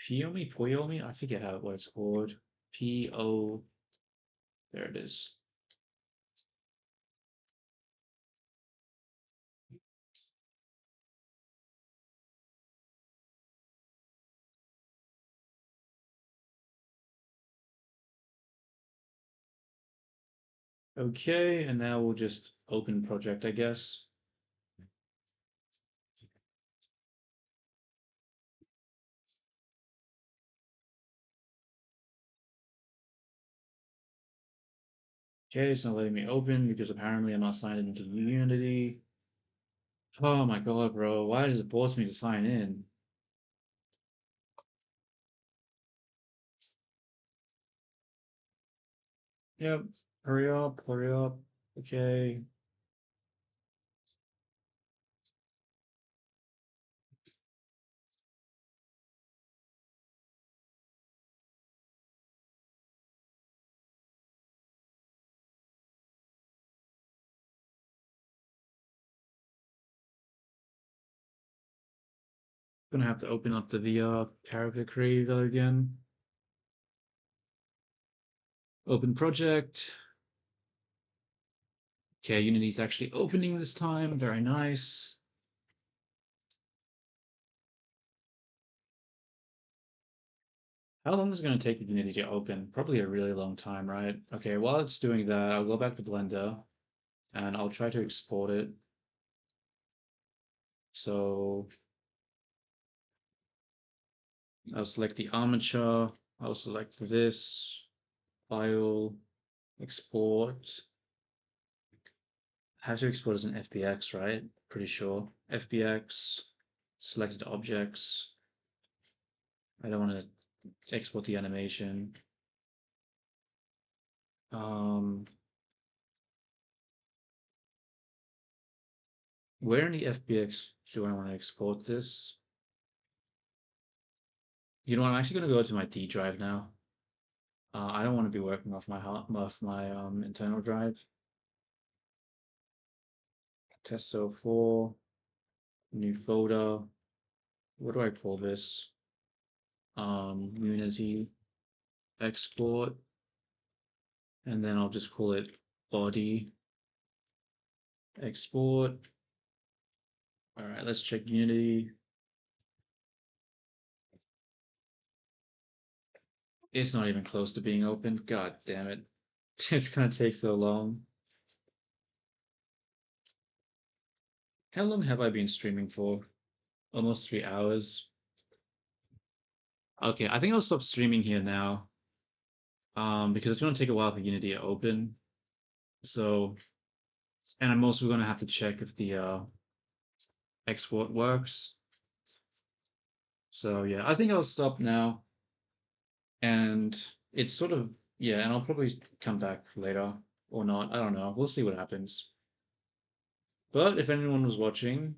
Piomi? I forget what it's called. P-O. There it is. Okay, and now we'll just open project, I guess. Okay, it's not letting me open because apparently I'm not signed into Unity. Oh my god, bro. Why does it force me to sign in? Yep. Hurry up, hurry up. Okay. Gonna have to open up the VR character creator again. Open project. Okay, Unity's actually opening this time. Very nice. How long is it going to take Unity to open? Probably a really long time, right? Okay, while it's doing that, I'll go back to Blender and I'll try to export it. So I'll select the armature. I'll select this, file, export. How to export as an FBX, right? Pretty sure. FBX, selected objects. I don't want to export the animation. Um, where in the FBX do I want to export this? You know what? I'm actually going to go to my D drive now. I don't want to be working off my internal drive. Test 04, new folder. What do I call this? Unity export, and then I'll just call it body export. All right, let's check Unity. It's not even close to being open. God damn it. It's gonna take so long. How long have I been streaming for? Almost 3 hours. Okay, I think I'll stop streaming here now. Because it's gonna take a while for Unity to open. So, and I'm also gonna have to check if the export works. So yeah, I think I'll stop now. And it's sort of, yeah, and I'll probably come back later or not. I don't know. We'll see what happens. But if anyone was watching,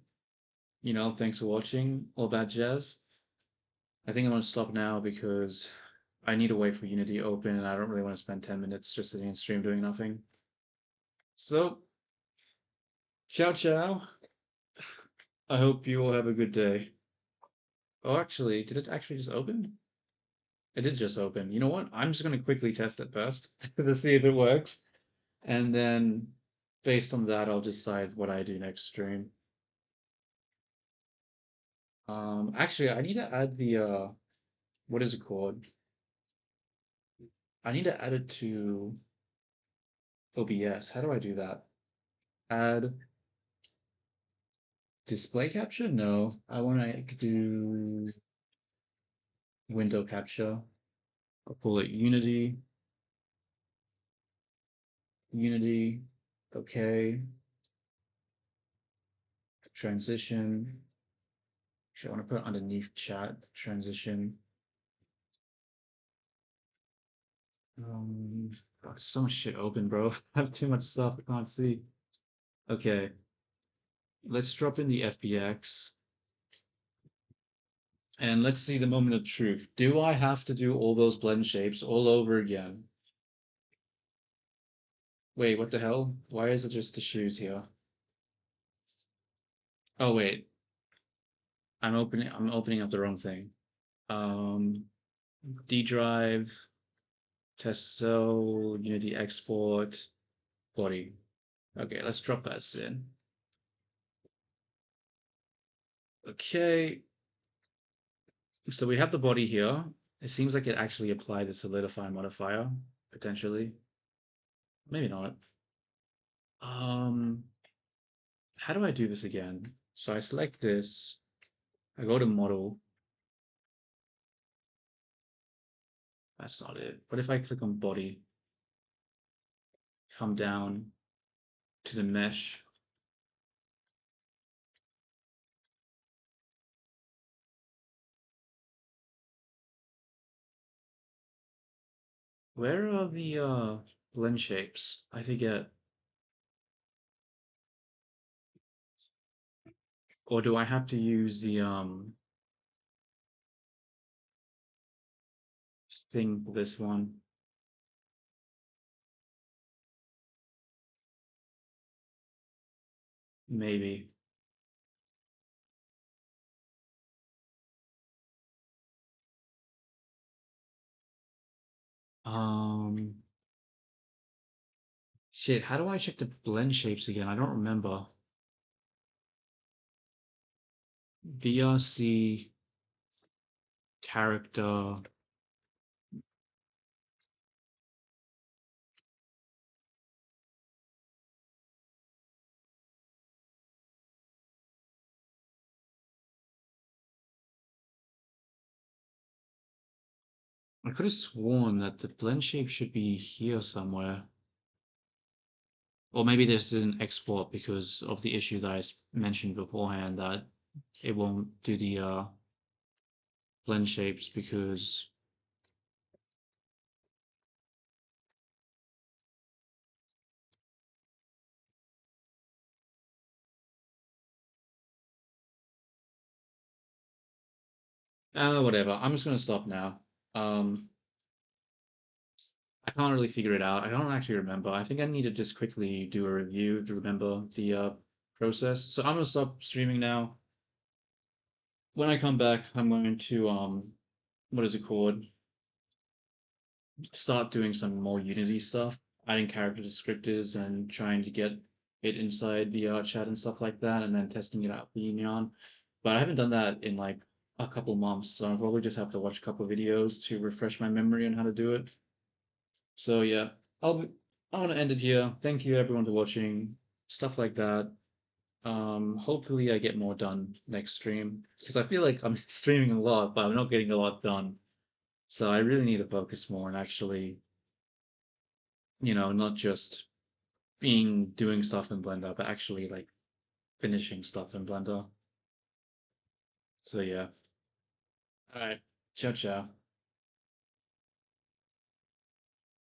thanks for watching, all that jazz. I think I'm gonna stop now because I need to wait for Unity to open and I don't really want to spend 10 minutes just sitting in stream doing nothing. So, ciao ciao. I hope you all have a good day. Oh, actually, did it actually just open? It did just open. You know what? I'm just gonna quickly test it first to see if it works. And then based on that, I'll decide what I do next stream. Actually, I need to add the what is it called? I need to add it to OBS. How do I do that? Add display capture? No, I want to do window capture. I'll pull it Unity, Unity. Okay, transition. Actually, I want to put it underneath chat transition. God, there's so much shit open, bro. I have too much stuff I can't see. Okay, let's drop in the FBX and let's see the moment of truth. Do I have to do all those blend shapes all over again? Wait, what the hell? Why is it just the shoes here? Oh wait, I'm opening up the wrong thing. Um, D drive, Testo, Unity export, body. Okay, let's drop that in. Okay, so we have the body here. It seems like it actually applied the solidify modifier, potentially. Maybe not. Um, how do I do this again? So I select this, I go to model. That's not it. What if I click on body, come down to the mesh? Where are the blend shapes? I forget. Or do I have to use the thing for this one? Maybe. Um, shit, how do I check the blend shapes again? I don't remember. VRC character. I could have sworn that the blend shape should be here somewhere. Or maybe this didn't export because of the issue that I mentioned beforehand that it won't do the blend shapes because whatever. I'm just gonna stop now. Um, I can't really figure it out. I don't actually remember. I think I need to just quickly do a review to remember the process. So I'm gonna stop streaming now. When I come back, I'm going to what is it called? Start doing some more Unity stuff, adding character descriptors and trying to get it inside the chat and stuff like that, and then testing it out for Neon. But I haven't done that in like a couple months, so I'll probably just have to watch a couple videos to refresh my memory on how to do it. So yeah, I'll be, I want to end it here. Thank you everyone for watching, stuff like that. Hopefully I get more done next stream because I feel like I'm streaming a lot, but I'm not getting a lot done. So I really need to focus more and actually, not just being doing stuff in Blender, but actually like finishing stuff in Blender. So yeah. All right. Ciao, ciao.